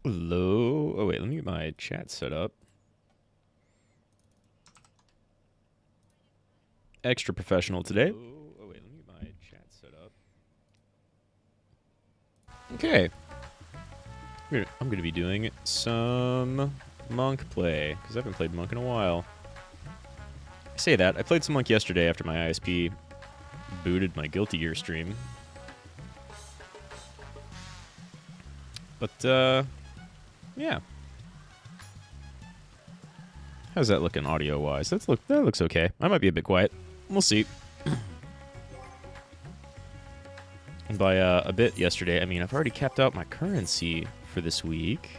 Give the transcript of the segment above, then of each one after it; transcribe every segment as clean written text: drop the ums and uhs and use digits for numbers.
Hello. Oh, wait, let me get my chat set up. Extra professional today. Oh, wait, let me get my chat set up. Okay. I'm going to be doing some Monk play, because I haven't played Monk in a while. I say that. I played some Monk yesterday after my ISP booted my Guilty Gear stream. But, yeah. How's that looking audio-wise? That looks okay. I might be a bit quiet. We'll see. And by a bit yesterday, I mean I've already capped out my currency for this week.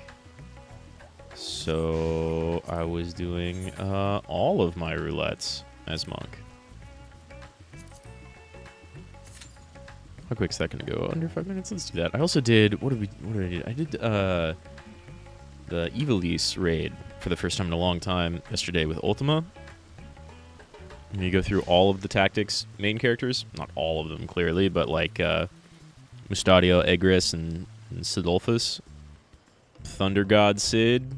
So I was doing all of my roulettes as Monk. How quick's that gonna go? Under 5 minutes? Let's do that. I also did what did I do? I did the Evilise raid for the first time in a long time yesterday with Ultima. And you go through all of the tactics main characters. Not all of them, clearly, but like Mustadio, Egris, and Sidolphus. Thunder God Sid.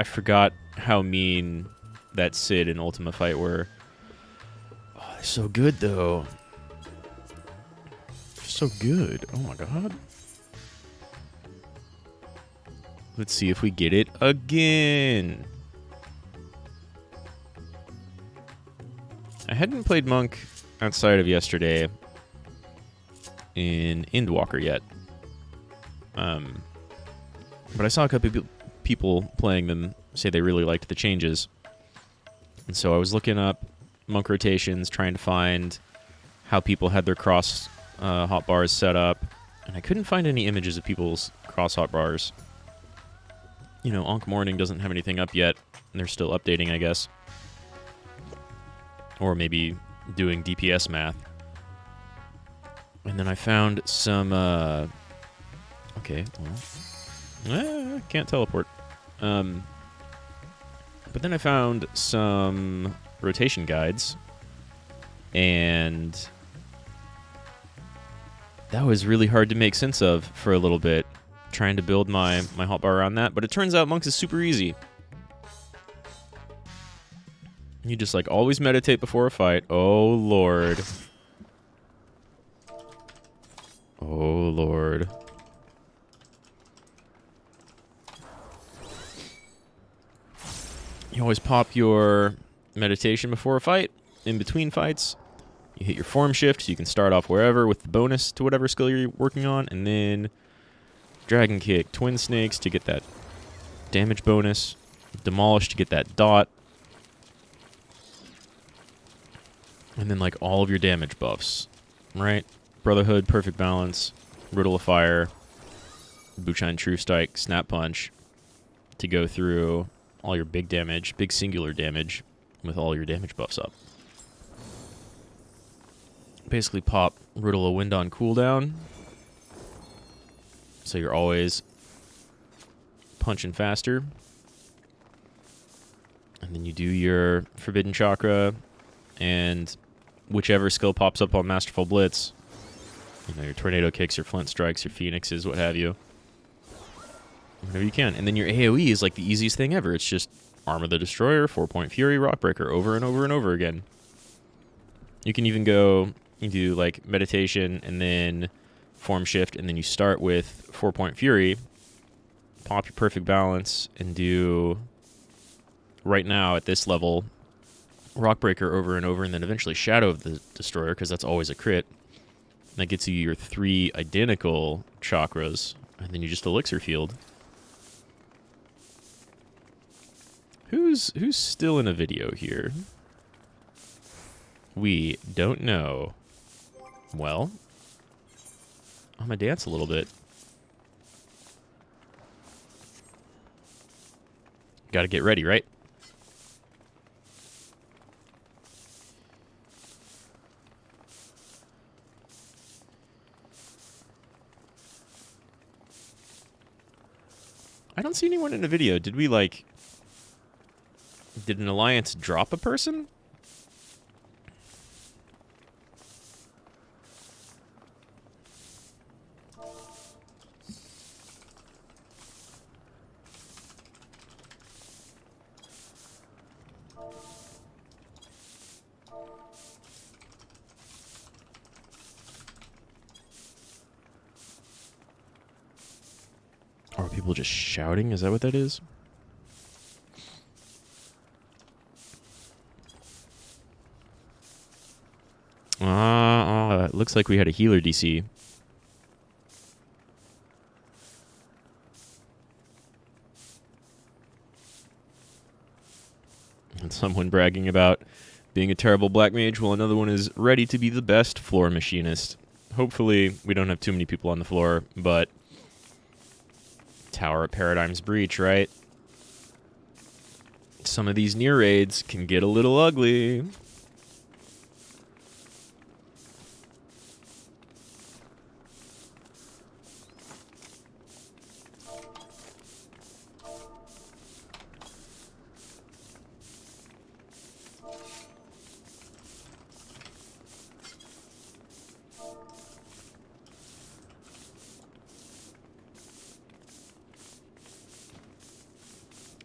I forgot how mean that Sid and Ultima fight were. Oh, they're so good, though. They're so good. Oh my god. Let's see if we get it again. I hadn't played Monk outside of yesterday in Endwalker yet. But I saw a couple people playing them say they really liked the changes. And so I was looking up Monk rotations, trying to find how people had their cross hotbars set up. And I couldn't find any images of people's cross hotbars. You know, Ankh Morning doesn't have anything up yet, and they're still updating, I guess. Or maybe doing DPS math. And then I found some, okay, well, can't teleport. But then I found some rotation guides, and that was really hard to make sense of for a little bit, trying to build my hotbar around that. But it turns out Monks is super easy. You just, like, always meditate before a fight. Oh, Lord. Oh, Lord. You always pop your meditation before a fight, in between fights. You hit your form shift, so you can start off wherever with the bonus to whatever skill you're working on, and then Dragon Kick, Twin Snakes to get that damage bonus, Demolish to get that dot, and then, like, all of your damage buffs, right? Brotherhood, Perfect Balance, Riddle of Fire, Buchine True Strike, Snap Punch, to go through all your big damage, big singular damage, with all your damage buffs up. Basically pop Riddle of Wind on cooldown, so you're always punching faster. And then you do your Forbidden Chakra, and whichever skill pops up on Masterful Blitz, you know, your Tornado Kicks, your Flint Strikes, your Phoenixes, what have you. Whenever you can. And then your AoE is like the easiest thing ever. It's just Armor the Destroyer, 4-point Fury, Rockbreaker, over and over and over again. You can even go, you do like Meditation, and then Form Shift, and then you start with 4-point Fury, pop your Perfect Balance, and do, right now at this level, Rockbreaker over and over, and then eventually Shadow of the Destroyer, because that's always a crit. And that gets you your 3 identical chakras, and then you just Elixir Field. Who's still in a video here? We don't know. Well, I'm gonna dance a little bit. Gotta get ready, right? I don't see anyone in the video. Did we, like... Did an alliance drop a person? Are people just shouting? Is that what that is? It looks like we had a healer DC. And someone bragging about being a terrible black mage while another one is ready to be the best floor machinist. Hopefully we don't have too many people on the floor, but Tower of Paradigm's Breach, right? Some of these near raids can get a little ugly.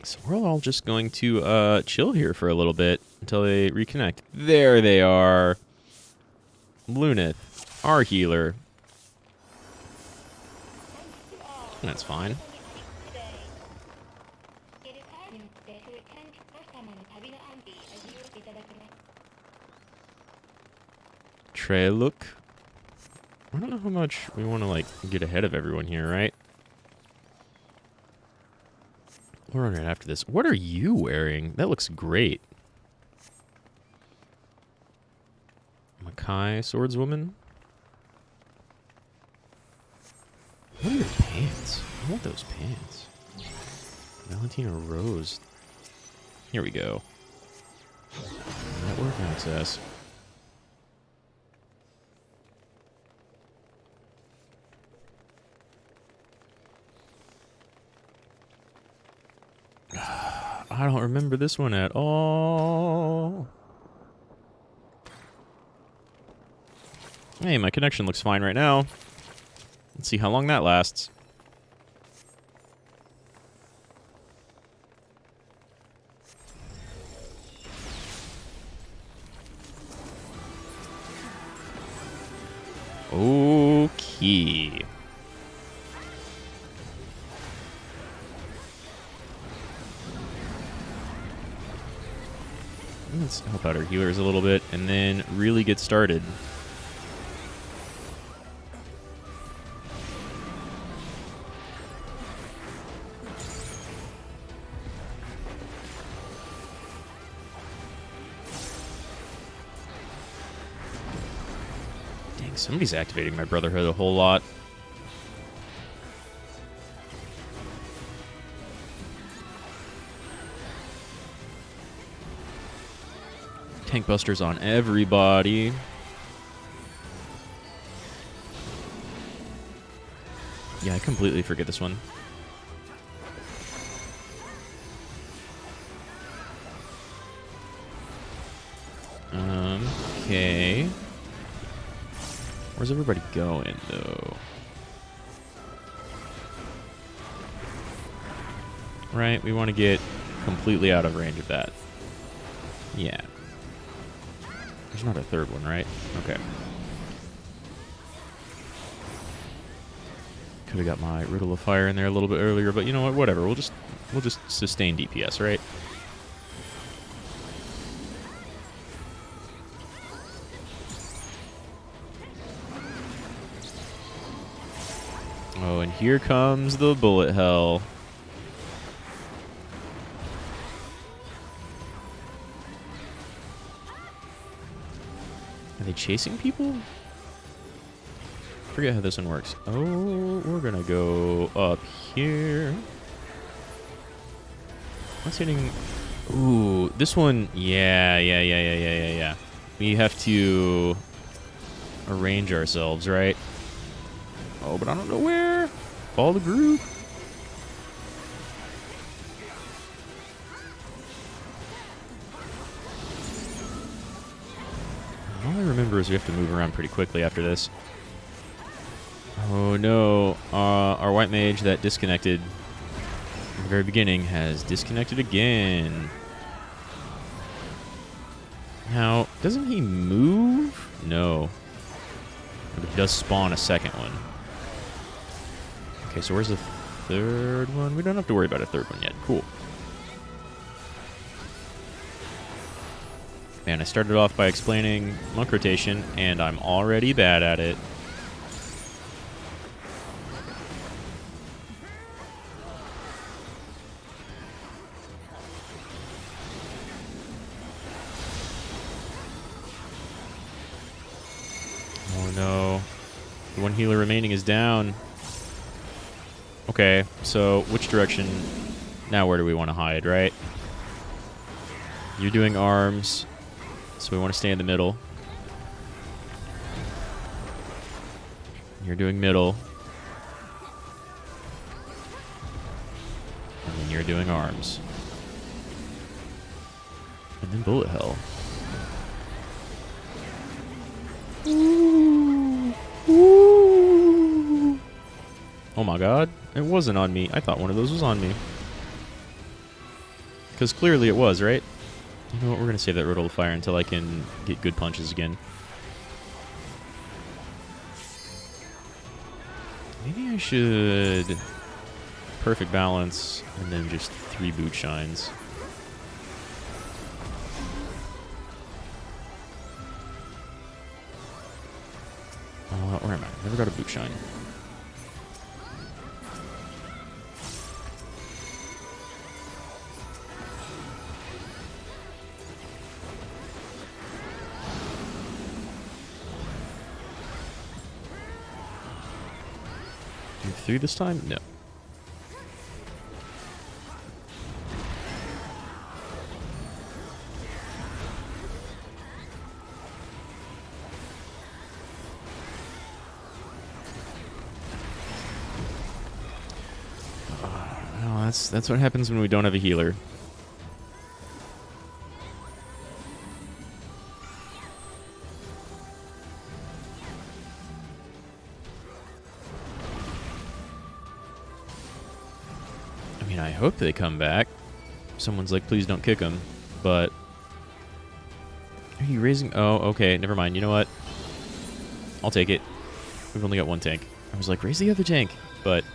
So we're all just going to chill here for a little bit until they reconnect. There they are. Lunith, our healer. That's fine. Relic. I don't know how much we want to, like, get ahead of everyone here, right? We'll run right after this. What are you wearing? That looks great. Makai swordswoman. What are your pants? I want those pants. Valentina Rose. Here we go. Network access. I don't remember this one at all. Hey, my connection looks fine right now. Let's see how long that lasts. Okay. Let's help out our healers a little bit and then really get started. Dang, somebody's activating my Brotherhood a whole lot. Tank busters on everybody. Yeah, I completely forget this one. Okay. Where's everybody going, though? Right, we want to get completely out of range of that. Yeah. There's not a third one, right? Okay. Could have got my Riddle of Fire in there a little bit earlier, but you know what? Whatever. We'll just sustain DPS, right? Oh, and here comes the bullet hell. Are they chasing people? Forget how this one works. Oh, we're gonna go up here. What's hitting? Ooh, this one. Yeah. We have to arrange ourselves, right? Oh, but I don't know where. Follow the group. All I remember is we have to move around pretty quickly after this. Oh no, our white mage that disconnected at the very beginning has disconnected again. Now, doesn't he move? No. But he does spawn a second one. Okay, so where's the third one. We don't have to worry about a third one yet. Cool. Man, I started off by explaining monk rotation, and I'm already bad at it. Oh no. The one healer remaining is down. Okay, so which direction? Now where do we want to hide, right? You're doing arms, so we want to stay in the middle. You're doing middle. And then you're doing arms. And then bullet hell. Ooh. Ooh. Oh my god, it wasn't on me. I thought one of those was on me. Because clearly it was, right? You know what, we're going to save that Riddle of Fire until I can get good punches again. Maybe I should perfect balance and then just 3 boot shines. Where am I? Never got a boot shine. Do 3 this time? No. That's what happens when we don't have a healer. I mean, I hope they come back. Someone's like, please don't kick him. But are you raising? Oh, okay. Never mind. You know what? I'll take it. We've only got 1 tank. I was like, raise the other tank. But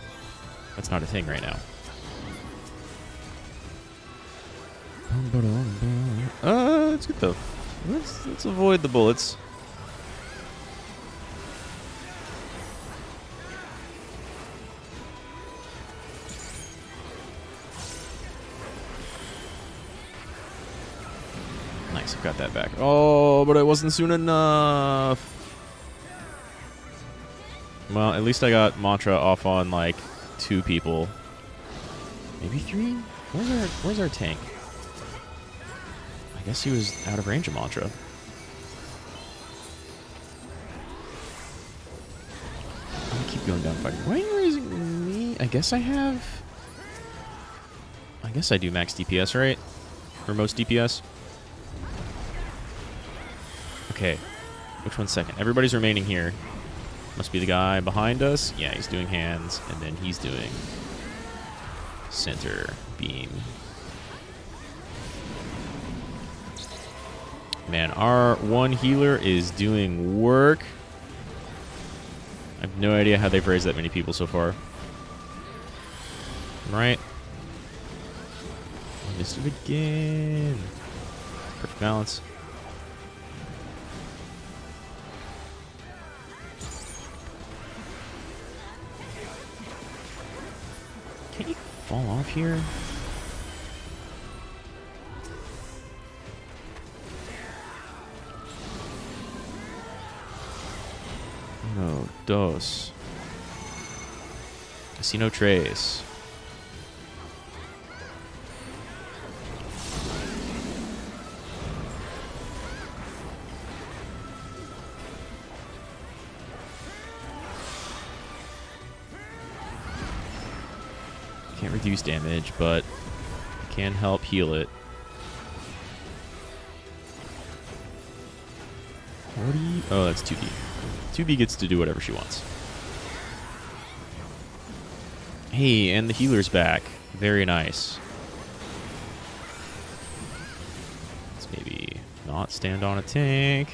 that's not a thing right now. Let's get the... Let's avoid the bullets. Nice, I've got that back. Oh, but it wasn't soon enough. Well, at least I got Mantra off on, like, 2 people. Maybe 3? Where's our tank? I guess he was out of range of Mantra. I'm gonna keep going down fighting. Why are you raising me? I guess I do max DPS, right? Or most DPS? Okay. Which one's second? Everybody's remaining here. Must be the guy behind us. Yeah, he's doing hands, and then he's doing center beam. Man, our one healer is doing work. I have no idea how they've raised that many people so far. Right? I missed it again. Perfect balance. Can't you fall off here? No, dos. I see no trace. Can't reduce damage, but can help heal it. 40? Oh, that's 2B. 2B gets to do whatever she wants. Hey, and the healer's back. Very nice. Let's maybe not stand on a tank.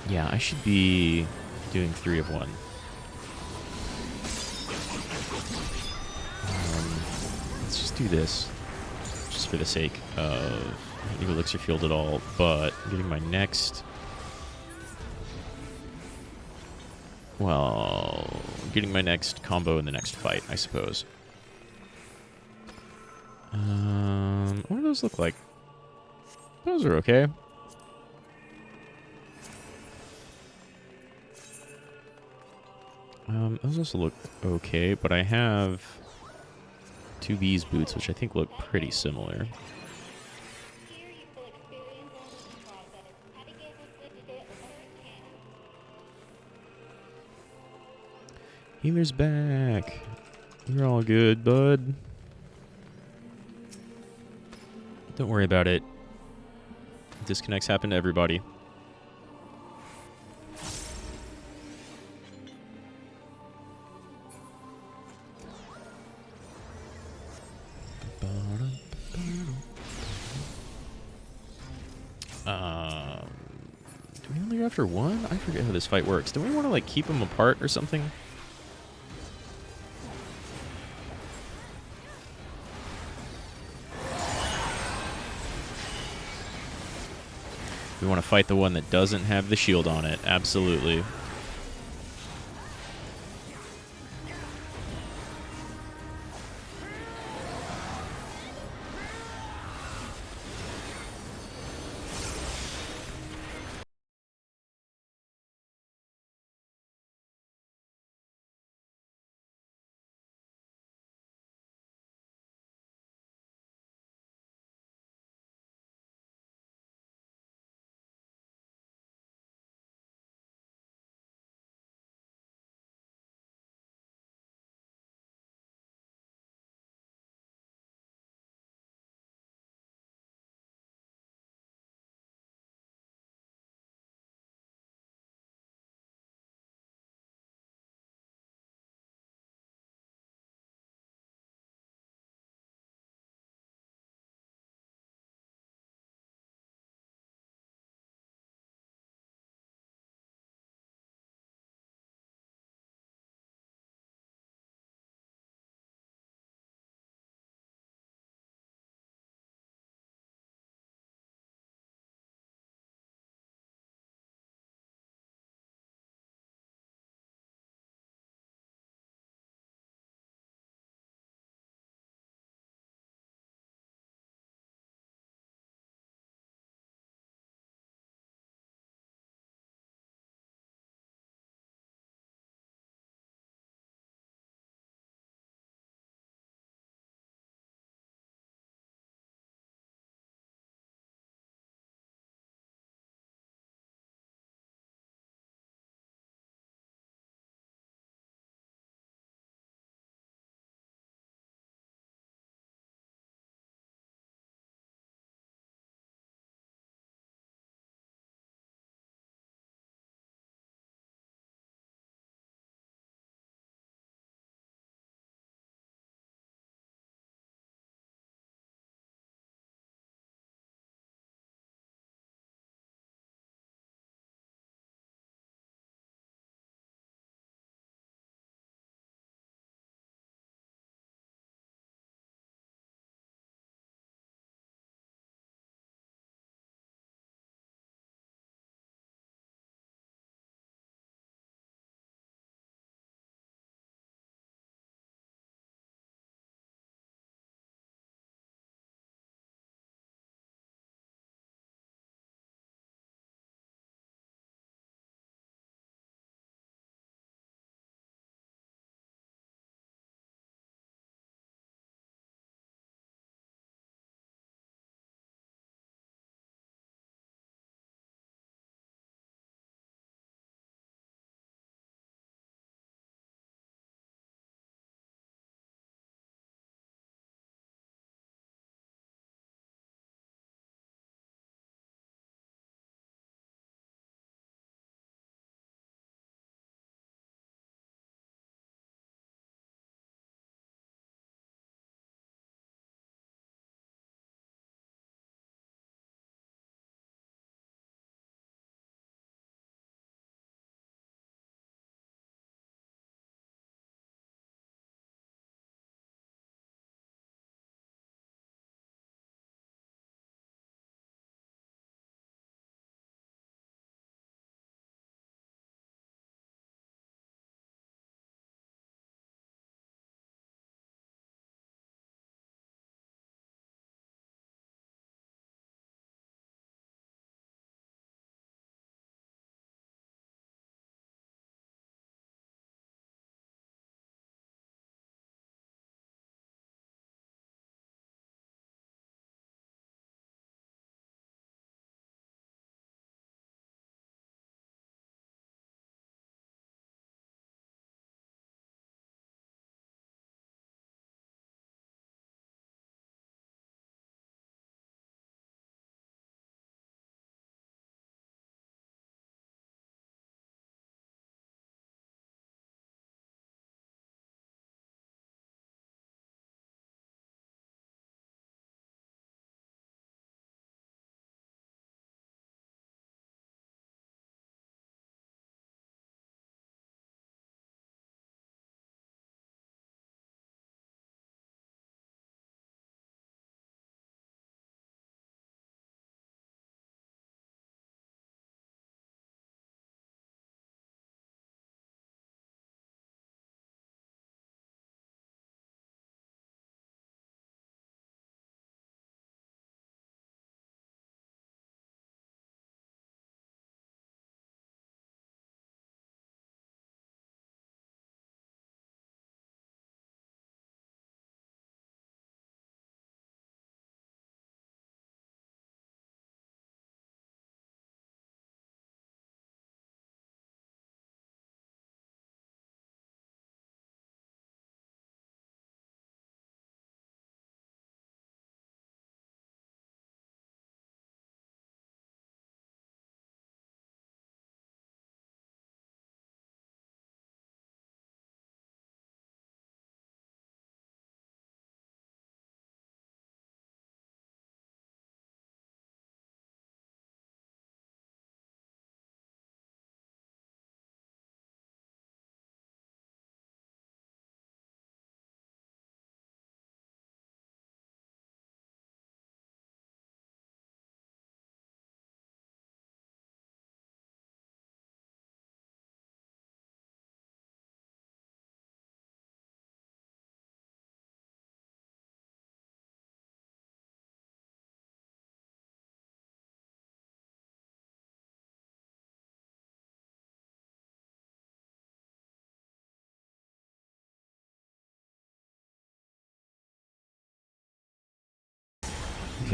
Yeah, I should be doing 3 of 1. Let's just do this, just for the sake of the elixir field at all. But getting my next, well, getting my next combo in the next fight, I suppose. What do those look like? Those are okay. Those also look okay, but I have 2 B's boots, which I think look pretty similar. Healer's back. You're all good, bud. Don't worry about it. Disconnects happen to everybody. Do we only go after 1? I forget how this fight works. Do we want to, like, keep them apart or something? We want to fight the one that doesn't have the shield on it. Absolutely.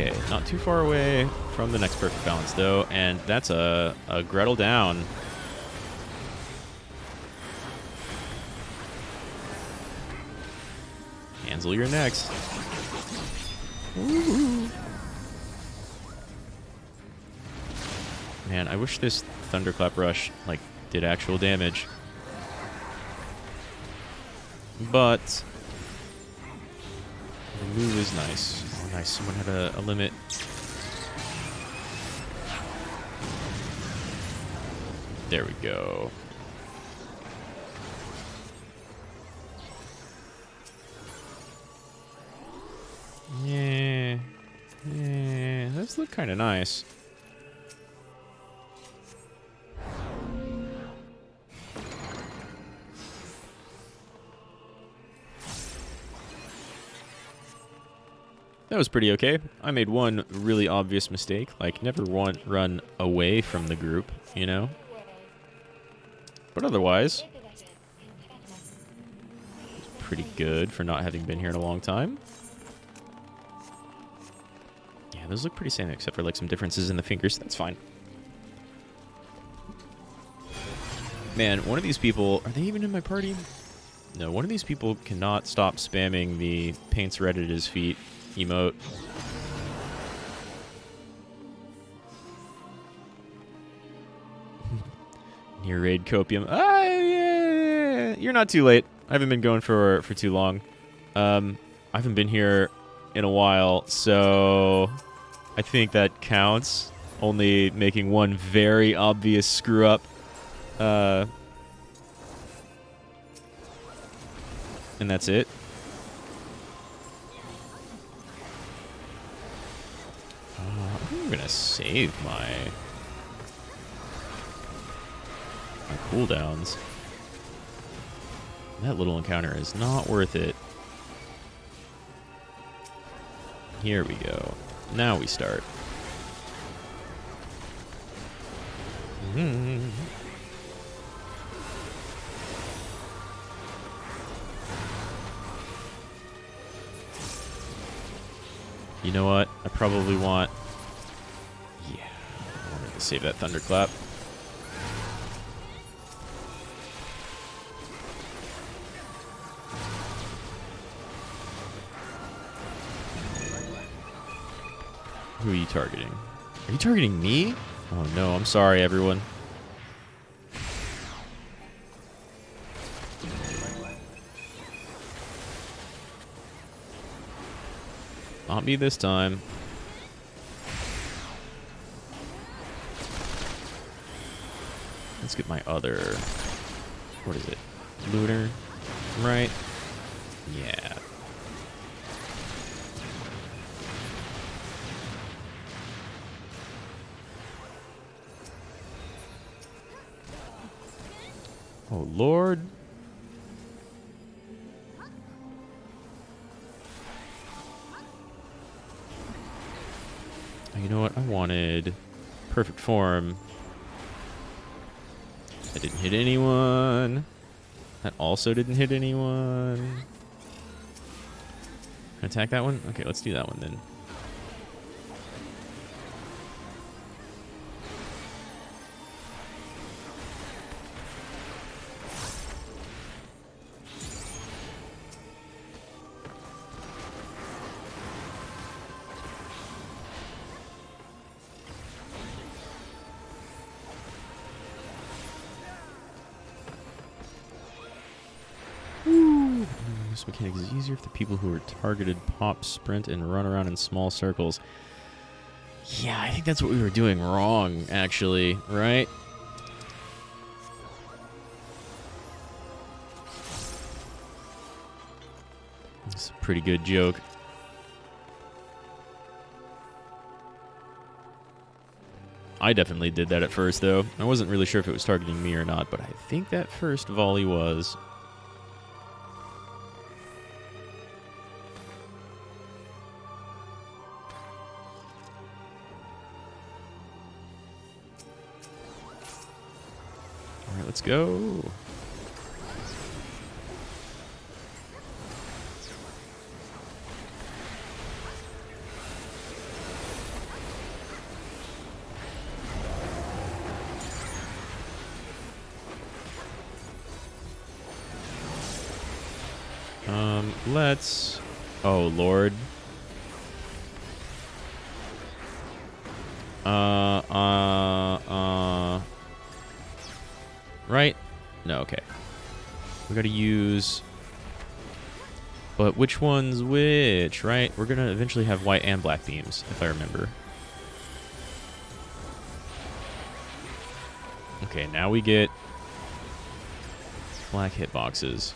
Okay, not too far away from the next perfect balance, though, and that's a Gretel down. Hansel, you're next. Ooh. Man, I wish this Thunderclap Rush, like, did actual damage. But the move is nice. Oh, nice. Someone had a limit. There we go. Yeah. Yeah. Those look kind of nice. That was pretty okay. I made one really obvious mistake, like never run away from the group, you know? But otherwise, it's pretty good for not having been here in a long time. Yeah, those look pretty same, except for like some differences in the fingers. That's fine. Man, one of these people, are they even in my party? No, one of these people cannot stop spamming the paints red at his feet emote. Near raid copium. Ah, yeah, you're not too late. I haven't been going for too long. I haven't been here in a while, so I think that counts. Only making one very obvious screw up. And that's it. I'm gonna save my cooldowns. That little encounter is not worth it. Here we go. Now we start. You know what? I probably want... Yeah, I wanted to save that Thunderclap. Who are you targeting? Are you targeting me? Oh no, I'm sorry, everyone. Not me this time. Let's get my other... What is it? Lunar? Right? Yeah. Oh, Lord. You know what? I wanted perfect form. That didn't hit anyone. That also didn't hit anyone. Attack that one? Okay, let's do that one then. This mechanic is easier if the people who are targeted pop, sprint, and run around in small circles. Yeah, I think that's what we were doing wrong, actually, right? It's a pretty good joke. I definitely did that at first, though. I wasn't really sure if it was targeting me or not, but I think that first volley was... Alright, let's go. Let's... Oh, Lord. Right? No, okay. We gotta use... But which one's which, right? We're gonna eventually have white and black beams, if I remember. Okay, now we get black hitboxes.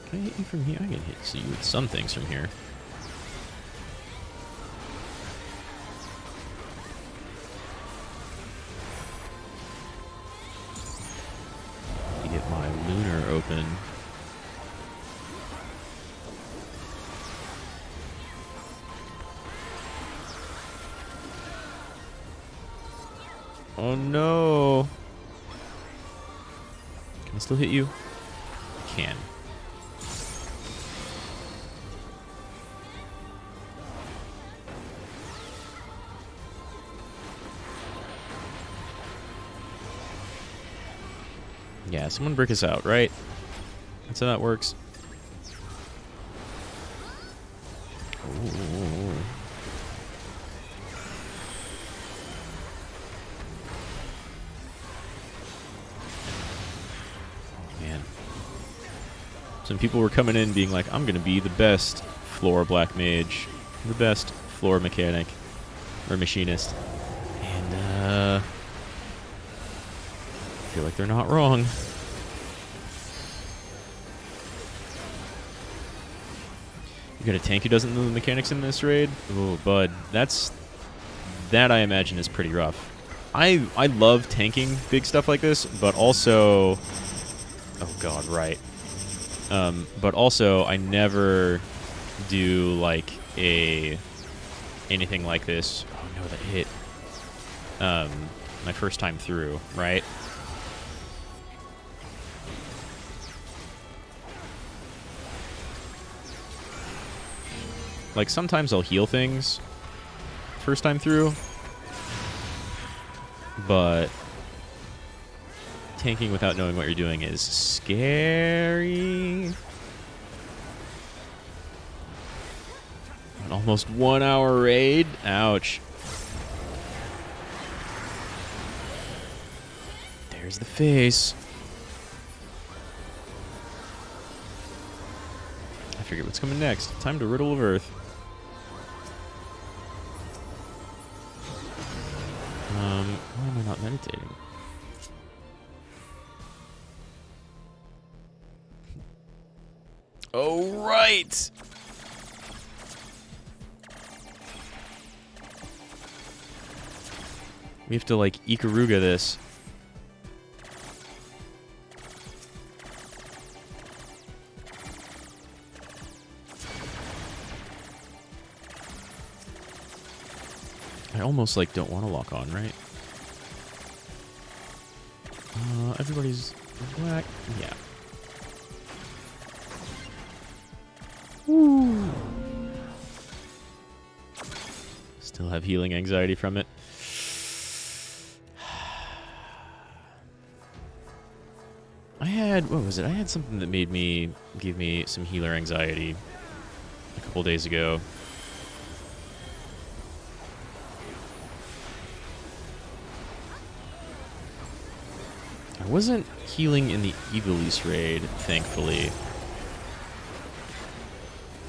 Can I hit you from here? I can hit you with some things from here. Get my lunar open. Oh no! Can I still hit you? I can. Yeah, someone brick us out, right? That's how that works. Ooh. Oh, man. Some people were coming in being like, I'm going to be the best floor black mage. The best floor mechanic. Or machinist. And, I feel like they're not wrong. You got a tank who doesn't know the mechanics in this raid? Oh, bud. That I imagine is pretty rough. I love tanking big stuff like this, but also... Oh god, right. But also, I never do, like, anything like this. Oh no, that hit. My first time through, right? Like, sometimes I'll heal things first time through, but tanking without knowing what you're doing is scary. An almost 1 hour raid? Ouch. There's the face. I forget what's coming next. Time to Riddle of Earth. Why am I not meditating? Oh, right! We have to, like, Ikaruga this. I almost, like, don't want to lock on, right? Everybody's black. Yeah. Woo. Still have healing anxiety from it. I had, what was it? I had something that made me, give me some healer anxiety a couple days ago. I wasn't healing in the Evilise raid, thankfully,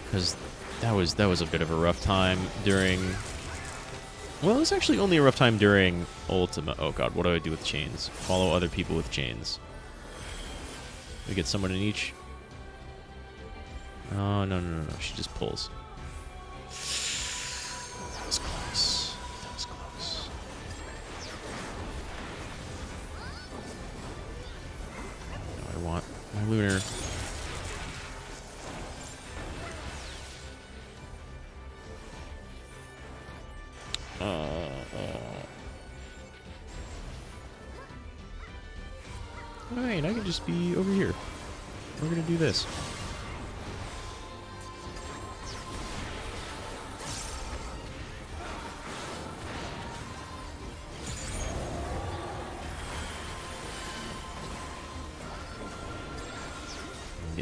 because that was a bit of a rough time during. Well, it was actually only a rough time during Ultima. Oh god, what do I do with chains? Follow other people with chains. We get someone in each. Oh no. She just pulls. That was close. That was close. I want my lunar. Alright, I can just be over here. We're gonna do this.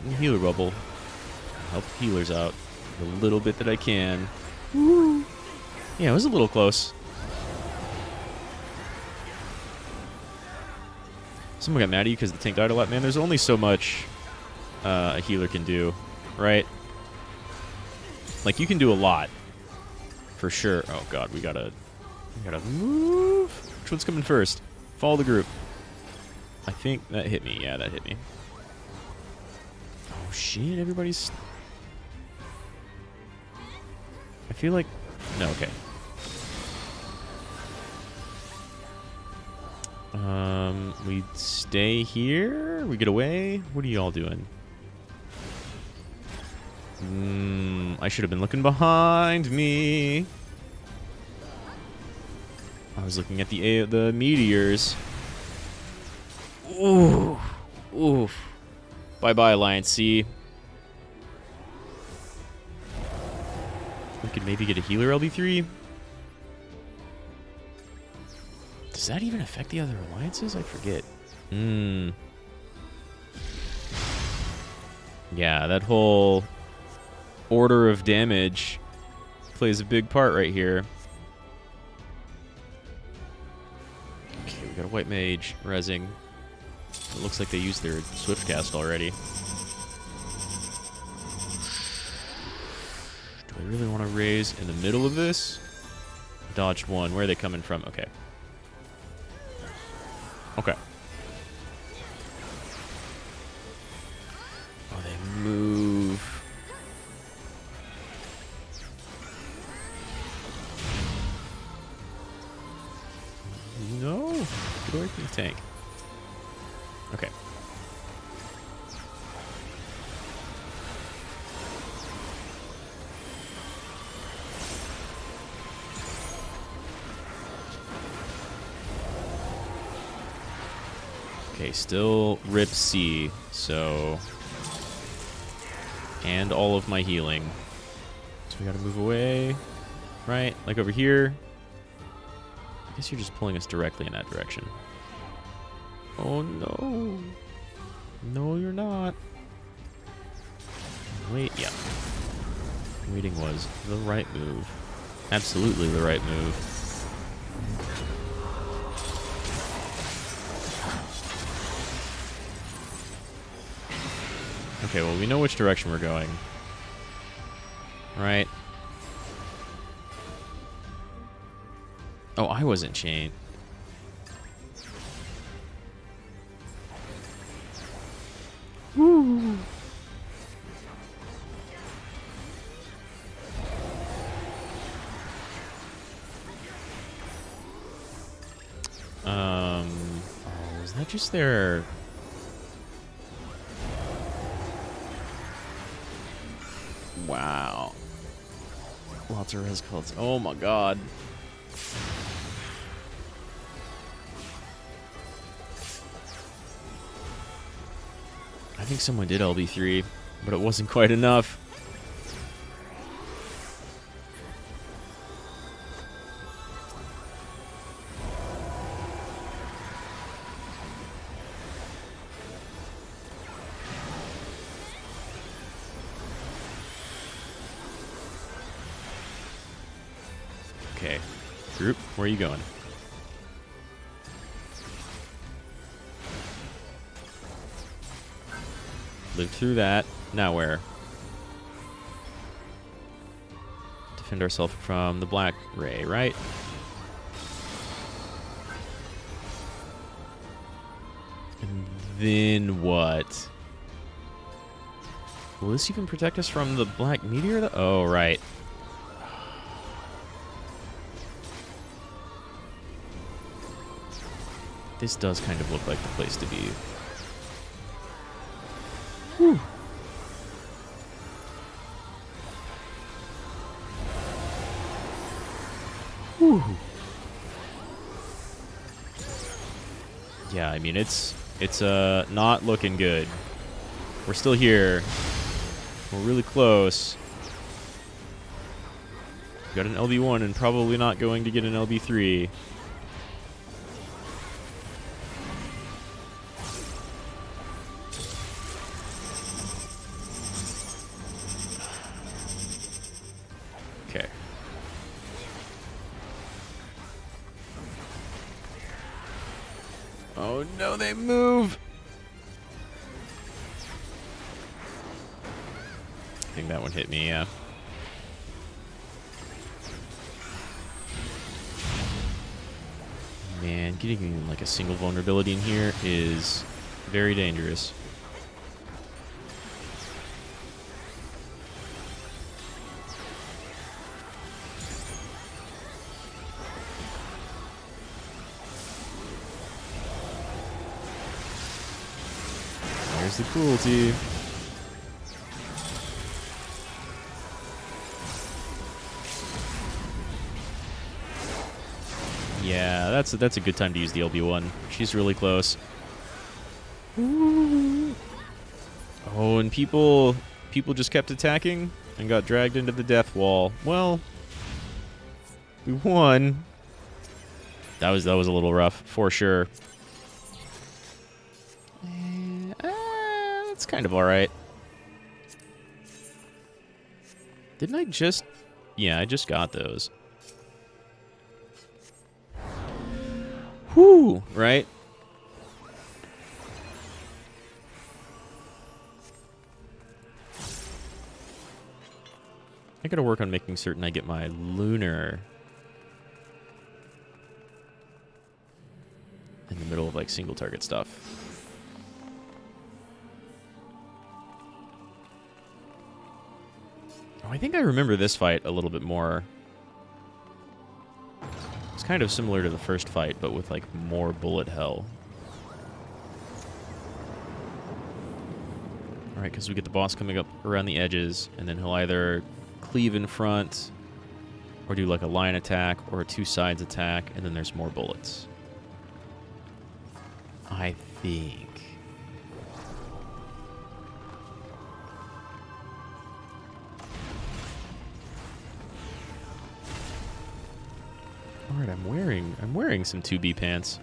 Getting the healer bubble. Help the healers out the little bit that I can. Woo. Yeah, it was a little close. Someone got mad at you because the tank died a lot. Man, there's only so much a healer can do, right? Like, you can do a lot. For sure. Oh, God, we gotta move. Which one's coming first? Follow the group. I think that hit me. Yeah, that hit me. Oh, shit, everybody's... I feel like... No, okay. We stay here? We get away? What are y'all doing? I should have been looking behind me. I was looking at the meteors. Ooh. Oof. Bye-bye, Alliance C. We could maybe get a healer LB3. Does that even affect the other alliances? I forget. Yeah, that whole order of damage plays a big part right here. Okay, we got a white mage rezzing. It looks like they used their swift cast already. Do I really want to raise in the middle of this? Dodged one. Where are they coming from? Okay. Okay. Oh, they move. No. Get away from the tank. Okay. Okay, still Rip C, so... And all of my healing. So we gotta move away. Right? Like over here. I guess you're just pulling us directly in that direction. Oh no. No, you're not. Wait, yeah. Waiting was the right move. Absolutely the right move. Okay, well, we know which direction we're going. Right? Oh, I wasn't chained. Woo! Oh, is that just their... Wow. Lots of res cults. Oh my god. I think someone did LB3, but it wasn't quite enough. Okay. Group, where are you going? Lived through that. Now where? Defend ourselves from the black ray, right? And then what? Will this even protect us from the black meteor? Oh, right. This does kind of look like the place to be. Whew. Whew. Yeah, I mean, it's not looking good. We're still here. We're really close. Got an LB1 and probably not going to get an LB3. Oh no, they move! I think that one hit me, yeah. Man, getting like a single vulnerability in here is very dangerous. There's the cruelty. Yeah, that's a good time to use the LB1. She's really close. Ooh. Oh, and people just kept attacking and got dragged into the death wall. Well, we won. That was a little rough for sure. It's kind of all right. Didn't I just? Yeah, I just got those. Whew, right? I gotta work on making certain I get my lunar in the middle of like single target stuff. Oh, I think I remember this fight a little bit more. It's kind of similar to the first fight, but with like more bullet hell. Alright, because we get the boss coming up around the edges, and then he'll either cleave in front, or do like a line attack, or a two sides attack, and then there's more bullets. I think. Alright, I'm wearing some 2B pants.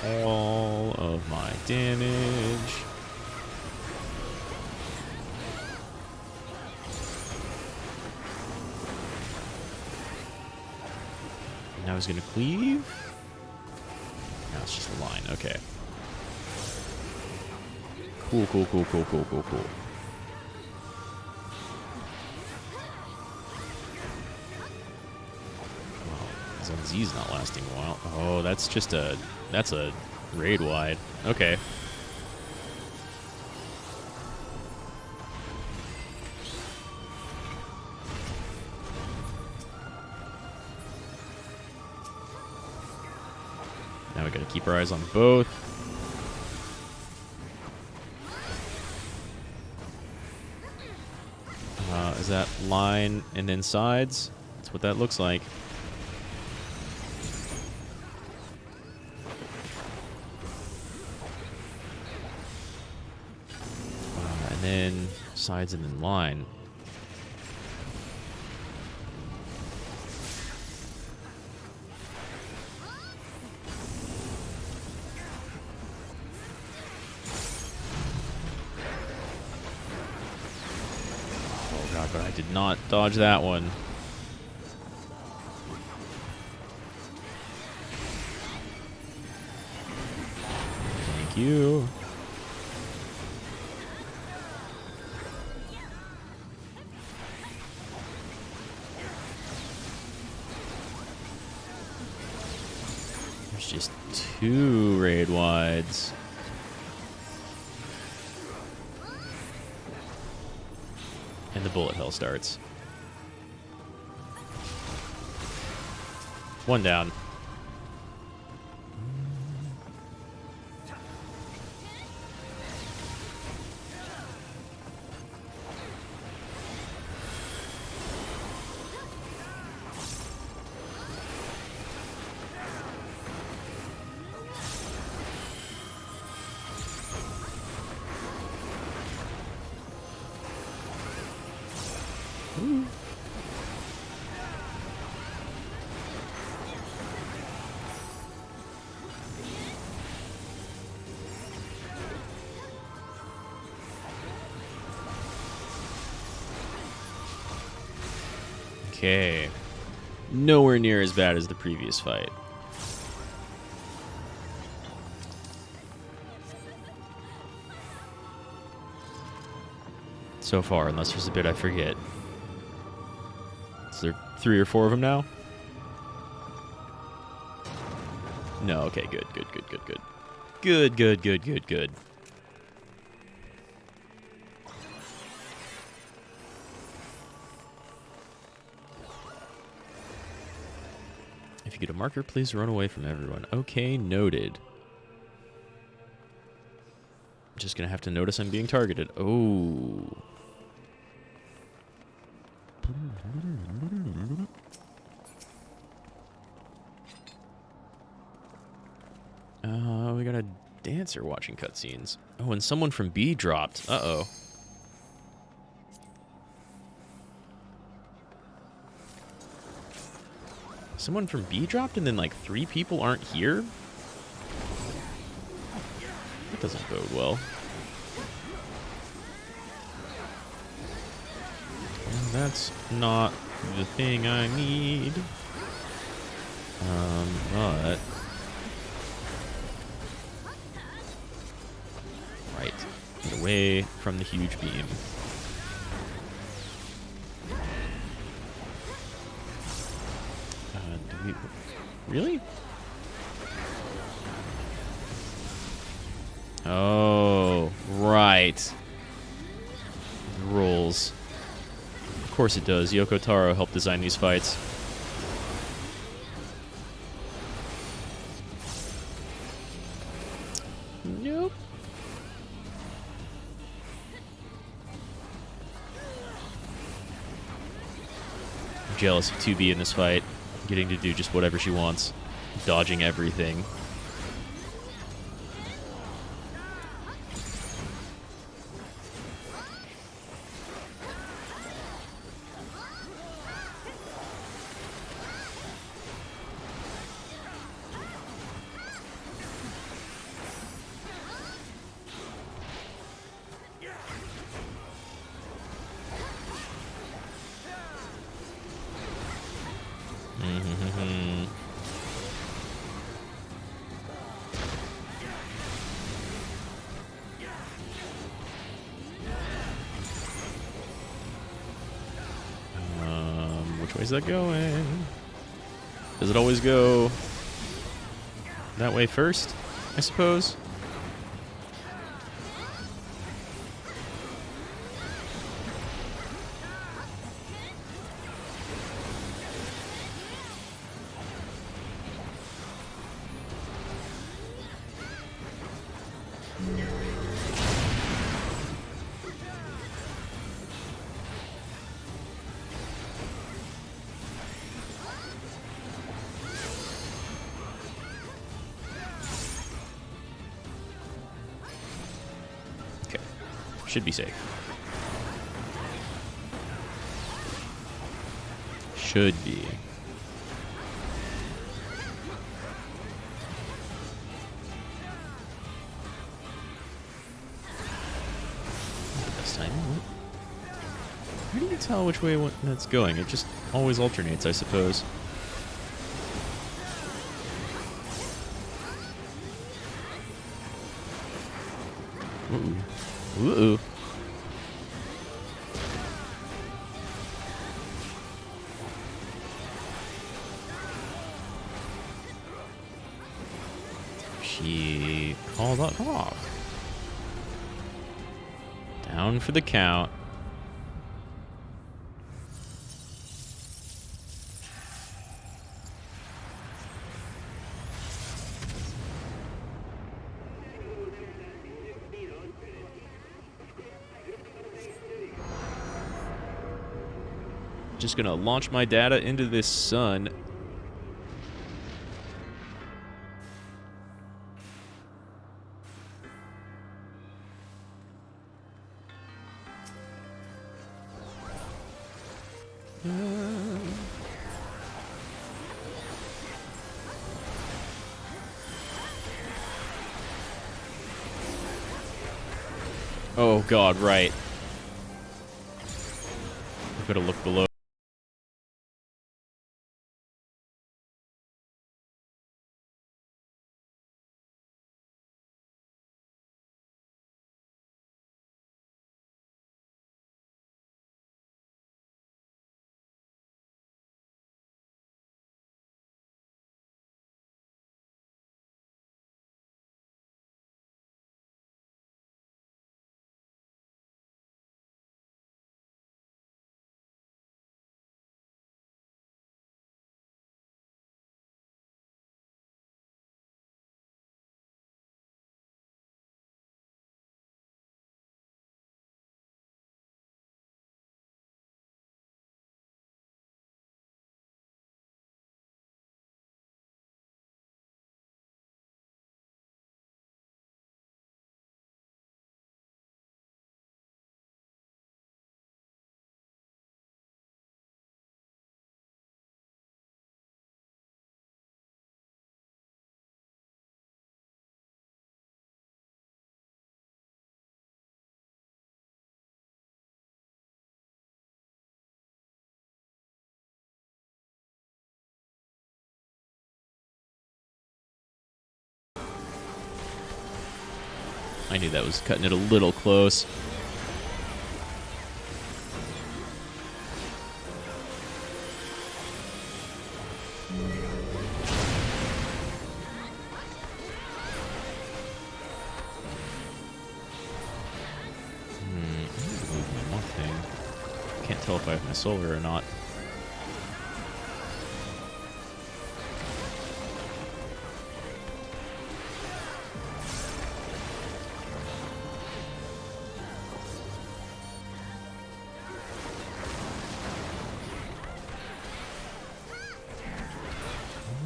All of my damage. Now he's gonna cleave. No, it's just a line. Okay. Cool. Z's not lasting a while. Oh, that's a raid wide. Okay. Now we gotta keep our eyes on both. Is that line and then sides? That's what that looks like. And then sides and then line. But I did not dodge that one. Thank you. There's just 2 raid wides. And the bullet hell starts. 1 down. Okay. Nowhere near as bad as the previous fight. So far, unless there's a bit I forget. Is there 3 or 4 of them now? No, okay, good. Good. If you get a marker, please run away from everyone. Okay, noted. I'm just gonna have to notice I'm being targeted. Oh. We got a dancer watching cutscenes. Oh, and someone from B dropped. Uh-oh. Someone from B dropped and then like 3 people aren't here? That doesn't bode well. And that's not the thing I need. But... Right. Get away from the huge beam. Do we... Really? Oh, right. Rules. Of course it does. Yoko Taro helped design these fights. Nope. I'm jealous of 2B in this fight. Getting to do just whatever she wants. Dodging everything. Which way's that going? Does it always go that way first, I suppose? Should be safe. Should be. This time. How do you tell which way that's going? It just always alternates, I suppose. Ooh. Ooh. She called that off. Down for the count. Just gonna launch my data into this sun. Oh God, right. I've got to look below. I knew that was cutting it a little close. One thing. Can't tell if I have my solar or not.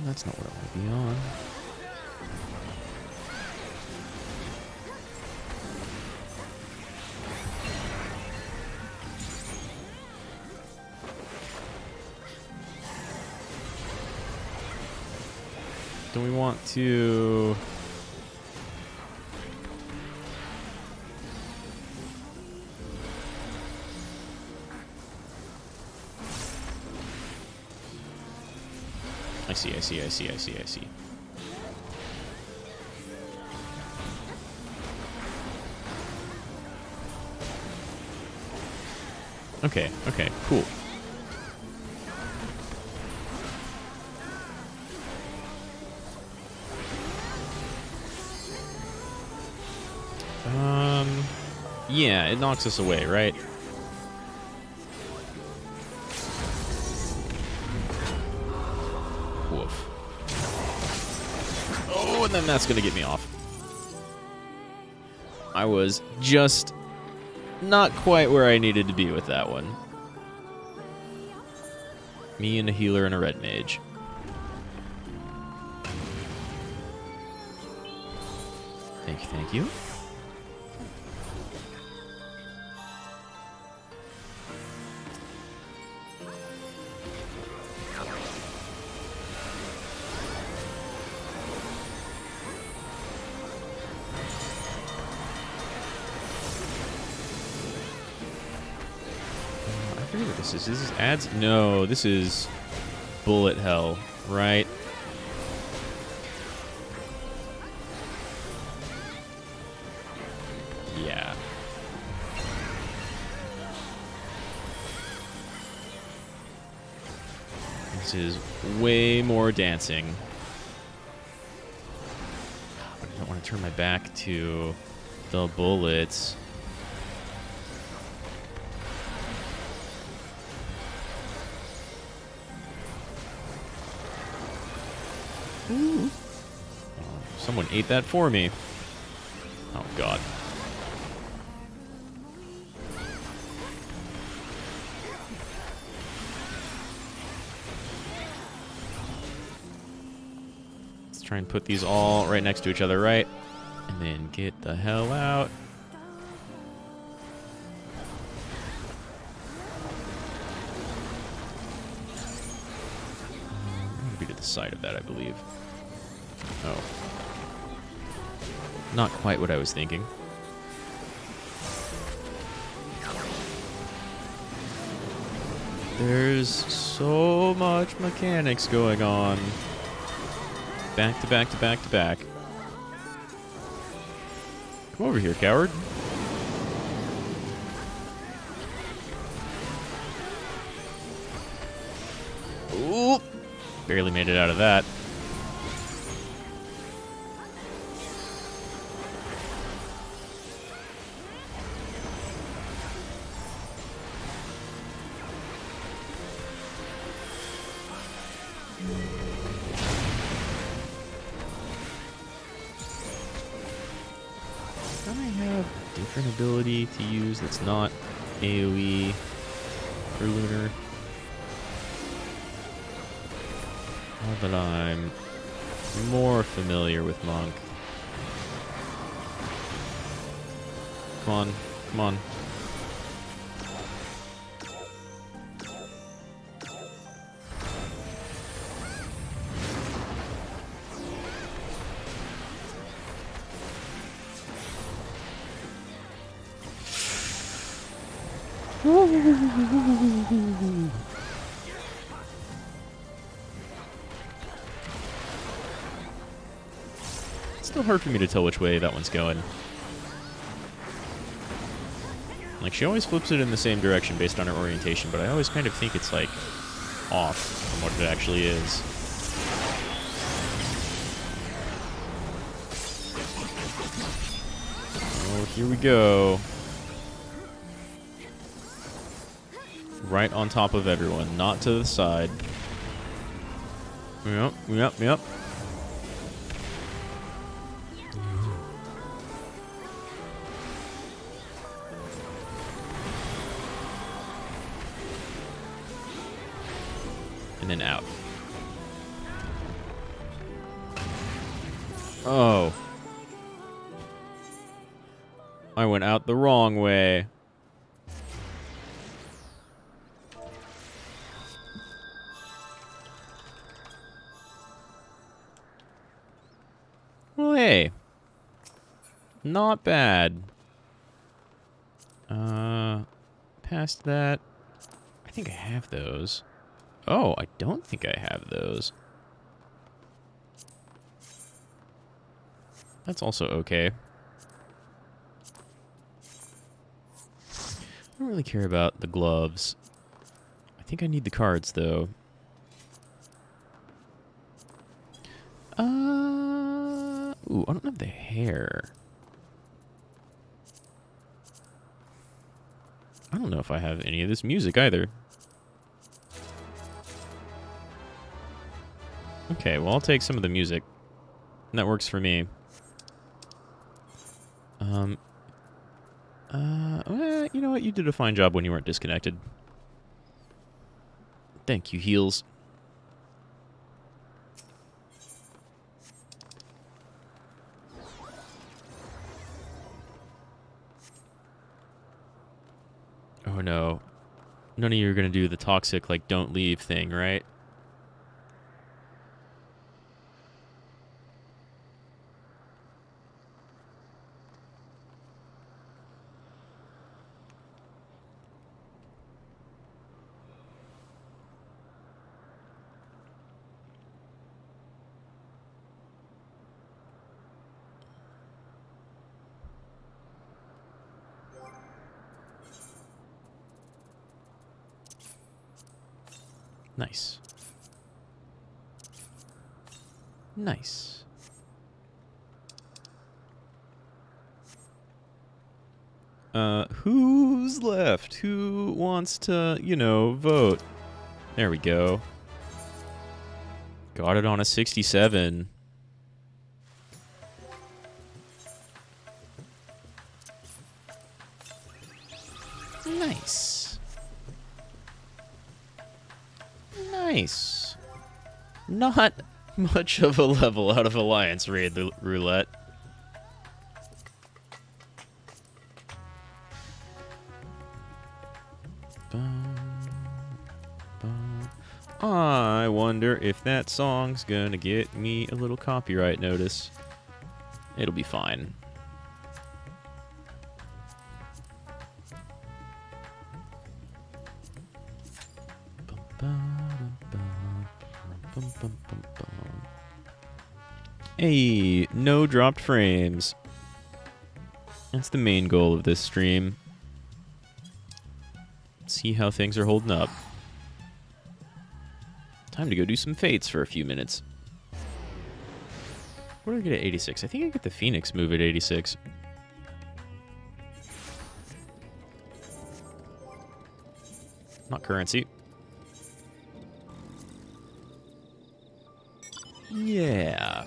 That's not what I want to be on. Do we want to... I see. Okay, cool. Yeah, it knocks us away, right? Woof. Oh, and then that's gonna get me off. I was just not quite where I needed to be with that one. Me and a healer and a red mage. Thank you. I forget what this is. This is ads? No, this is bullet hell, right? Yeah. This is way more dancing. But I don't want to turn my back to the bullets. Ooh. Oh, someone ate that for me. Oh, God. Let's try and put these all right next to each other, right? And then get the hell out. I'm going to be to the side of that, I believe. Oh. Not quite what I was thinking. There's so much mechanics going on. Back to back to back to back. Come over here, coward. Ooh! Barely made it out of that. Don't I have a different ability to use that's not AoE for Lunar? Now that I'm more familiar with Monk. Come on, come on. It's still hard for me to tell which way that one's going. Like, she always flips it in the same direction based on her orientation, but I always kind of think it's, like, off from what it actually is. Oh, here we go. Right on top of everyone, not to the side. Yep, yep, yep. And then out. Oh. I went out the wrong way. Well, hey. Not bad. Past that. I think I have those. Oh, I don't think I have those. That's also okay. I don't really care about the gloves. I think I need the cards, though. Ooh, I don't have the hair. I don't know if I have any of this music, either. Okay, well, I'll take some of the music. That works for me. Well, you know what? You did a fine job when you weren't disconnected. Thank you, heels. Oh, no. None of you are going to do the toxic, like, don't leave thing, right? Nice. Nice. Who's left? Who wants to, you know, vote? There we go. Got it on a 67. Nice. Nice. Not much of a level out of Alliance Raid the Roulette. I wonder if that song's gonna get me a little copyright notice. It'll be fine. Hey, no dropped frames. That's the main goal of this stream. See how things are holding up. Time to go do some fates for a few minutes. What do I get at 86? I think I get the Phoenix move at 86. Not currency. Yeah.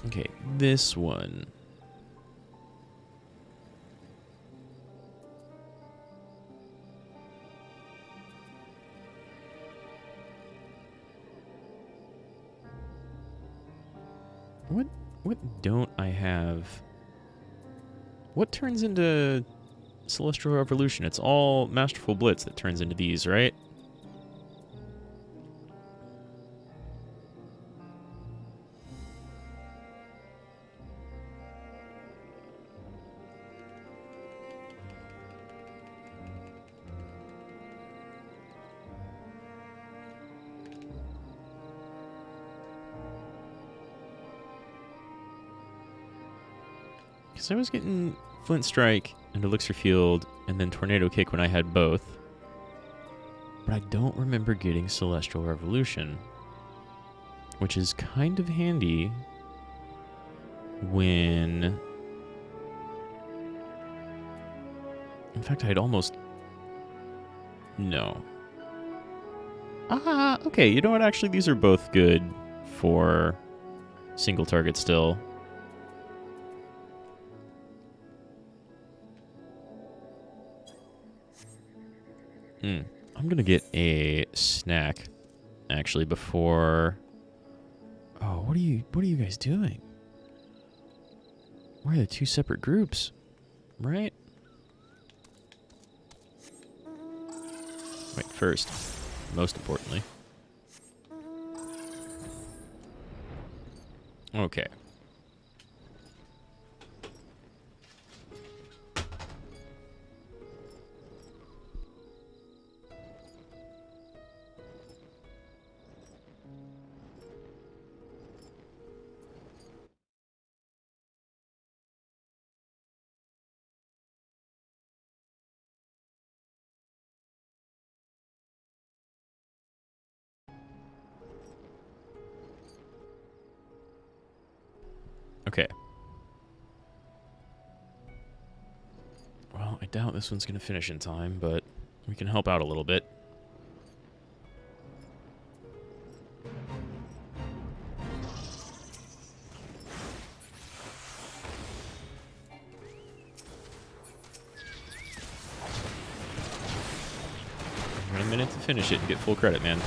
Okay, this one. What don't I have? What turns into Celestial Revolution? It's all Masterful Blitz that turns into these, right? Because I was getting Flint Strike and Elixir Field and then Tornado Kick when I had both. But I don't remember getting Celestial Revolution, which is kind of handy when... In fact, I'd almost... No. Okay, you know what? Actually, these are both good for single target still. I'm gonna get a snack, actually, before... Oh, what are you guys doing? Why are there two separate groups? Right? Wait, first, most importantly. Okay. Okay. Well, I doubt this one's going to finish in time, but we can help out a little bit. Got a minute to finish it and get full credit, man.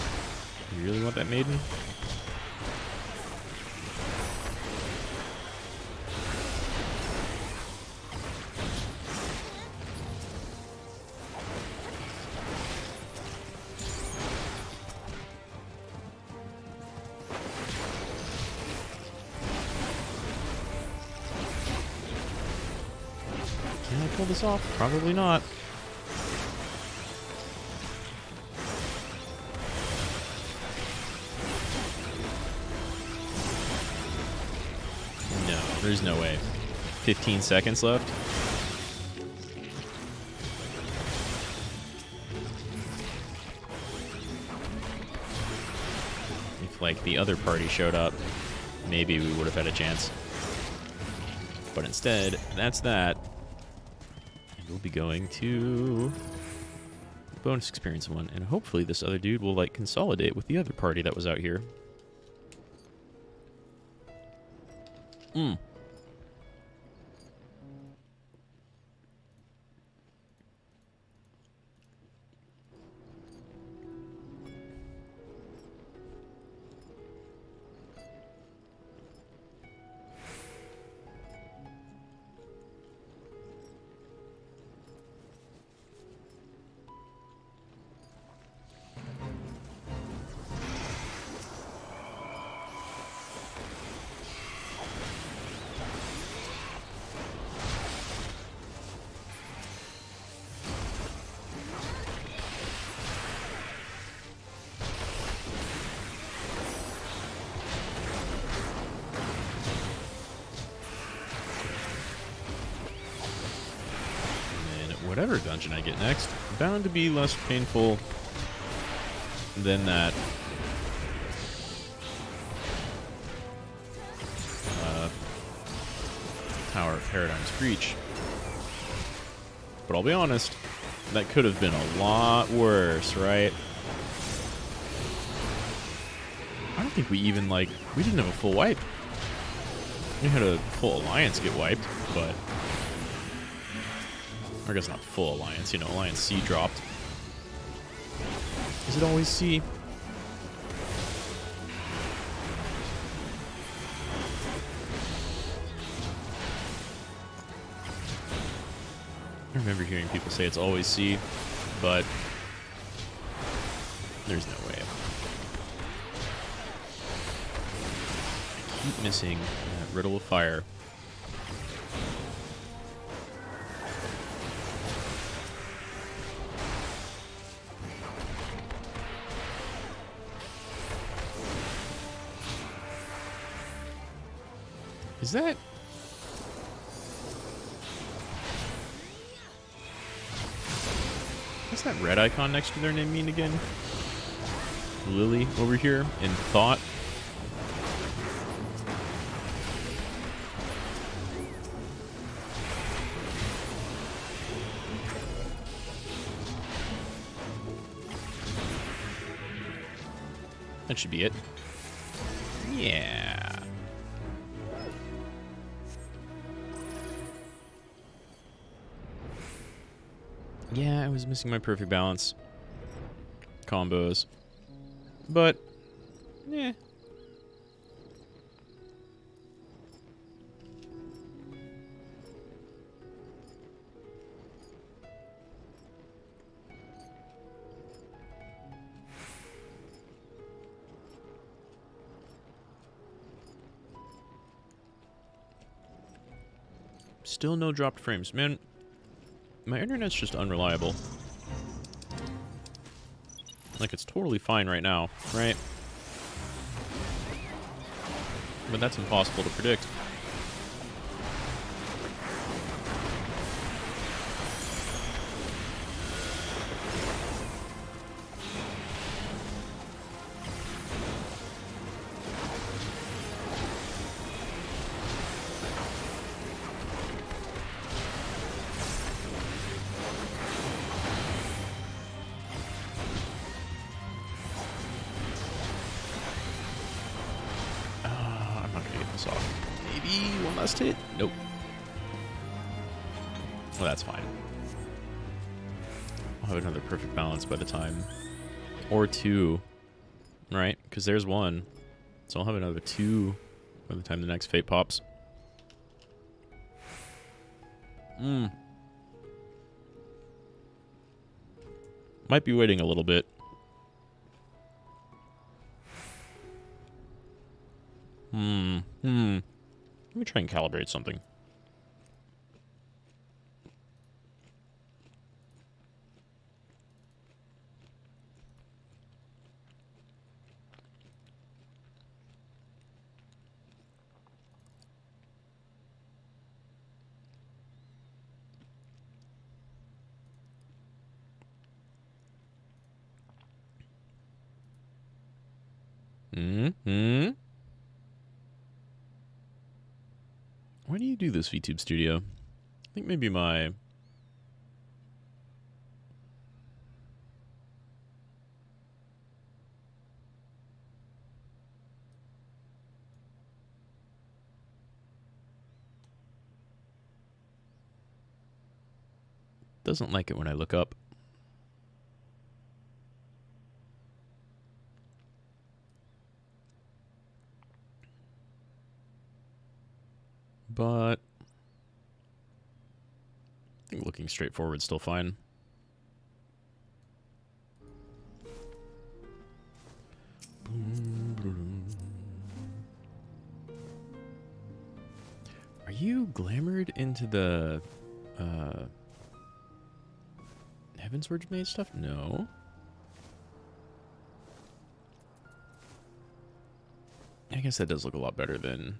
You really want that maiden? Can I pull this off? Probably not. No, there's no way. 15 seconds left. If, like, the other party showed up, maybe we would have had a chance. But instead, that's that. And we'll be going to bonus experience 1, and hopefully this other dude will, like, consolidate with the other party that was out here. Whatever dungeon I get next, bound to be less painful than that Tower of Paradigm's Breach. But I'll be honest, that could have been a lot worse, right? I don't think we even, like, we didn't have a full wipe. We had a full alliance get wiped, but... I guess not full alliance, you know, Alliance C dropped. Is it always C? I remember hearing people say it's always C, but there's no way. I keep missing that Riddle of Fire. Is that... What's that red icon next to their name mean again? Lily over here in thought. That should be it. Yeah. Yeah, I was missing my perfect balance combos. But, yeah. Still no dropped frames. Man, my internet's just unreliable. Like, it's totally fine right now, right? But that's impossible to predict. Hit? Nope. Well, that's fine. I'll have another perfect balance by the time. Or two. Right? Because there's one. So I'll have another two by the time the next fate pops. Might be waiting a little bit. Let me try and calibrate something. Why do you do this, VTube Studio? I think maybe my... doesn't like it when I look up. But I think looking straight forward is still fine. Are you glamored into the Heavensward made stuff? No. I guess that does look a lot better than...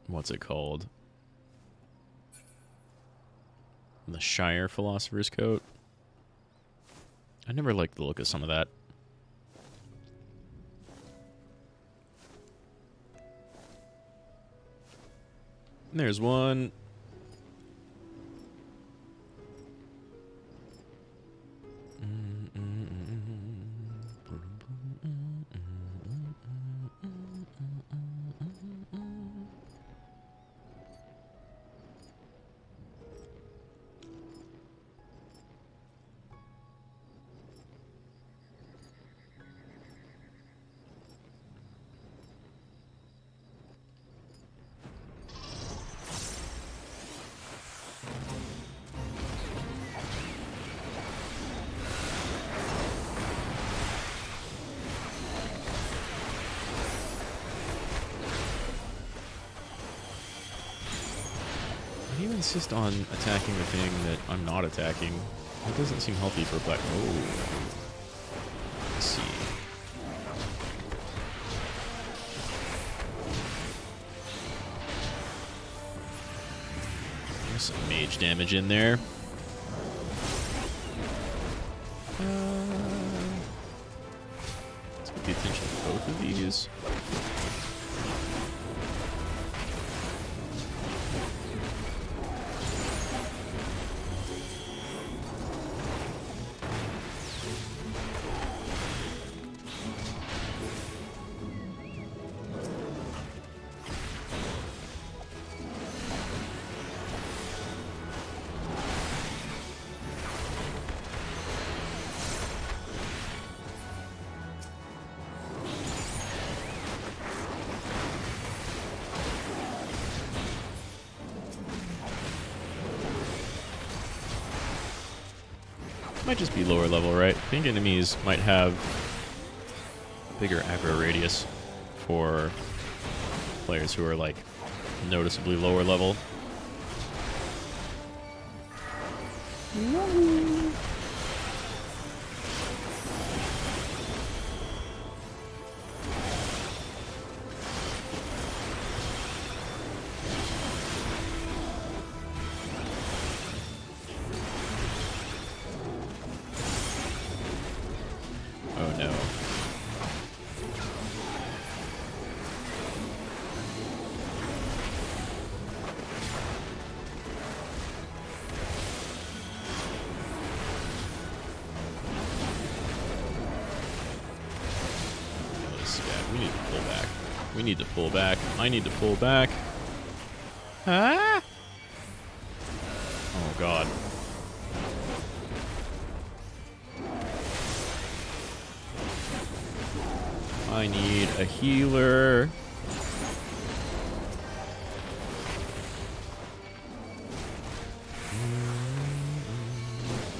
what's it called? The Shire Philosopher's Coat. I never liked the look of some of that. There's one. You insist on attacking the thing that I'm not attacking. That doesn't seem healthy for black. Oh. Let's see. some mage damage in there. Let's get the attention of both of these. Might just be lower level, right? I think enemies might have bigger aggro radius for players who are like noticeably lower level. Oh no. This is bad. We need to pull back. We need to pull back. I need to pull back. Ah! Oh god. I need a healer.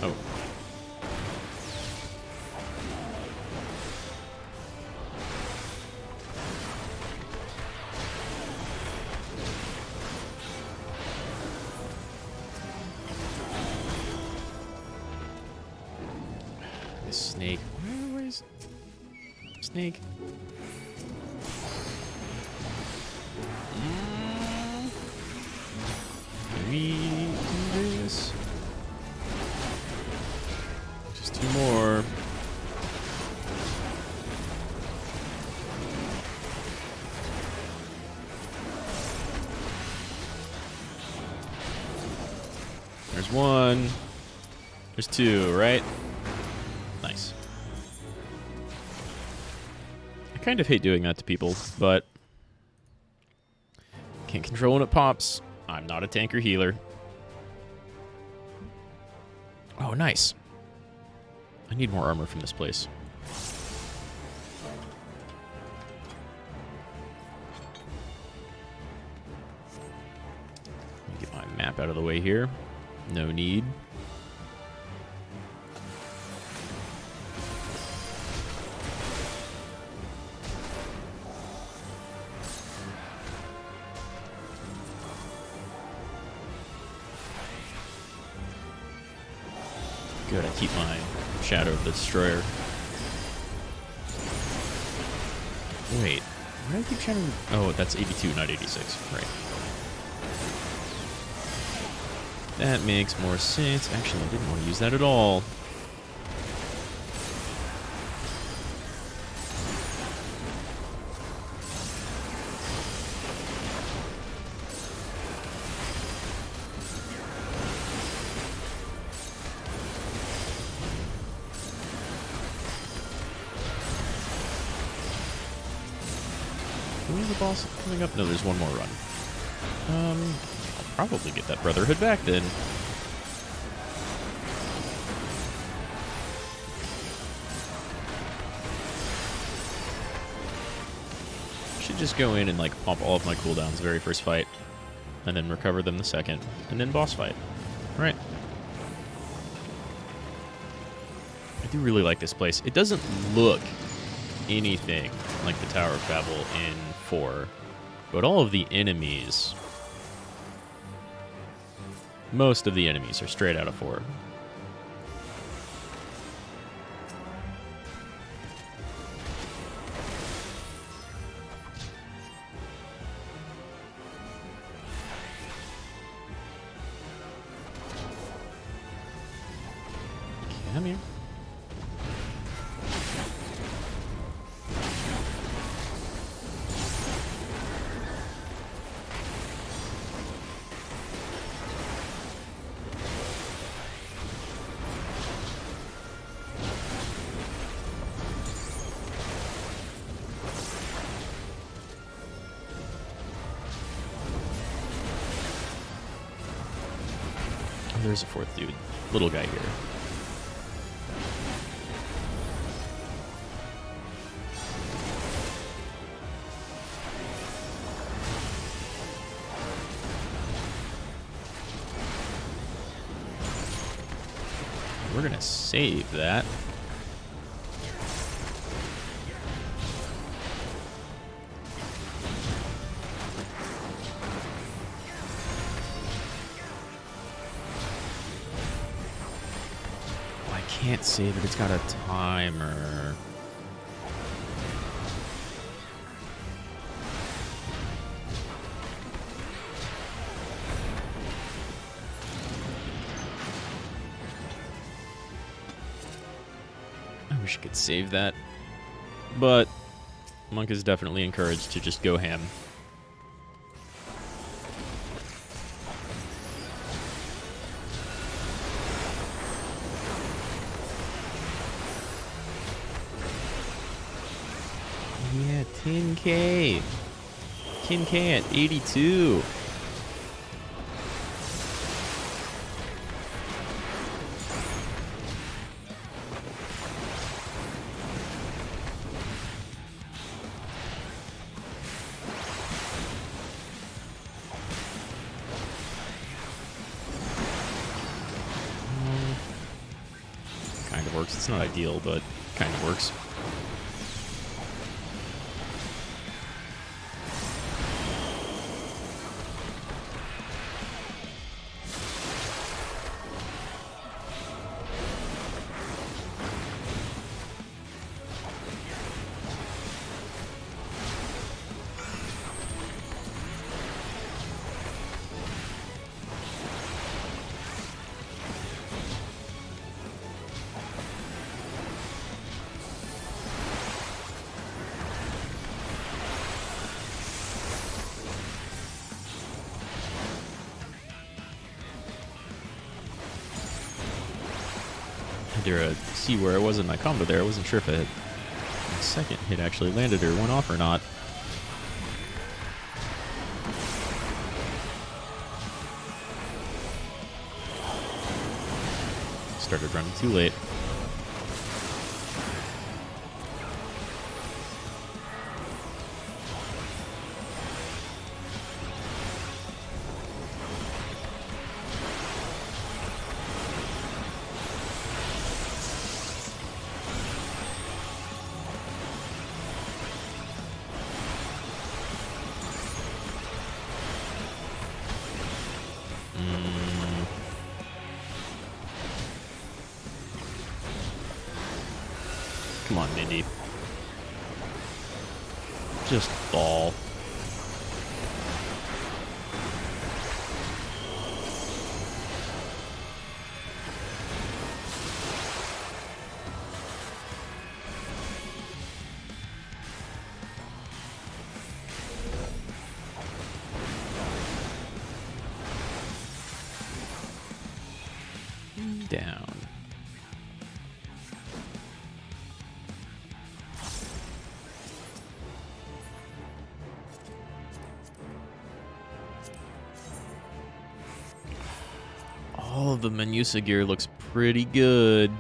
Oh. This snake. Where is snake? We do this. Just two more. There's one. There's two, right? Nice. I kind of hate doing that to people, but can't control when it pops. I'm not a tank or healer. Oh, nice. I need more armor from this place. Let me get my map out of the way here. No need. Good, I keep my Shadow of the Destroyer. Wait, why do I keep Shadow? Oh, that's 82, not 86. Right. That makes more sense. Actually, I didn't want to use that at all. Where's the boss coming up? No, there's one more run. I'll probably get that Brotherhood back then. Should just go in and like pop all of my cooldowns very first fight, and then recover them the second, and then boss fight. Right. I do really like this place. It doesn't look anything like the Tower of Babel in 4, but all of the enemies, most of the enemies are straight out of 4. come here. There's a fourth dude. Little guy here. We're gonna save that. Can't save it. It's got a timer. I wish I could save that. But Monk is definitely encouraged to just go ham. Yeah, 10K. 10K at 82. Kind of works. It's not ideal, but kind of works. See where I was in my combo there. I wasn't sure if my second hit actually landed or went off or not. Started running too late. Come on, Mindy. Just fall. Down. All of the Menusa gear looks pretty good.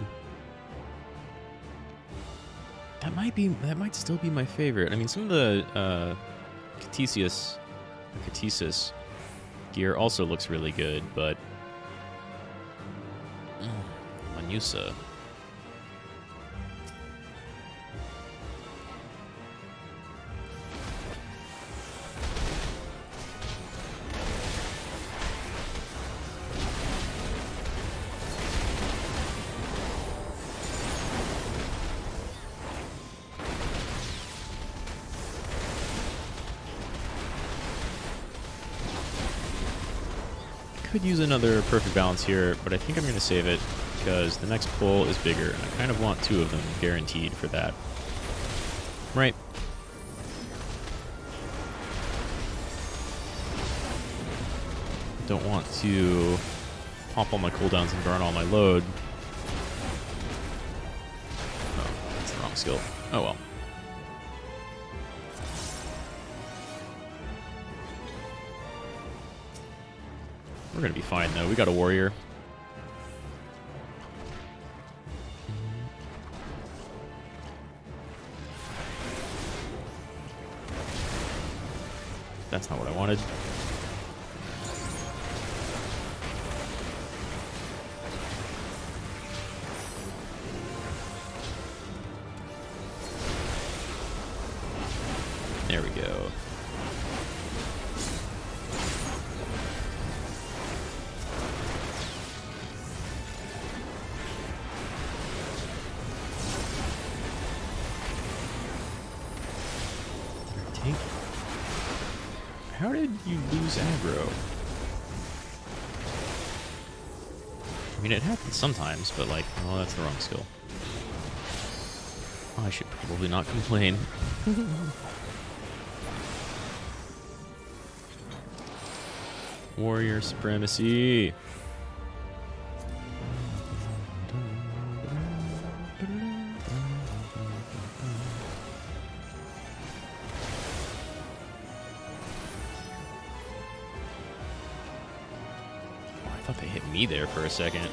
That might still be my favorite. I mean, some of the Catesis gear also looks really good, but Menusa. Could use another perfect balance here, but I think I'm going to save it because the next pull is bigger, and I kind of want 2 of them guaranteed for that. Right. Don't want to pop all my cooldowns and burn all my load. Oh, that's the wrong skill. Oh well. We're gonna be fine though. We got a warrior. That's not what I wanted. There we go. How did you lose aggro? I mean, it happens sometimes, but like, oh, that's the wrong skill. I should probably not complain. Warrior supremacy. I thought they hit me there for a second.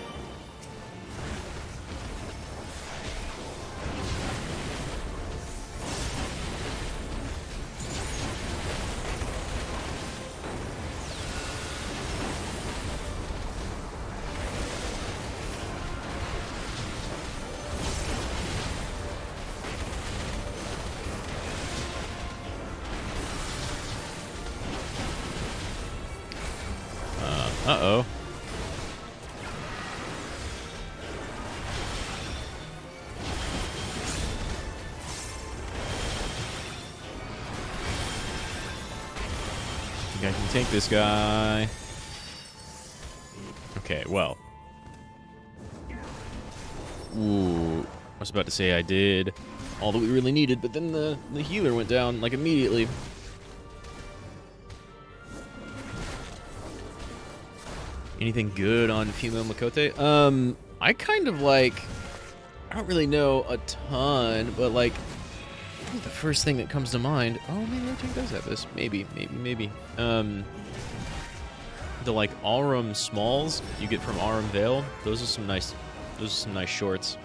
Uh-oh. I can take this guy. Okay, well. Ooh, I was about to say I did all that we really needed, but then the healer went down, like, immediately. Anything good on female Makote? I kind of like... I don't really know a ton, but, like... I think the first thing that comes to mind... Oh, maybe our team does have this. Maybe. The, like, Aurum Smalls you get from Aurum Vale. Those are some nice shorts.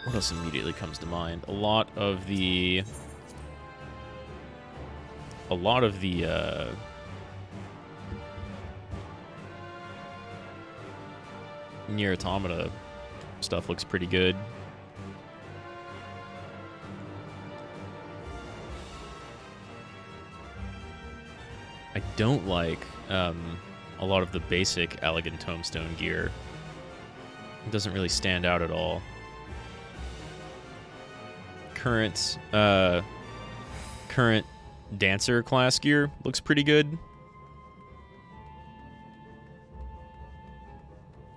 What else immediately comes to mind? A lot of the Nier Automata stuff looks pretty good. I don't like a lot of the basic Elegant Tombstone gear. It doesn't really stand out at all. Current Dancer class gear looks pretty good.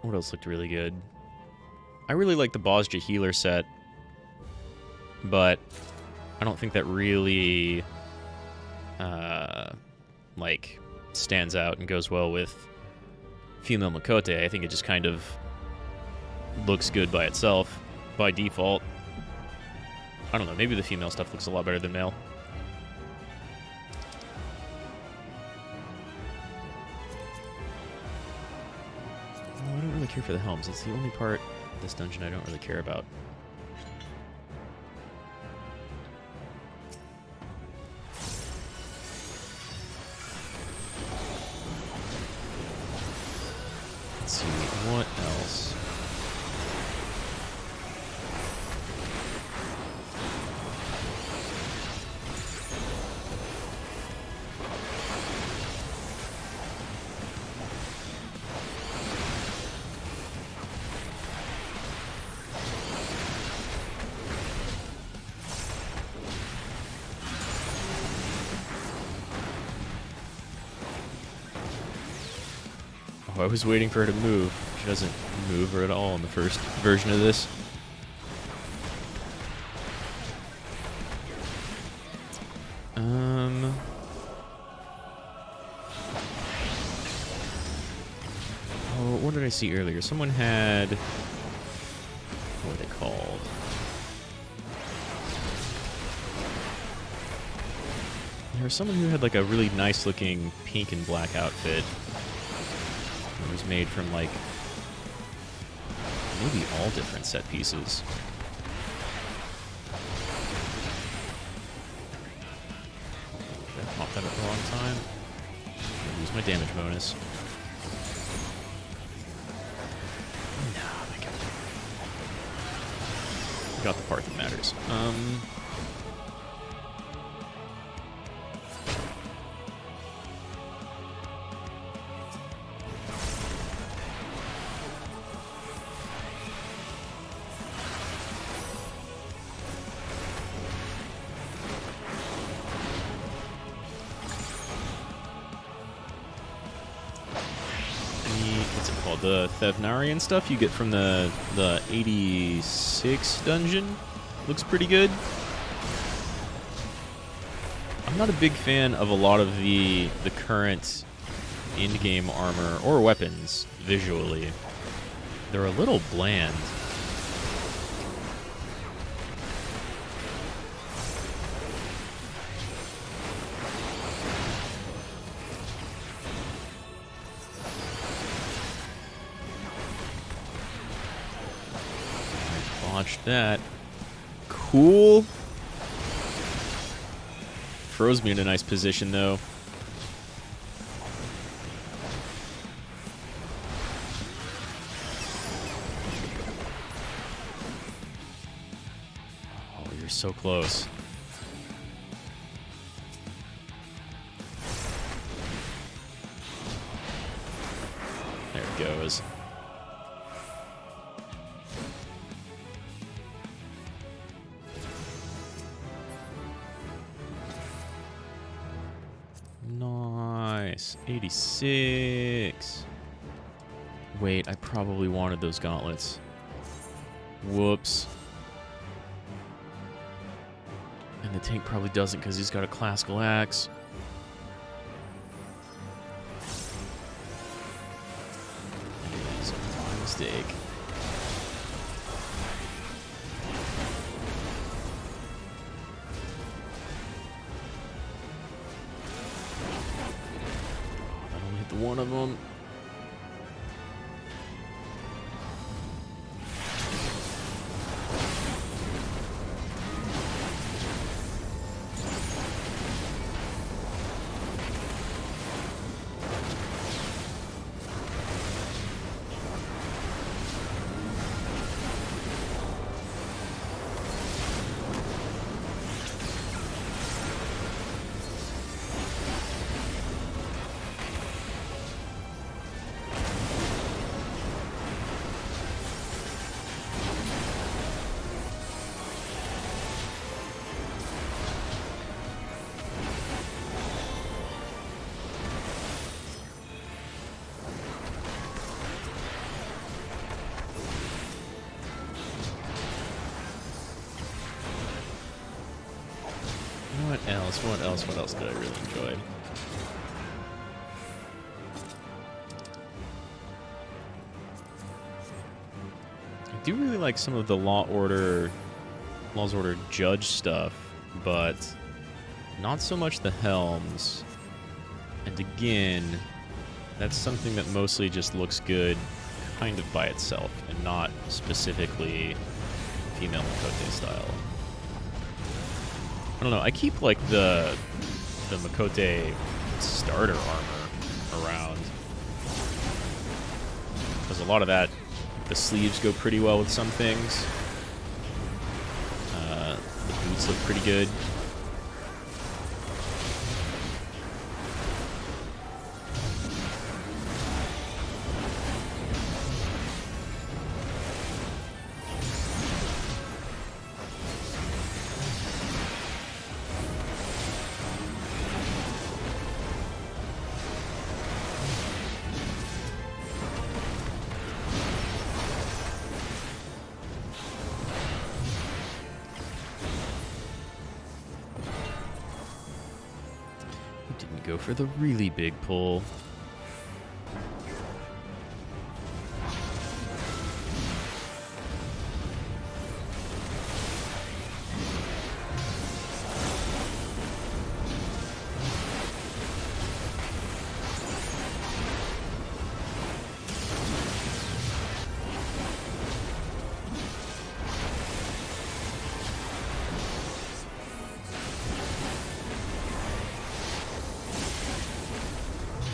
What else looked really good? I really like the Bozja healer set, but I don't think that really like stands out and goes well with female Makote. I think it just kind of looks good by itself, by default. I don't know, maybe the female stuff looks a lot better than male. Oh, I don't really care for the helms. It's the only part of this dungeon I don't really care about. Let's see, what else? Oh, I was waiting for her to move. She doesn't move her at all in the first version of this. Oh, what did I see earlier? Someone had... What are they called? There was someone who had like a really nice looking pink and black outfit. It was made from like maybe all different set pieces. Did I pop that at the wrong time? I lose my damage bonus. No, I got the part that matters. The Thevnarian stuff you get from the 86 dungeon looks pretty good. I'm not a big fan of a lot of the current in-game armor or weapons visually. They're a little bland. Watched that. Cool. Froze me in a nice position, though. Oh, you're so close. There it goes. Nice. 86. Wait, I probably wanted those gauntlets. Whoops. And the tank probably doesn't because he's got a classical axe. It's my mistake. One of them. What else did I really enjoy? I do really like some of the Law's Order Judge stuff, but not so much the Helms. And again, that's something that mostly just looks good kind of by itself, and not specifically female Makote style. I don't know, I keep like the Makote starter armor around, because a lot of that, the sleeves go pretty well with some things. The boots look pretty good. Go for the really big pull.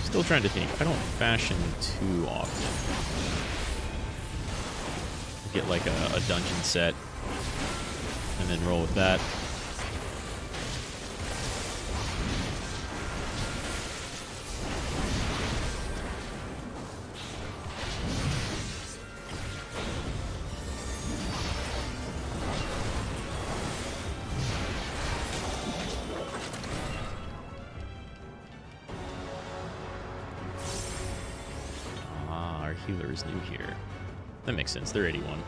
Still trying to think. I don't fashion too often. Get like a dungeon set and then roll with that. Healer is new here. That makes sense. They're 81.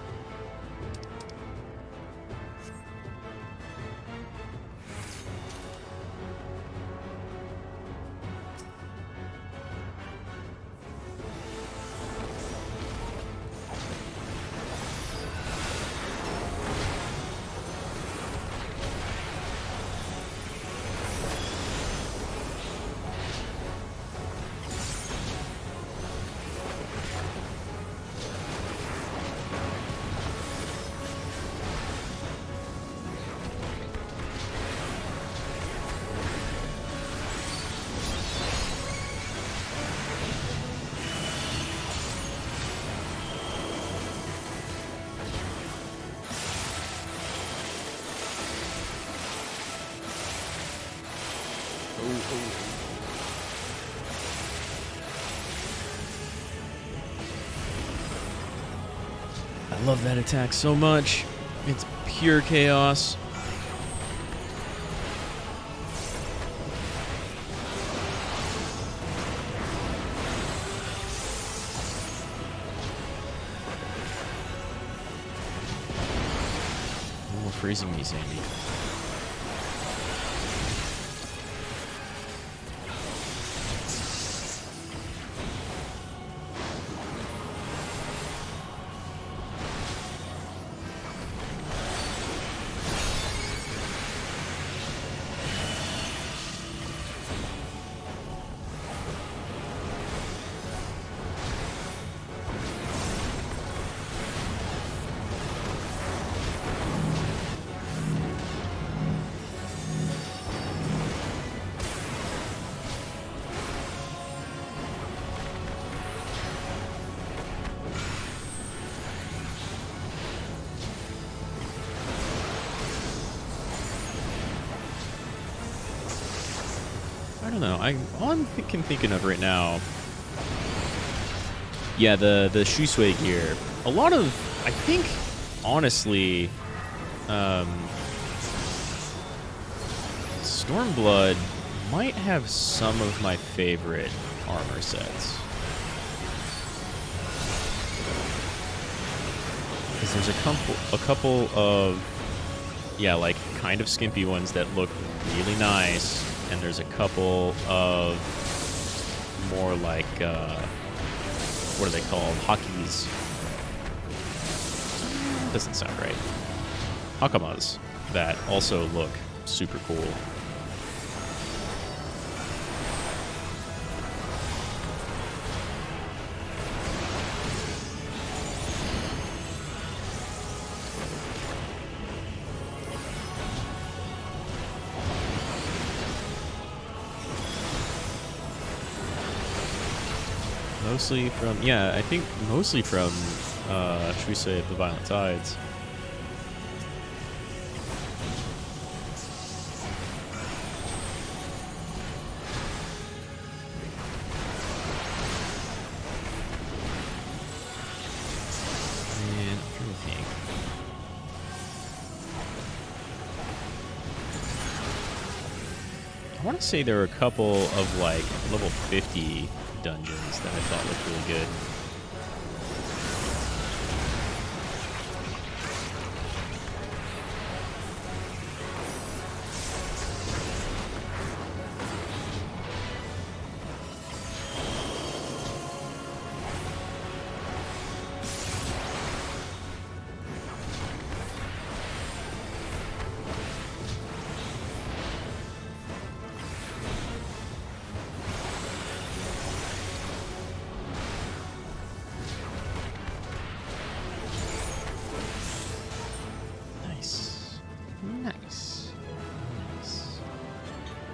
I love that attack so much. It's pure chaos. No more freezing me, Sandy. I don't know. All I'm thinking of right now. Yeah, the Shusui gear. A lot of, I think, honestly, Stormblood might have some of my favorite armor sets. Because there's a couple of, yeah, like kind of skimpy ones that look really nice. And there's a couple of more like, what are they called? Hakis. Doesn't sound right. Hakamas that also look super cool. Mostly from, yeah, I think mostly from, should we say, the Violent Tides. And I'm trying to think. I want to say there were a couple of, like, level 50 dungeons that I thought looked really good.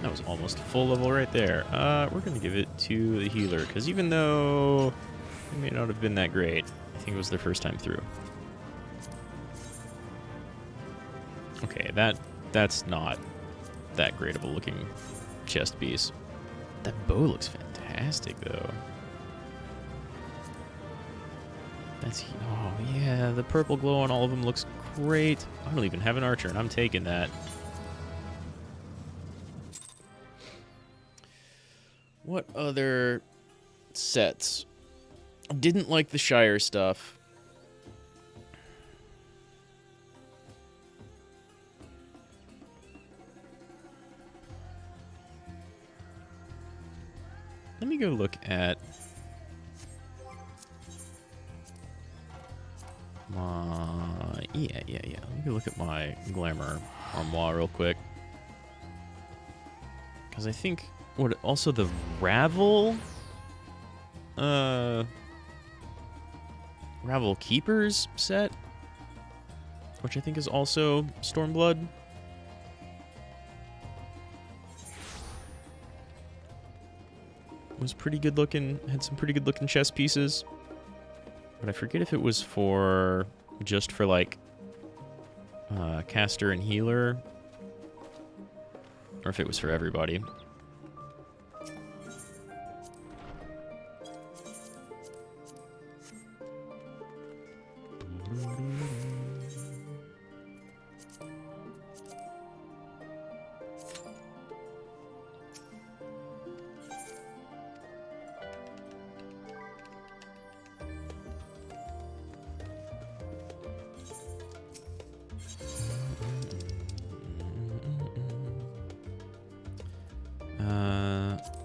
That was almost full level right there. We're going to give it to the healer, because even though it may not have been that great, I think it was their first time through. Okay, that's not that great of a looking chest piece. That bow looks fantastic, though. Oh yeah, the purple glow on all of them looks great. I don't even have an archer, and I'm taking that. What other sets? Didn't like the Shire stuff. Let me go look at my... Yeah. Let me go look at my Glamour Armoire real quick. Because I think... Also the Ravel? Ravel Keepers set? Which I think is also Stormblood. Was pretty good looking, had some pretty good looking chess pieces. But I forget if it was for, just for like, caster and healer, or if it was for everybody.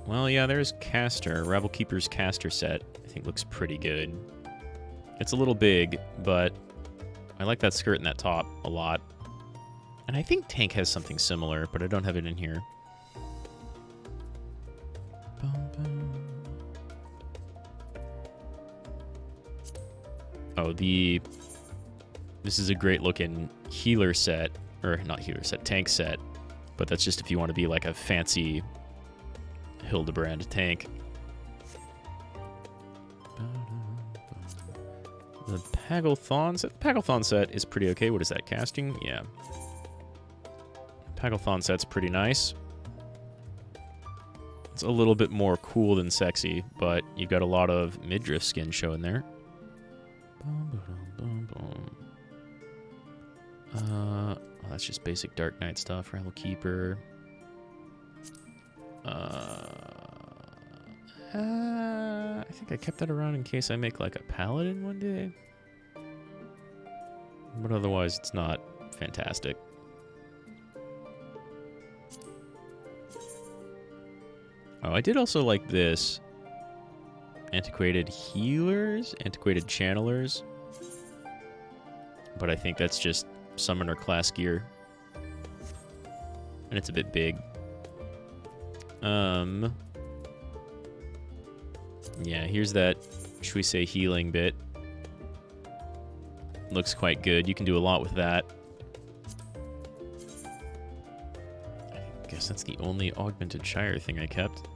Well, yeah, there's Caster. Ravel Keeper's Caster set, I think, looks pretty good. It's a little big, but I like that skirt and that top a lot. And I think Tank has something similar, but I don't have it in here. Oh, this is a great looking healer set, or not healer set, tank set, but that's just if you want to be like a fancy Hildebrand tank. The Pagglethon set. The Pagglethon set is pretty okay. What is that, casting? Yeah. Pagglethon set's pretty nice. It's a little bit more cool than sexy, but you've got a lot of midriff skin showing there. Oh, that's just basic Dark Knight stuff. Ravel Keeper. I think I kept that around in case I make like a paladin one day. But otherwise, it's not fantastic. Oh, I did also like this. Antiquated healers, antiquated channelers. But I think that's just summoner class gear. And it's a bit big. Yeah, here's that, should we say, healing bit. Looks quite good. You can do a lot with that. I guess that's the only augmented Shire thing I kept.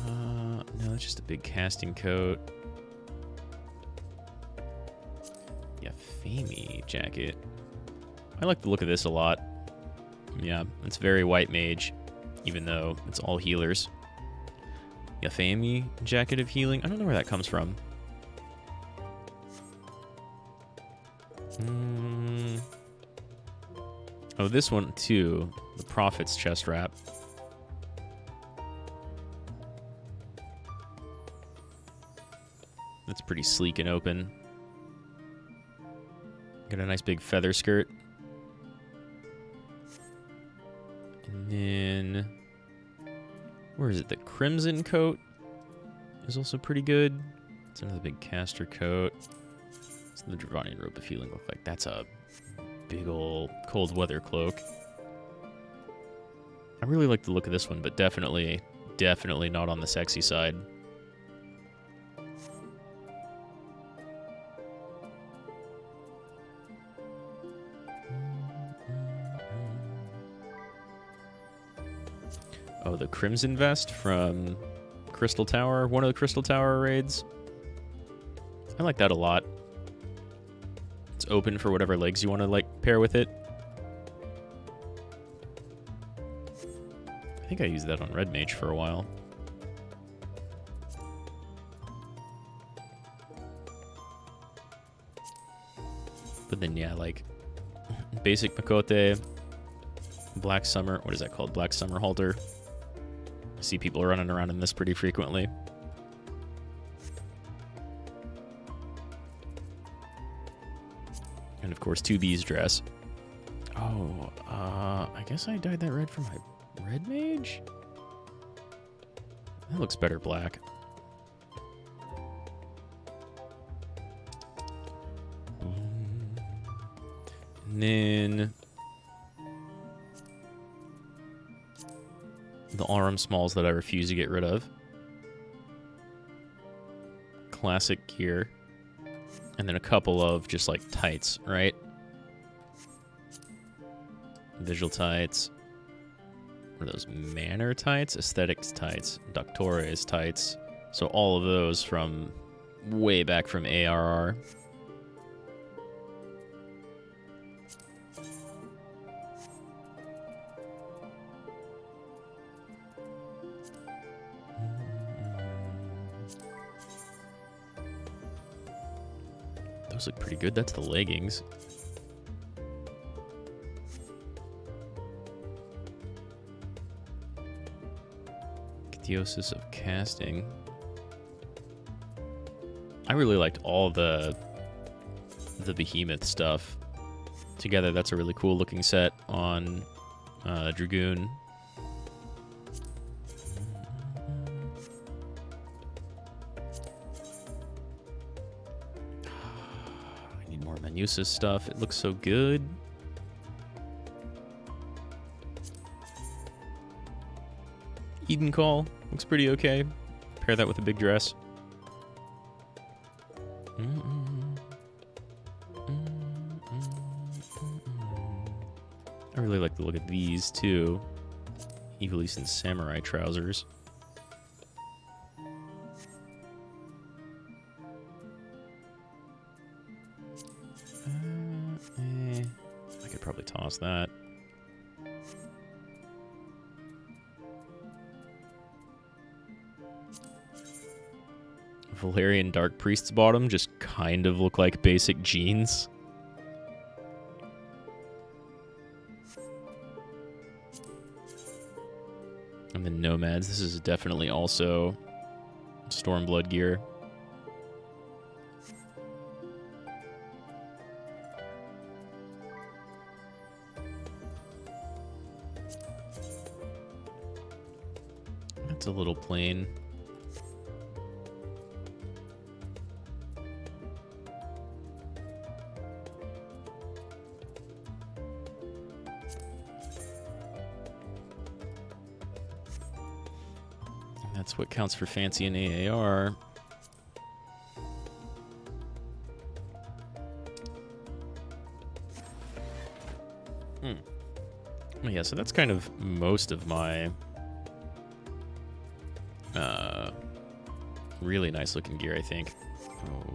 No, that's just a big casting coat. Yeah, Famey jacket. I like the look of this a lot. Yeah, it's very white mage, even though it's all healers. Yeah, Famey jacket of healing. I don't know where that comes from. Oh, this one too. The Prophet's chest wrap. That's pretty sleek and open. Got a nice big feather skirt. And then, where is it? The Crimson coat is also pretty good. It's another big caster coat. What's the Dravanian robe of healing look like? That's a big old cold weather cloak. I really like the look of this one, but definitely not on the sexy side. Oh, the Crimson Vest from Crystal Tower, one of the Crystal Tower raids. I like that a lot. It's open for whatever legs you want to like pair with it. I think I used that on Red Mage for a while. But then yeah, like basic Makote, Black Summer, what is that called? Black Summer Halter. I see people running around in this pretty frequently. And of course, 2B's dress. Oh, I guess I dyed that red for my Red Mage? That looks better black. And then the Aurum Smalls that I refuse to get rid of. Classic gear. And then a couple of just like tights, right? Visual tights. What are those? Manor tights? Aesthetics tights. Doctores tights. So all of those from way back from ARR. Those look pretty good. That's the leggings. Theosis of casting. I really liked all the behemoth stuff together. That's a really cool looking set on Dragoon. I need more Manusa's stuff. It looks so good. Eden Call looks pretty okay. Pair that with a big dress. I really like the look of these too. Evilise and samurai trousers. I could probably toss that. Valerian Dark Priest's bottom just kind of look like basic jeans. And then Nomads. This is definitely also Stormblood gear. That's a little plain. That's what counts for fancy in AAR. Yeah, so that's kind of most of my really nice looking gear, I think. Oh.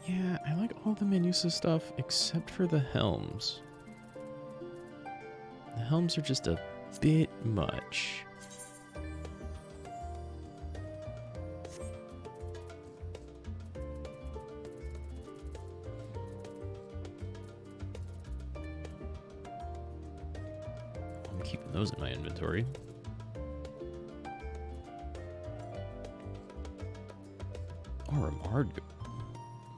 Yeah, I like all the Manusa stuff except for the helms. The helms are just a bit much. keeping those in my inventory. RMR.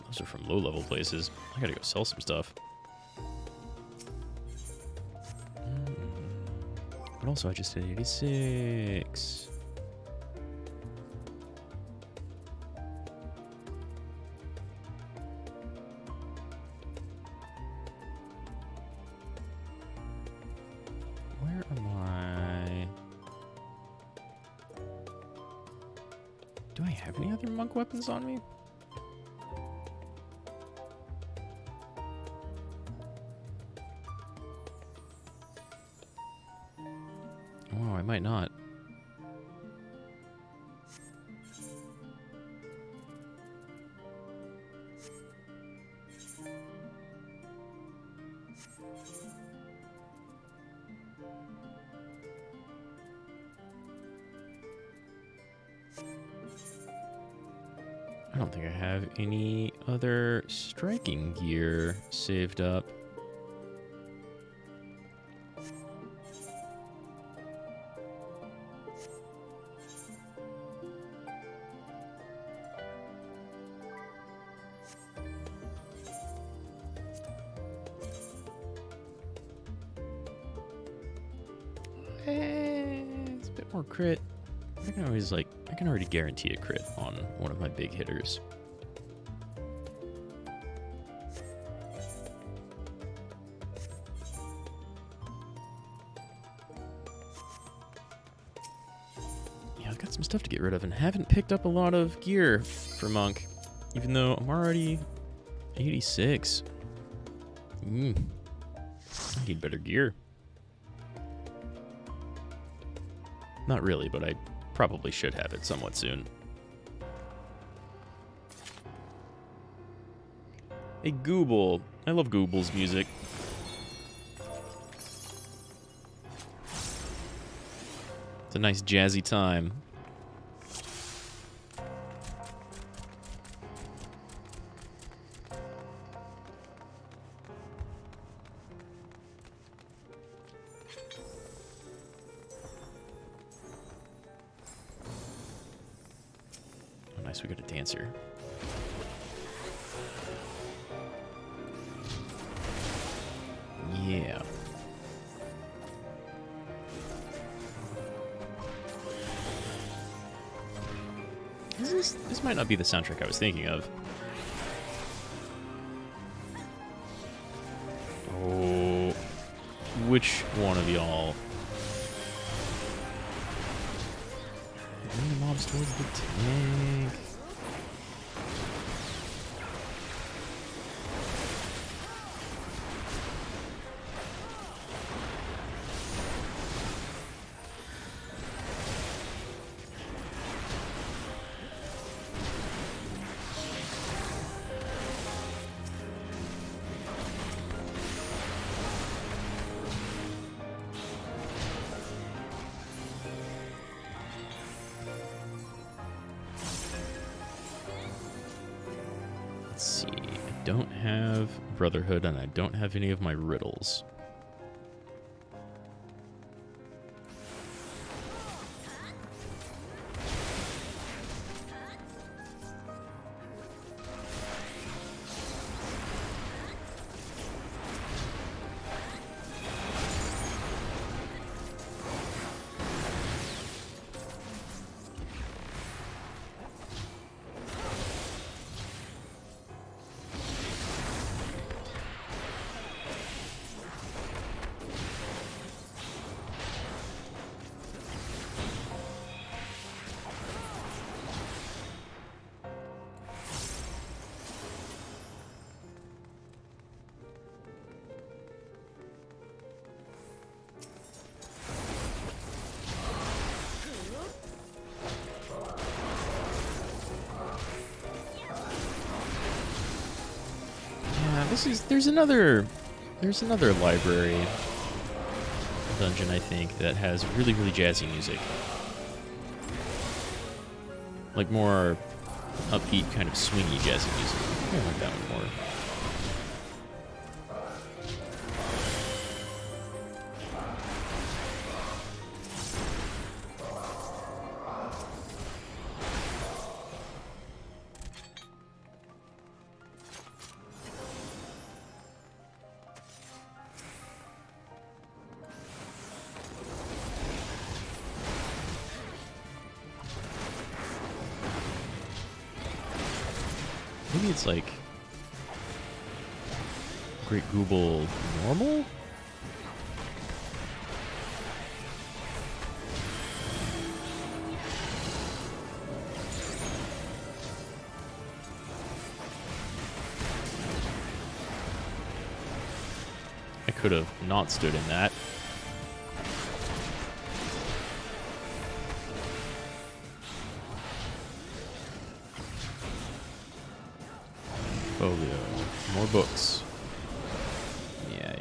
Those are from low-level places. I gotta go sell some stuff. But also, I just hit 86. Where am I? Do I have any other monk weapons on me? Oh, I might not. I don't think I have any other striking gear saved up. It's a bit more crit. I can always I can already guarantee a crit on one of my big hitters. Yeah, I've got some stuff to get rid of and haven't picked up a lot of gear for Monk, even though I'm already 86. I need better gear. Not really, but I probably should have it somewhat soon. Hey, Gooble. I love Google's music. It's a nice jazzy time. Nice, we got a dancer. Yeah. This might not be the soundtrack I was thinking of. Oh, which one of y'all? Bring the mobs towards the tank. Let's see, I don't have Brotherhood and I don't have any of my riddles. There's another library dungeon, I think, that has really, really jazzy music. Like more upbeat, kind of swingy jazzy music. I like that one more. Maybe it's like Great Google normal? I could have not stood in that. Folio. More books. Yeah.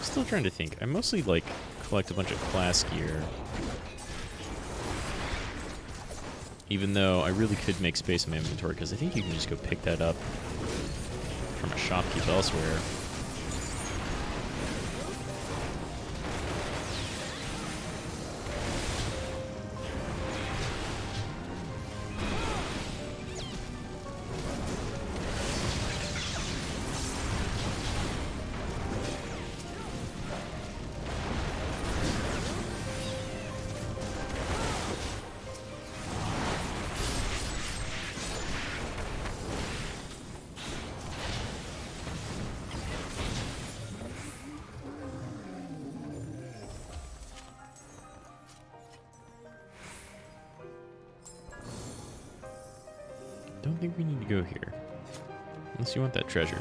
Still trying to think. I mostly like collect a bunch of class gear. Even though I really could make space in my inventory, because I think you can just go pick that up from a shopkeep elsewhere. Don't think we need to go here. Unless you want that treasure.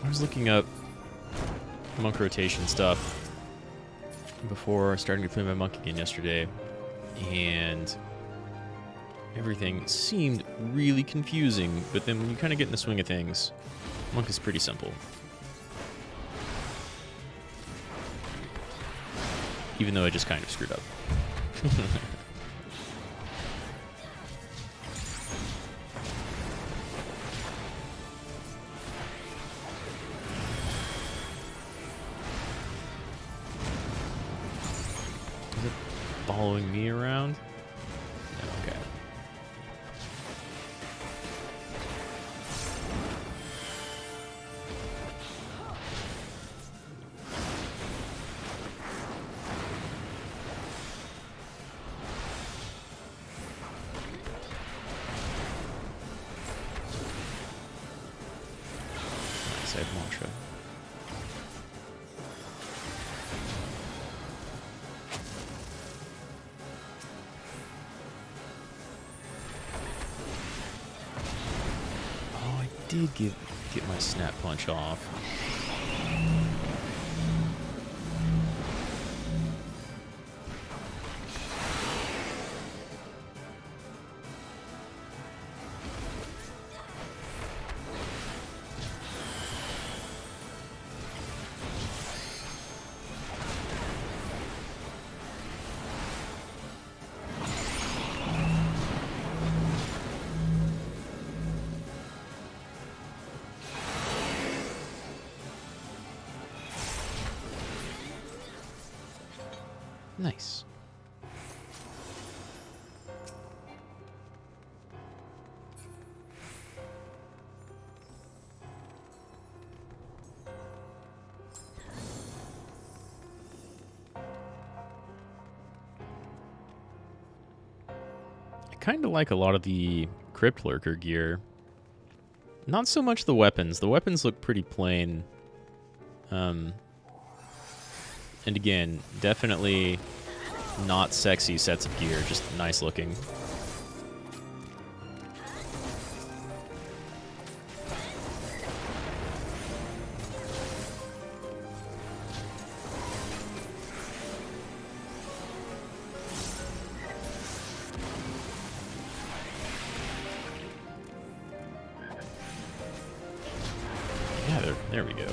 I was looking up monk rotation stuff before starting to play my monk again yesterday, and everything seemed really confusing, but then when you kind of get in the swing of things, monk is pretty simple. Even though I just kind of screwed up. Following me around? Okay. Side mantra. did get my snap punch off. Nice. I kind of like a lot of the Crypt Lurker gear. Not so much the weapons. The weapons look pretty plain. And again, definitely not sexy sets of gear, just nice looking. Yeah, there we go.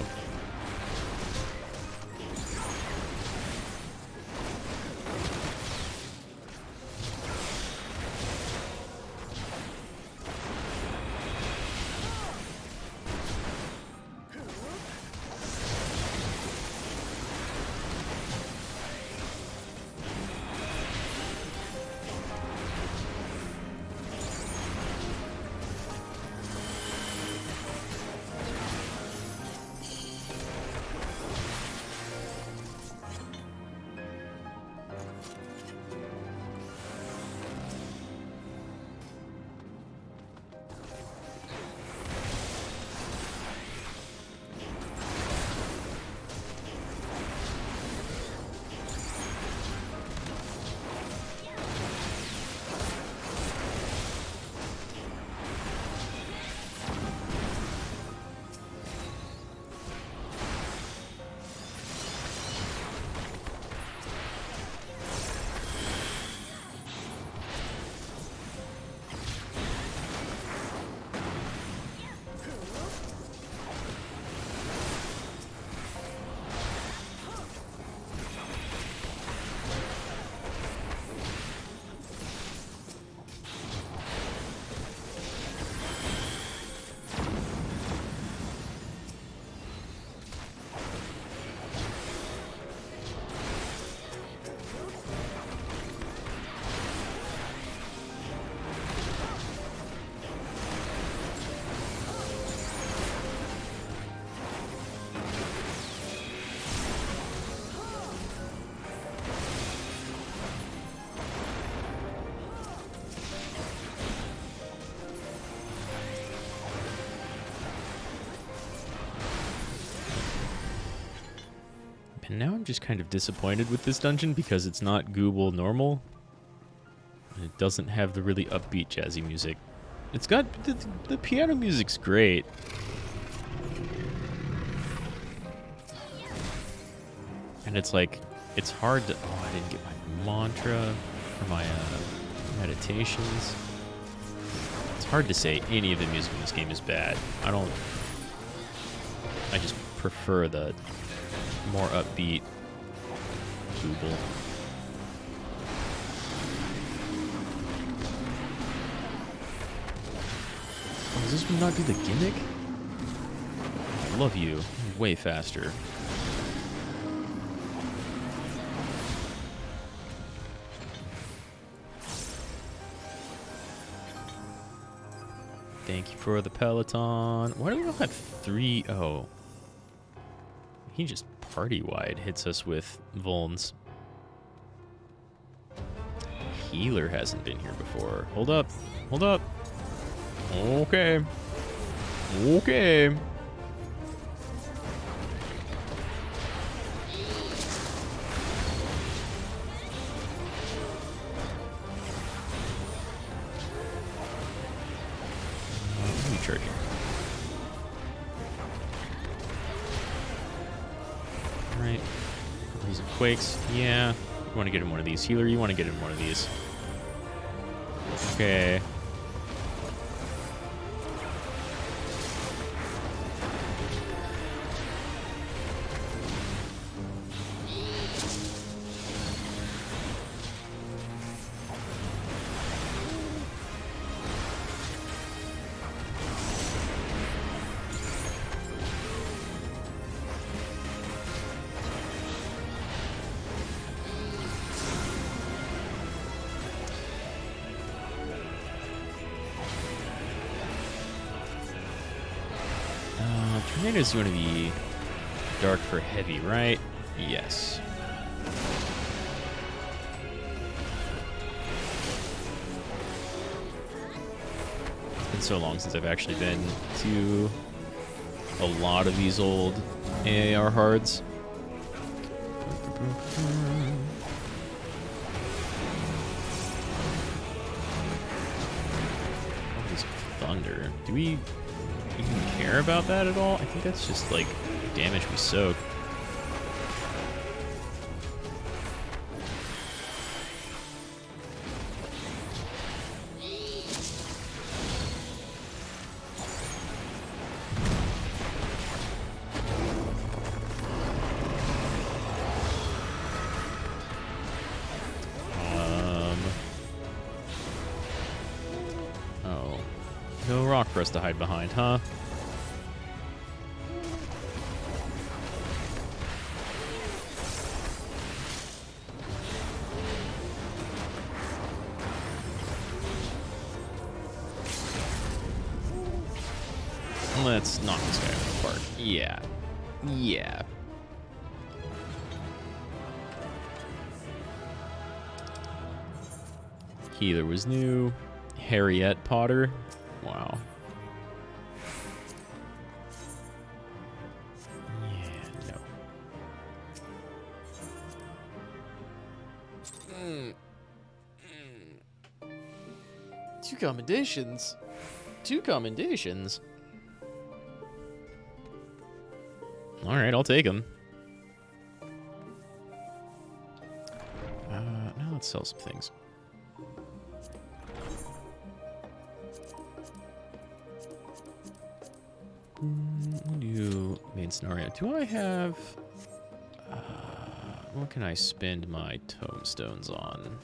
And now I'm just kind of disappointed with this dungeon because it's not Google normal. And it doesn't have the really upbeat jazzy music. It's got... the piano music's great. And it's like... it's hard to... oh, I didn't get my mantra or my meditations. It's hard to say any of the music in this game is bad. I just prefer the more upbeat Google. Oh, does this one not do the gimmick? I love you. Way faster. Thank you for the Peloton. Why do we all have three? Oh. He just party-wide hits us with Vulns. Healer hasn't been here before. Hold up. Hold up. Okay. Okay. Let me charge him. Quakes. Yeah. You want to get in one of these. Healer, you want to get in one of these. Okay. Tornadoes going to be dark for heavy, right? Yes. It's been so long since I've actually been to a lot of these old AAR hards. Oh, this thunder. Do we even care about that at all? I think that's just like damage we soak. Oh. No rock for us to hide behind, huh? Let's knock this guy out of the park. Yeah. Yeah. Healer was new. Harriet Potter. Wow. Yeah, no. Two commendations. Two commendations. All right, I'll take them. Now let's sell some things. New main scenario. Do I have... what can I spend my tombstones on?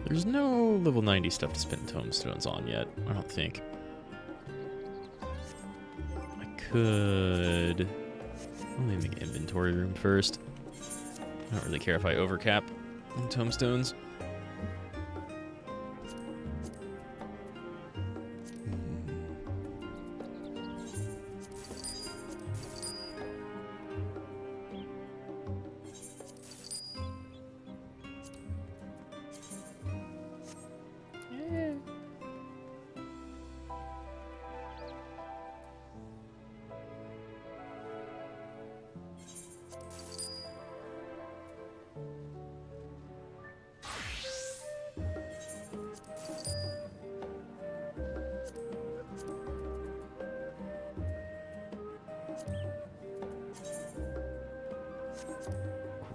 There's no level 90 stuff to spend tombstones on yet, I don't think. I could... Let me make inventory room first. I don't really care if I overcap on tombstones.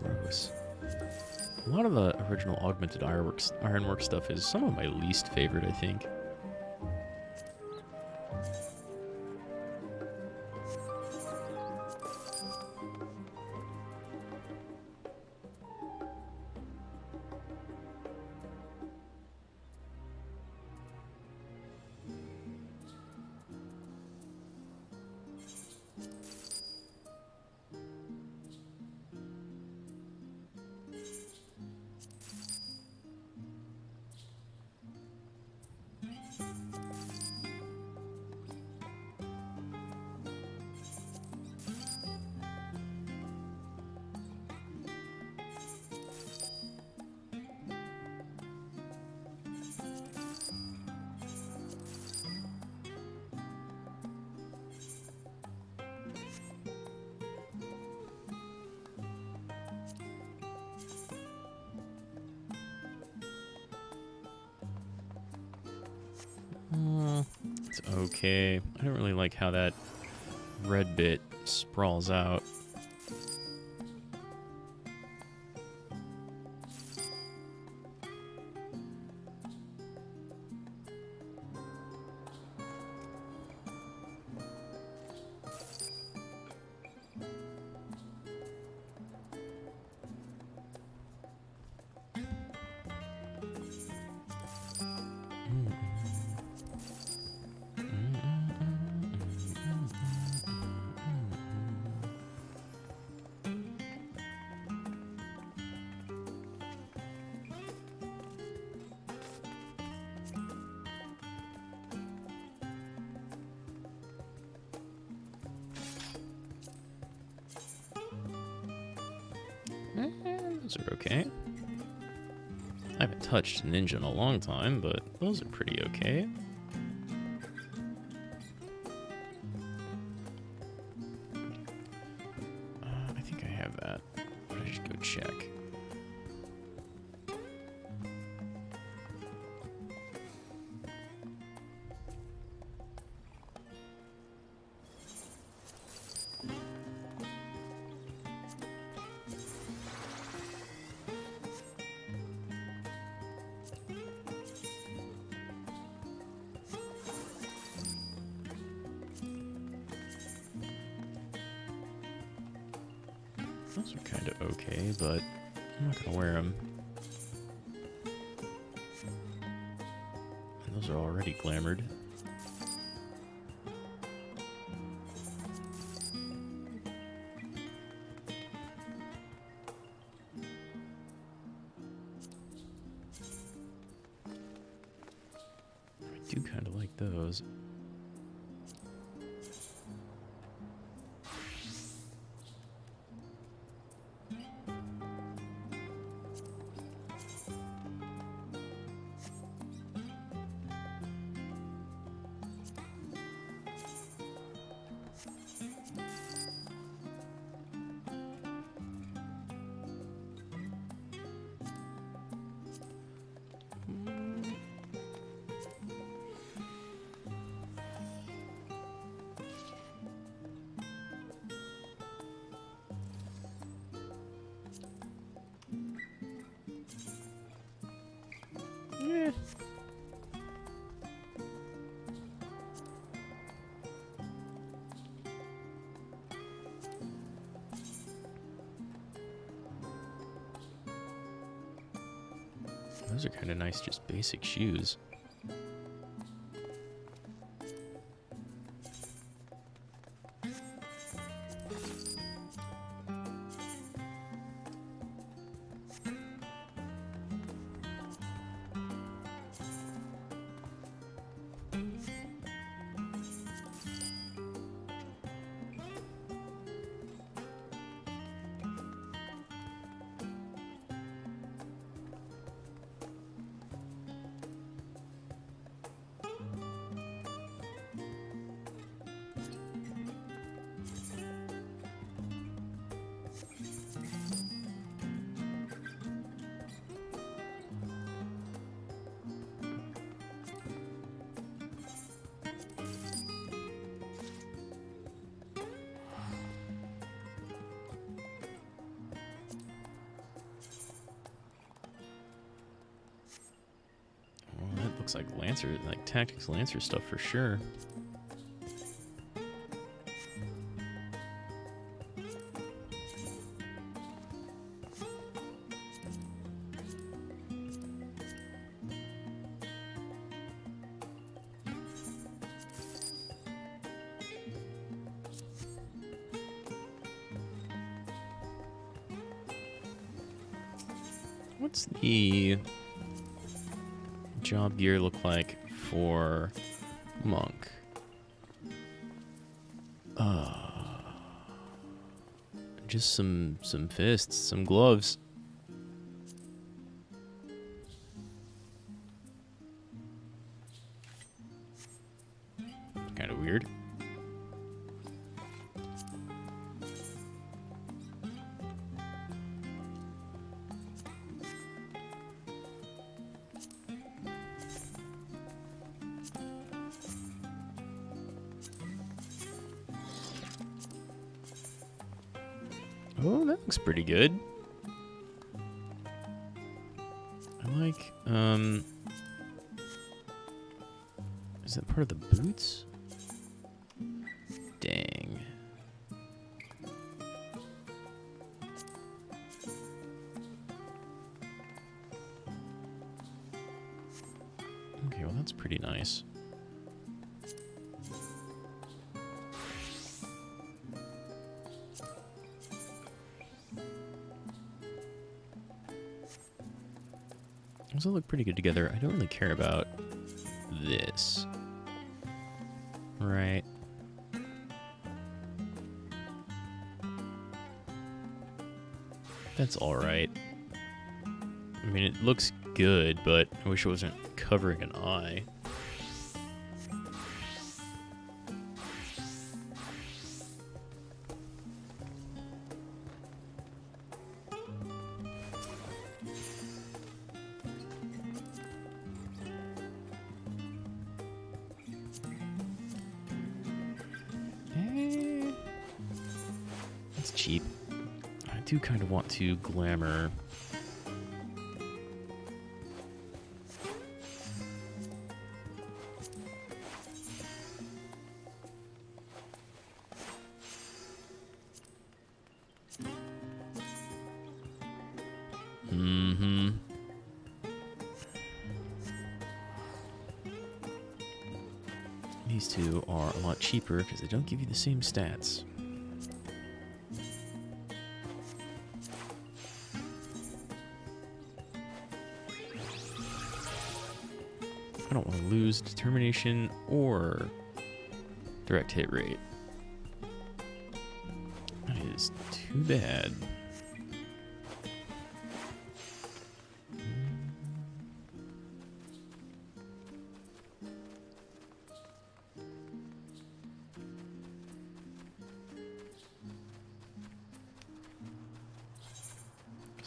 Gross. A lot of the original augmented ironwork stuff is some of my least favorite, I think. It's okay. I don't really like how that red bit sprawls out. Those are okay. I haven't touched a ninja in a long time, but those are pretty okay. I think I have that, but I should go check. Those are kind of okay, but I'm not gonna wear them. And those are already glamored. I do kind of like those. Yeah. Those are kind of nice, just basic shoes. Looks like Lancer, like Tactics Lancer stuff for sure. What's the job gear look like for Monk? Just some fists, some gloves. Kind of weird. Oh, that looks pretty good. I like, is that part of the boots? Dang. Okay, well that's pretty nice. Those all look pretty good together. I don't really care about this. Right. That's alright. I mean, it looks good, but I wish it wasn't covering an eye. That's cheap. I do kind of want to glamour. These two are a lot cheaper because they don't give you the same stats. I don't want to lose determination or direct hit rate. That is too bad.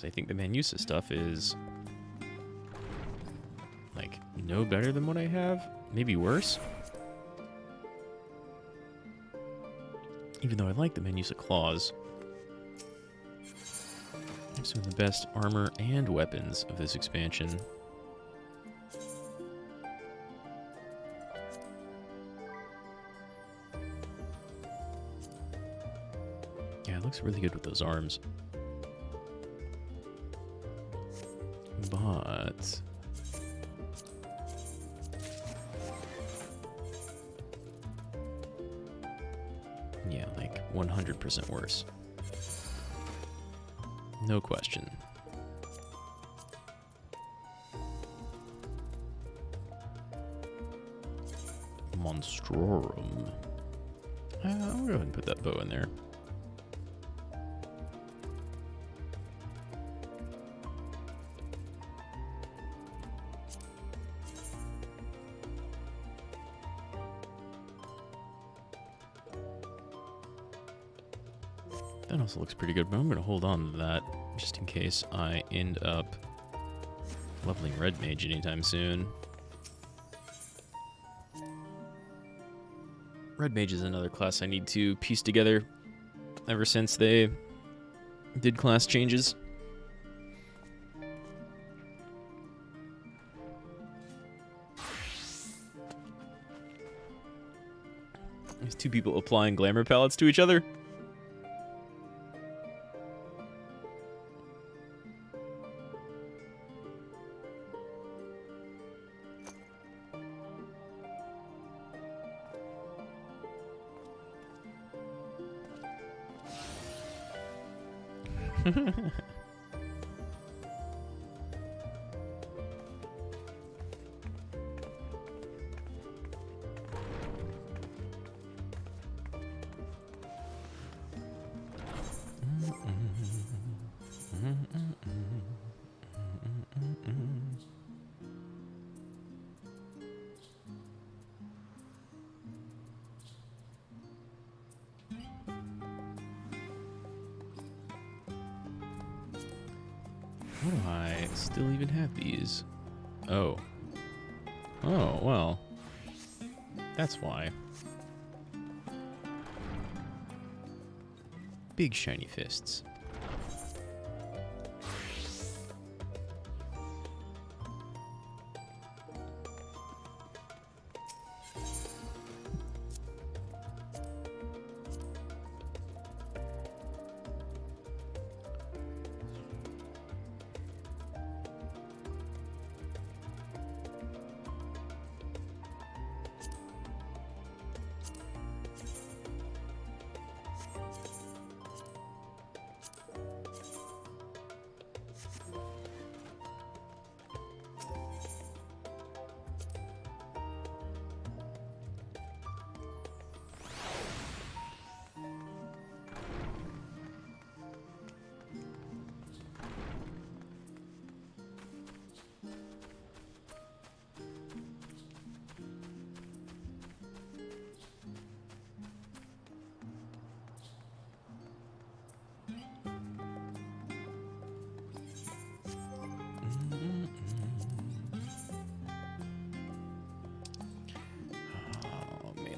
I think the Manusa stuff is like no better than what I have, maybe worse. Even though I like the Manusa claws. I have some of the best armor and weapons of this expansion. Yeah, it looks really good with those arms. But yeah, like 100% worse. No question. Monstrorum. I'll go ahead and put that bow in there. That also looks pretty good, but I'm going to hold on to that just in case I end up leveling Red Mage anytime soon. Red Mage is another class I need to piece together ever since they did class changes. There's two people applying glamour palettes to each other. How do I still even have these? Oh. Oh, well. That's why. Big shiny fists.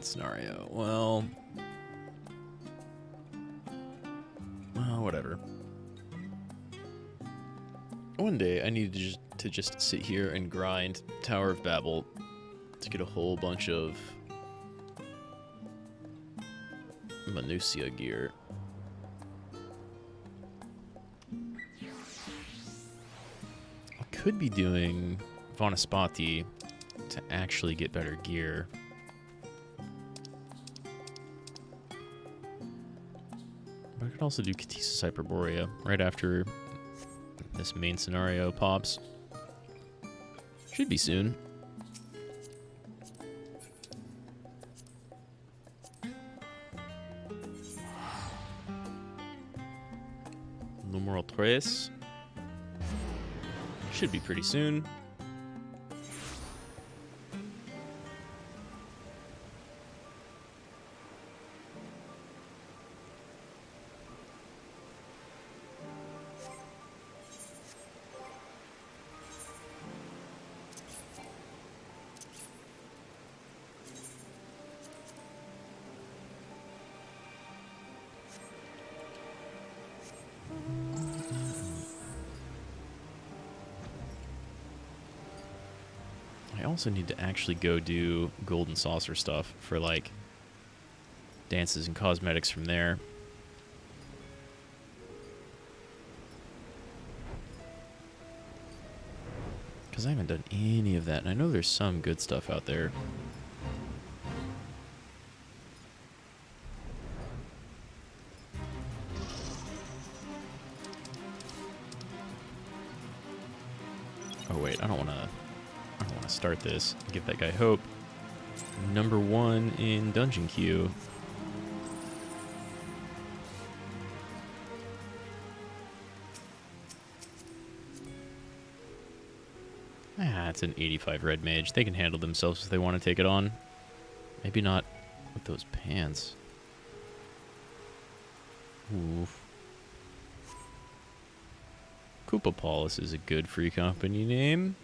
scenario. Well, whatever. One day I needed to just sit here and grind Tower of Babel to get a whole bunch of Minutia gear. I could be doing Vanaspati to actually get better gear. But I could also do Catesis Hyperborea right after this main scenario pops. Should be soon. Numeral 3. Should be pretty soon. I also need to actually go do golden saucer stuff for like dances and cosmetics from there. Because I haven't done any of that, and I know there's some good stuff out there. Oh wait, I don't want to start this. Give that guy hope. Number 1 in dungeon queue. It's an 85 red mage. They can handle themselves if they want to take it on. Maybe not with those pants. Oof. Koopa Paulus is a good free company name.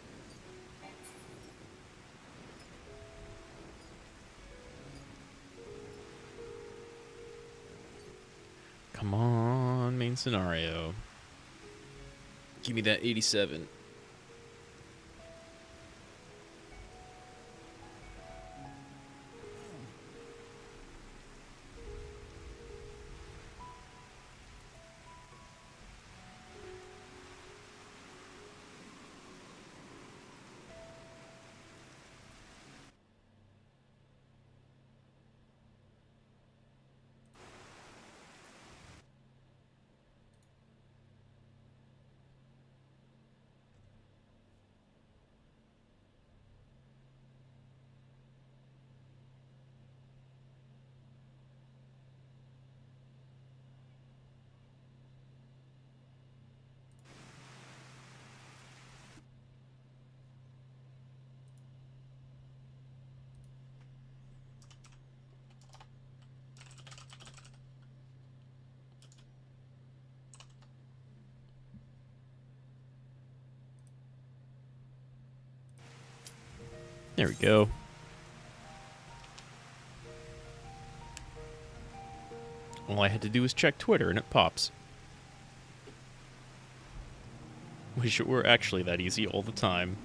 Come on, main scenario. Give me that 87. There we go. All I had to do was check Twitter and it pops. Wish it were actually that easy all the time.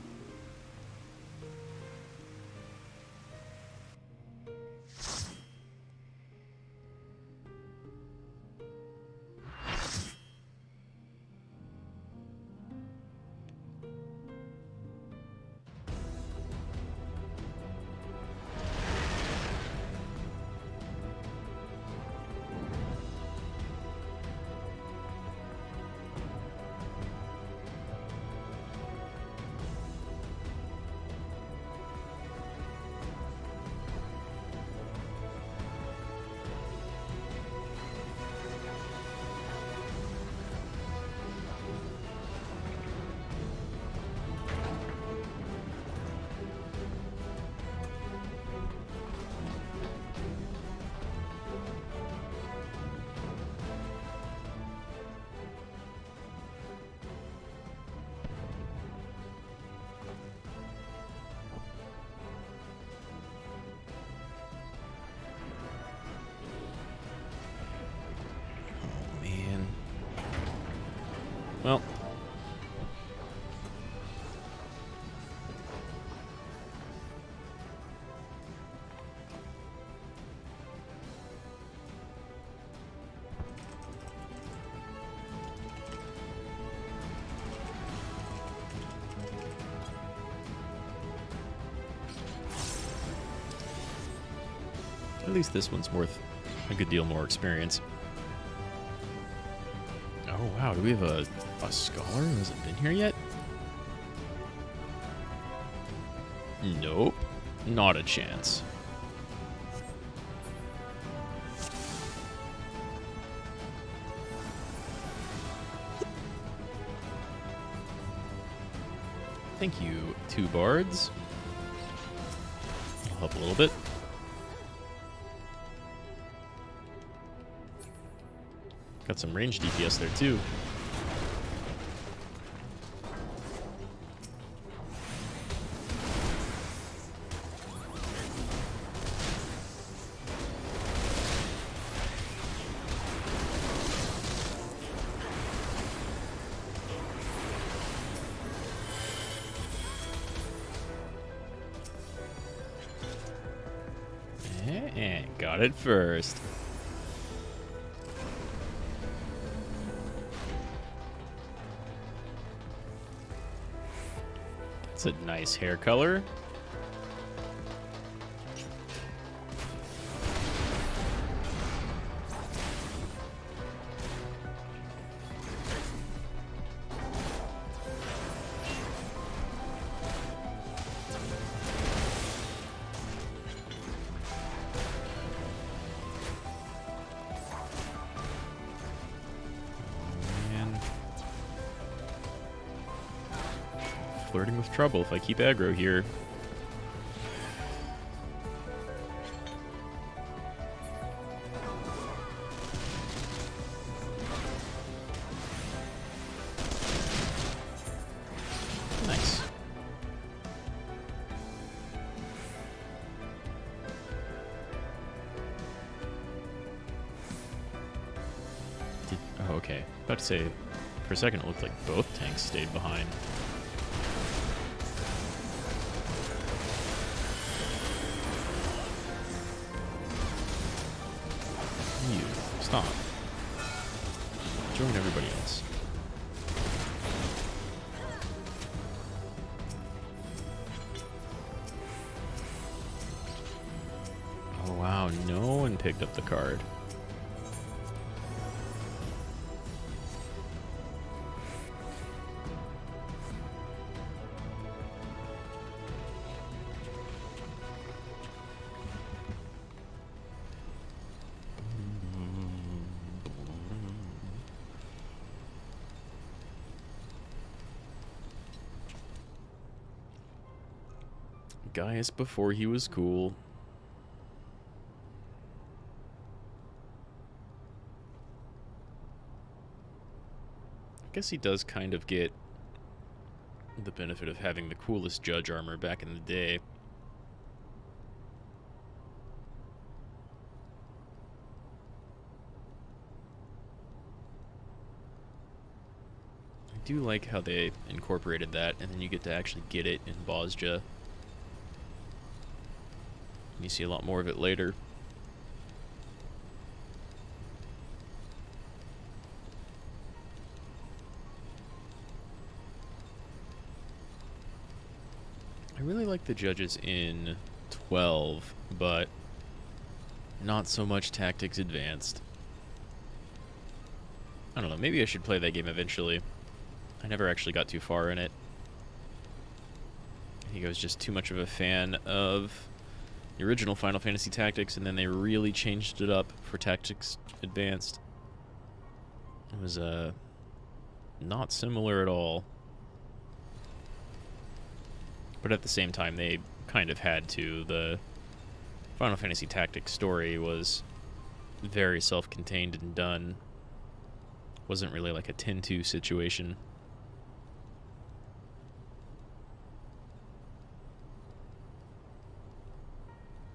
At least this one's worth a good deal more experience. Oh, wow. Do we have a scholar who hasn't been here yet? Nope. Not a chance. Thank you, 2 bards. That'll help a little bit. Got some range DPS there, too. Got it first. It's a nice hair color. Flirting with trouble if I keep aggro here. Nice. Oh, okay. About to say, for a second it looked like both tanks stayed behind. Stop. Join everybody else. Oh wow, no one picked up the card. Gaius before he was cool. I guess he does kind of get the benefit of having the coolest judge armor back in the day. I do like how they incorporated that, and then you get to actually get it in Bosja. You see a lot more of it later. I really like the judges in 12, but not so much Tactics Advanced. I don't know, maybe I should play that game eventually. I never actually got too far in it. I think I was just too much of a fan of the original Final Fantasy Tactics, and then they really changed it up for Tactics Advanced. It was not similar at all. But at the same time, they kind of had to. The Final Fantasy Tactics story was very self-contained and done. Wasn't really like a 10-2 situation.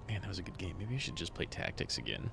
Man, that was a good game. Maybe I should just play Tactics again.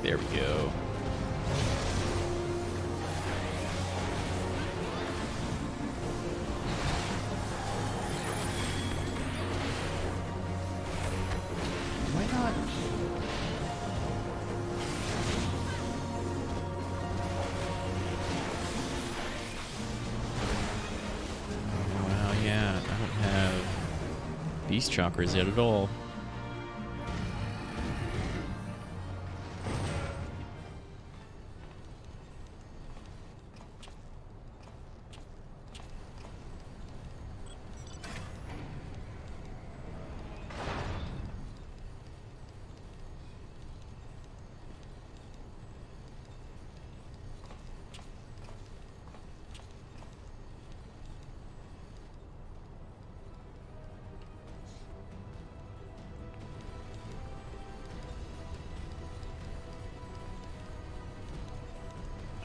There we go. Why not? Wow, yeah, I don't have beast chakras yet at all.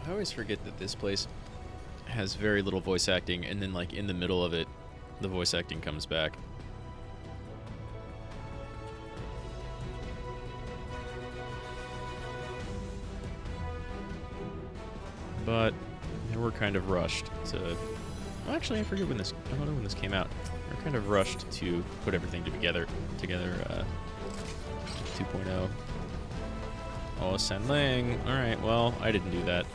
I always forget that this place has very little voice acting, and then like in the middle of it, the voice acting comes back. But we're kind of rushed to... Well, actually, I forget when this... I don't know when this came out. We're kind of rushed to put everything together 2.0. Oh, Senling. Alright, well, I didn't do that.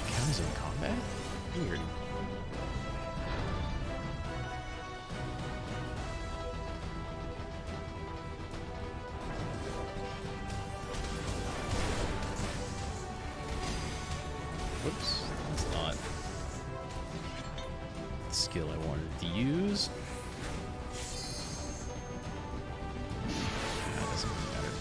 Cows in combat? Weird. Whoops, that's not the skill I wanted to use. That doesn't really matter.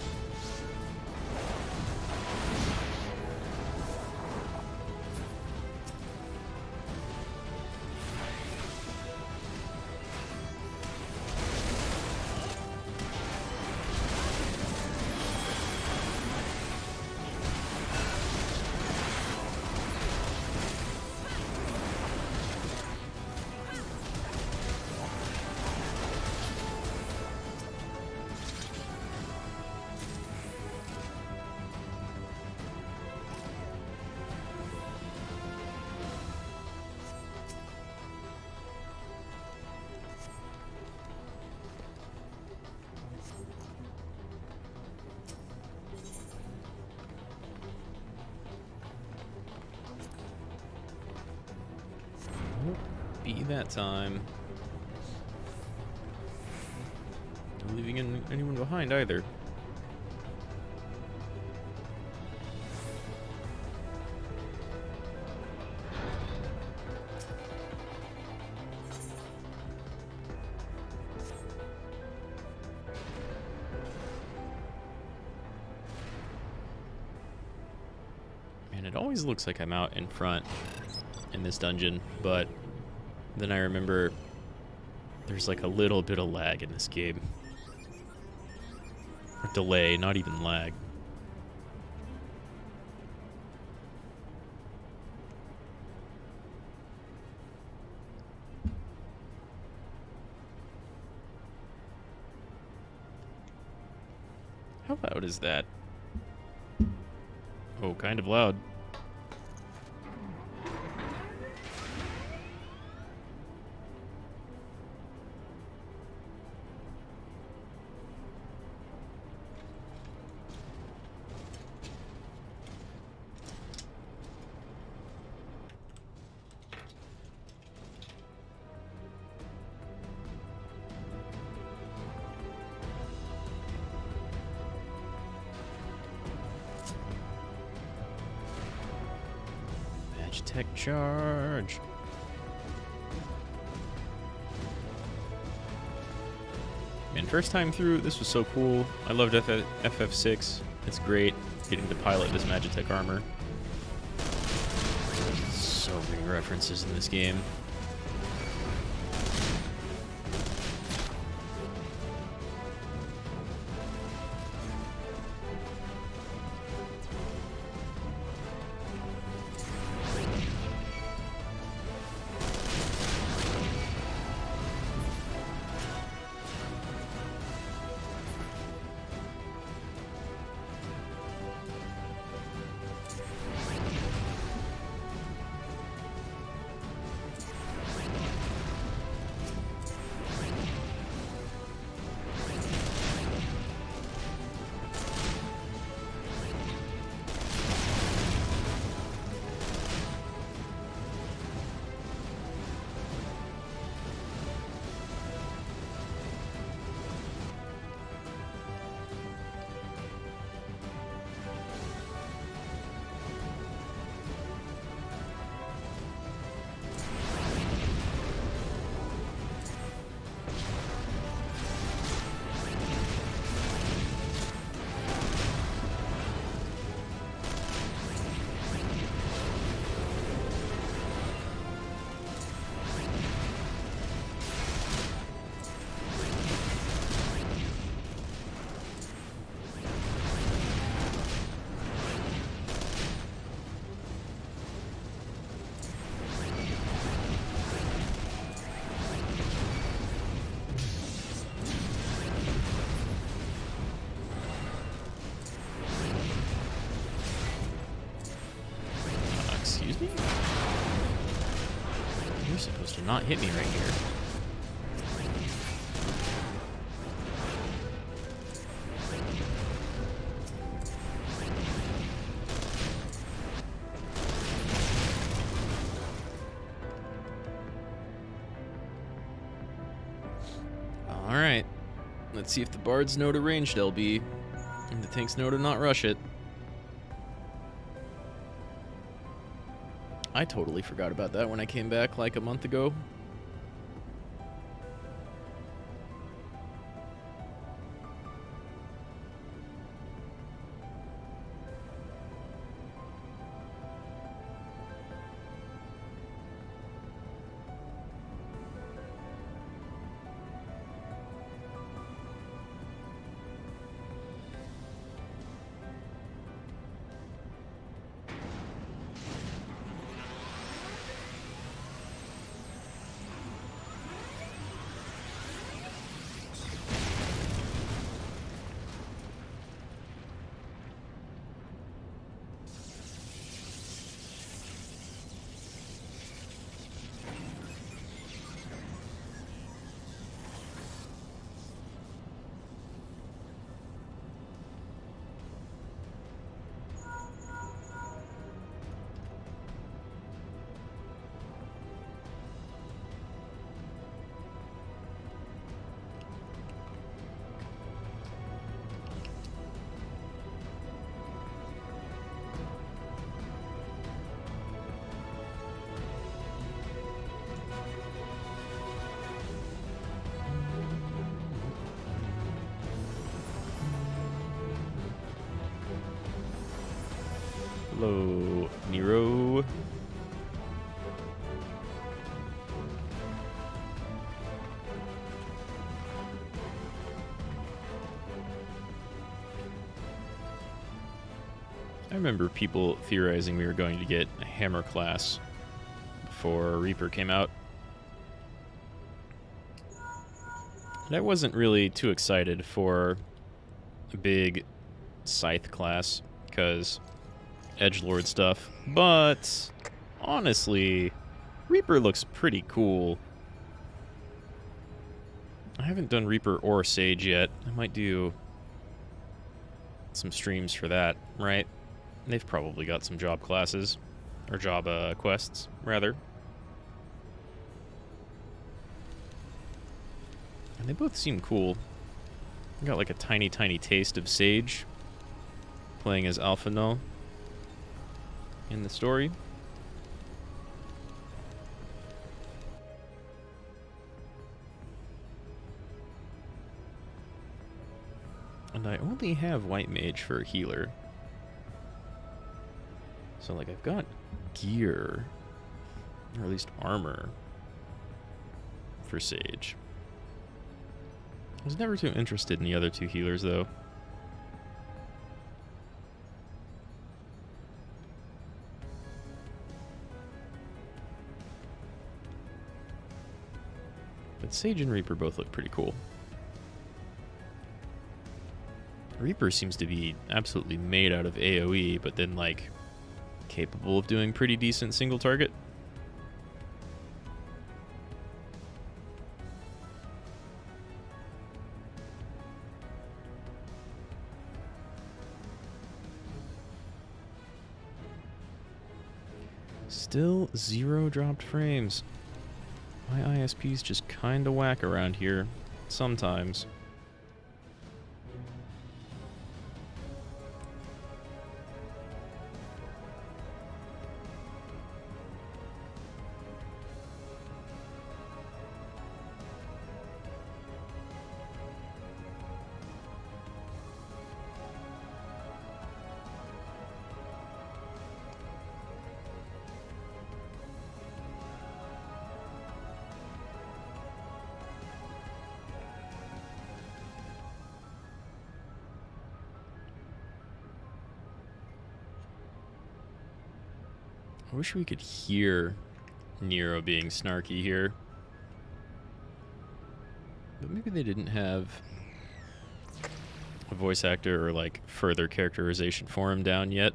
Be that time. Not leaving anyone behind either. Man, it always looks like I'm out in front in this dungeon, but then I remember there's like a little bit of lag in this game. Or delay, not even lag. How loud is that? Oh, kind of loud. Tech charge. Man, first time through, this was so cool. I loved FF6. It's great getting to pilot this Magitech armor. So many references in this game. You're supposed to not hit me right here. Alright. Let's see if the bards know to ranged LB. And the tanks know to not rush it. I totally forgot about that when I came back like a month ago. Hello, Nero. I remember people theorizing we were going to get a hammer class before Reaper came out. And I wasn't really too excited for a big scythe class, because edgelord stuff, but honestly, Reaper looks pretty cool. I haven't done Reaper or Sage yet. I might do some streams for that, right? They've probably got some job classes, or job quests, rather. And they both seem cool. I got like a tiny, tiny taste of Sage playing as Alpha Null in the story. And I only have White Mage for a healer. So, like, I've got gear, or at least armor, for Sage. I was never too interested in the other two healers, though. But Sage and Reaper both look pretty cool. Reaper seems to be absolutely made out of AoE, but then, like, capable of doing pretty decent single target. Still 0 dropped frames. My ISP's just kinda whack around here, sometimes. I wish we could hear Nero being snarky here. But maybe they didn't have a voice actor or, like, further characterization for him down yet.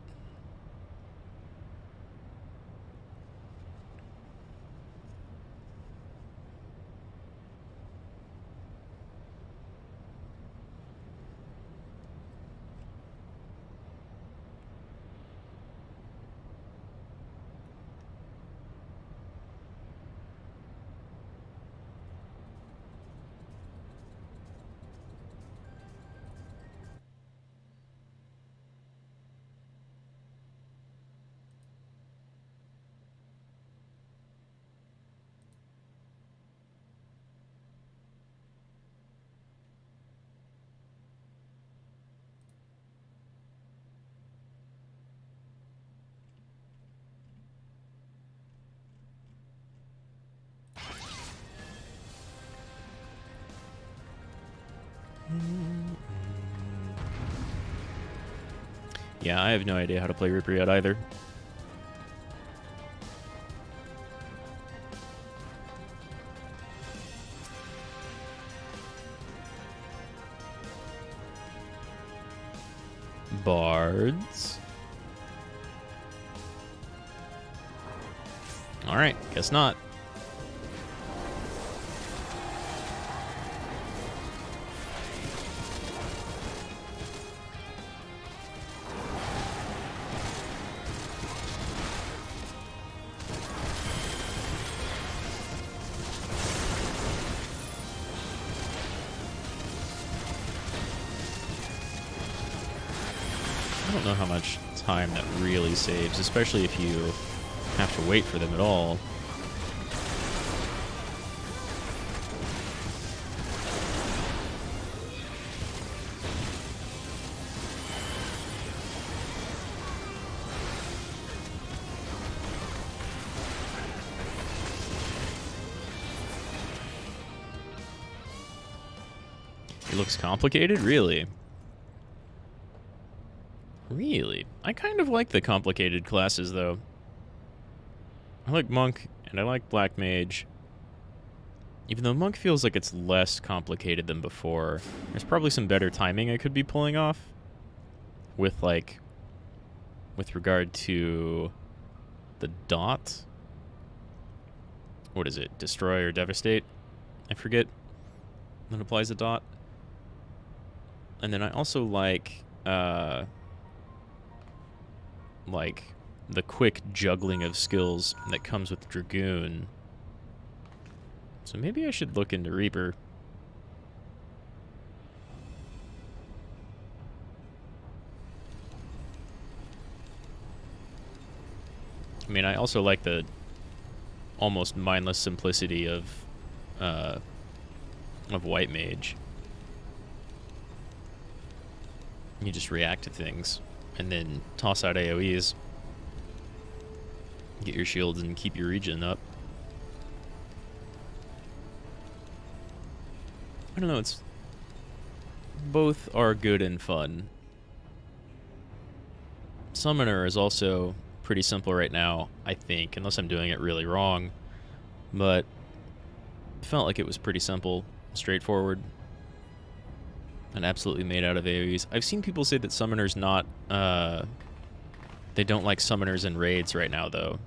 Yeah, I have no idea how to play Reaper yet either. Bards. Alright, guess not. I don't know how much time that really saves, especially if you have to wait for them at all. It looks complicated? Really? Really? I kind of like the complicated classes, though. I like Monk, and I like Black Mage. Even though Monk feels like it's less complicated than before, there's probably some better timing I could be pulling off. With, like, with regard to the dot. What is it? Destroy or Devastate? I forget. That applies a dot. And then I also like the quick juggling of skills that comes with Dragoon. So maybe I should look into Reaper. I mean, I also like the almost mindless simplicity of White Mage. You just react to things, and then toss out AoEs. Get your shields and keep your regen up. I don't know, it's... both are good and fun. Summoner is also pretty simple right now, I think, unless I'm doing it really wrong. But it felt like it was pretty simple, straightforward. And absolutely made out of AoEs. I've seen people say that Summoner's not, they don't like Summoners in raids right now, though.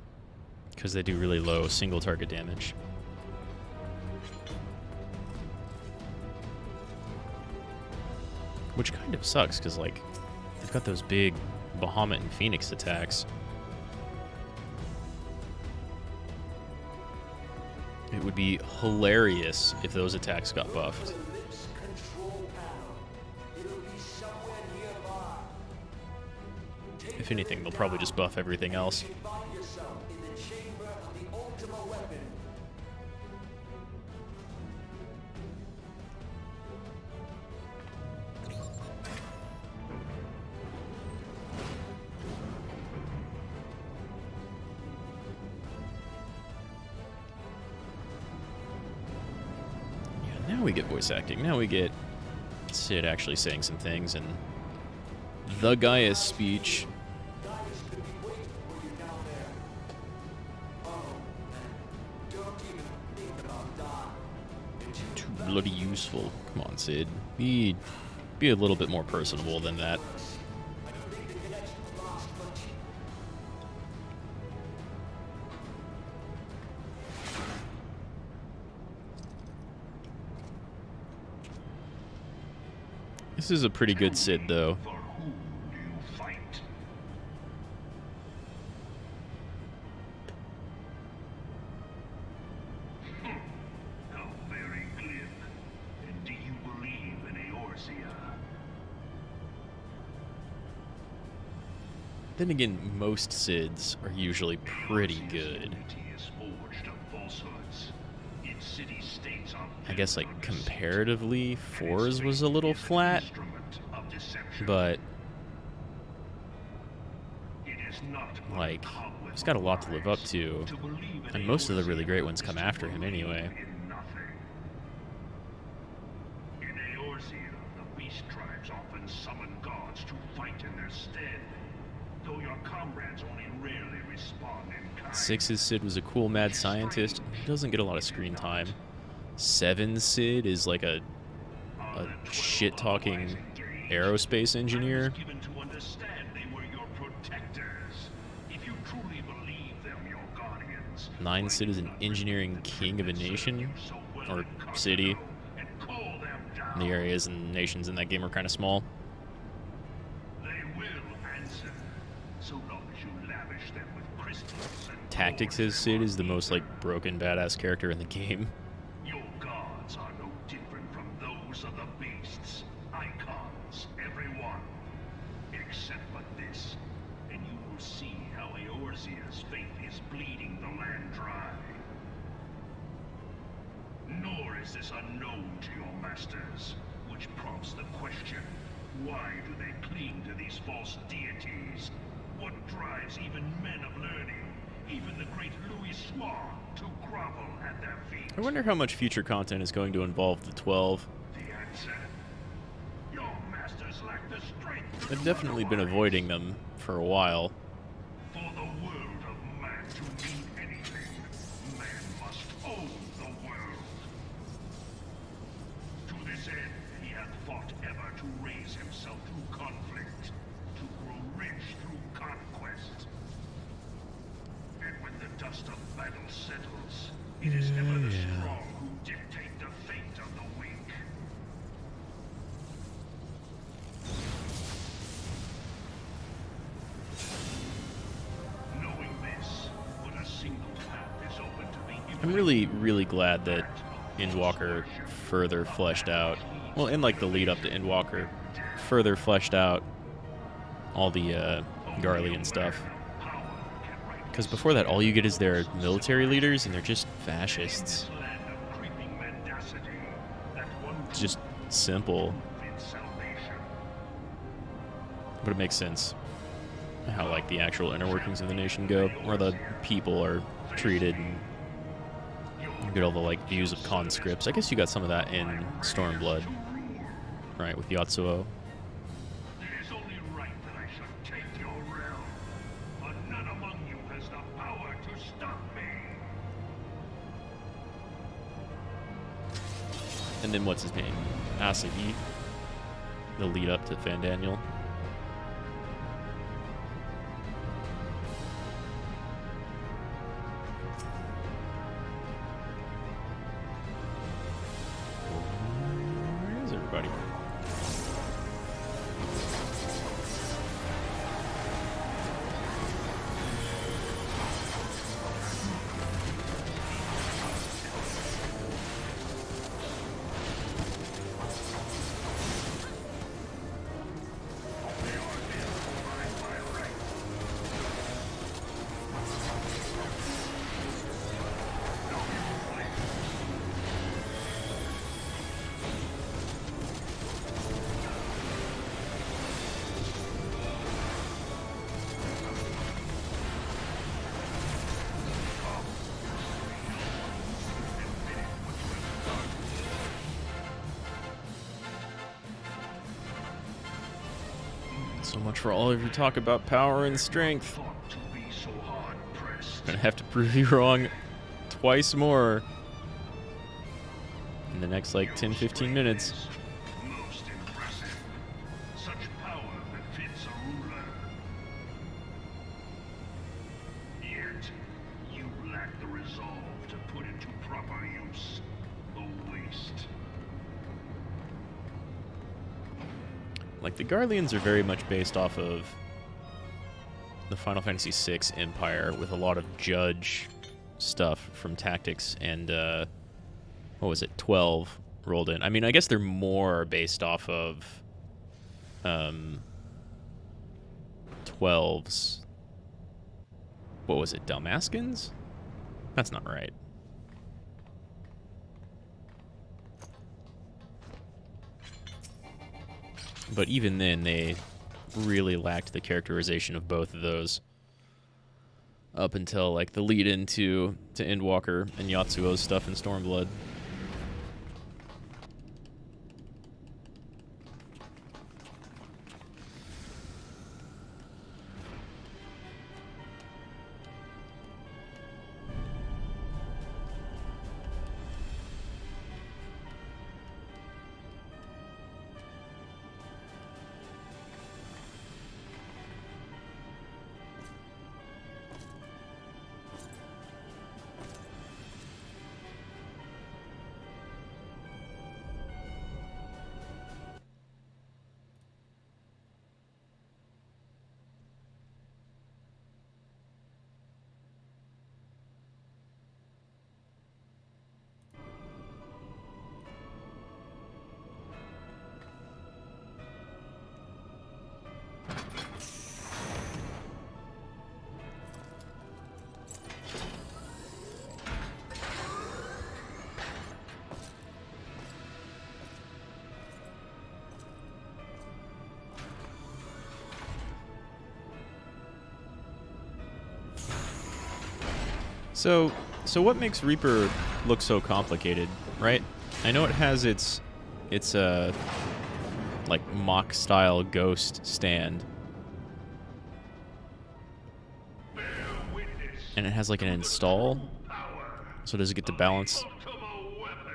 Because they do really low single target damage. Which kind of sucks, because, like, they've got those big Bahamut and Phoenix attacks. It would be hilarious if those attacks got buffed. If anything, they'll probably just buff everything else. Yeah, now we get voice acting. Now we get Sid actually saying some things, and the Gaia's speech. Bloody useful. Come on, Sid. Be a little bit more personable than that. This is a pretty good Sid, though. Then again, most Sids are usually pretty good. I guess, like, comparatively, 4's was a little flat, but, like, he's got a lot to live up to, and most of the really great ones come after him anyway. In Eorzea, the beast tribes often summon gods to fight in their stead. though your comrades only rarely respond in kind. 6's Sid was a cool mad scientist. He doesn't get a lot of screen time. 7's Sid is like a shit-talking aerospace engineer. Given to understand they were your protectors. If you truly believe them your guardians, 9 Sid is an engineering king of a nation, or city. and call them down. The areas and nations in that game are kind of small. They will answer, so long as you lavish them with crystals and Tactics' Sid is the most like broken badass character in the game. your gods are no different from those of the beasts. Icons, every one. Except for this, and you will see how Eorzea's fate is bleeding the land dry. Nor is this unknown to your masters, which prompts the question, why do they cling to these false deities? What drives even men of learning, even the great Louis Swan, to grovel at their feet? I wonder how much future content is going to involve the 12. The answer? Your masters lack the strength to I've definitely been avoiding them for a while. For the world of man to mean anything, man must own the world. To this end, he hath fought ever to raise himself through conflict, to grow rich through conquest. And when the dust of battle settles, it is ever the strong who dictate the fate of the weak. Knowing this, but a single path is open to the I'm really glad that Endwalker further fleshed out, well, in like the lead up to Endwalker, further fleshed out all the Garlean stuff. Because before that, all you get is their military leaders, and they're just fascists. land of creeping mendacity, that one It's just simple, in salvation. but it makes sense how like the actual inner workings of the nation go, where the people are treated, and you get all the like views of conscripts. I guess you got some of that in Stormblood, right, with Yatsuo. It is only right that I should take your realm, but none among you has the power to stop me. And then what's his name? Asahi, the lead up to Fandaniel. Where is everybody? So much for all of your talk about power and strength. Thought to be so hard pressed. Gonna have to prove you wrong twice more in the next like 10-15 minutes. Most impressive. Such power befits a ruler. Yet, you lack the resolve to put it to proper use. A waste. Like, the Garleans are very much based off of the Final Fantasy VI Empire, with a lot of judge stuff from Tactics and, what was it, 12 rolled in. I mean, I guess they're more based off of 12's, what was it, Dalmaskins? That's not right. But even then, they really lacked the characterization of both of those up until like the lead into Endwalker and Yatsuo's stuff in Stormblood. So what makes Reaper look so complicated, right? I know it has its like mock style ghost stand. And it has like an install. So does it get to balance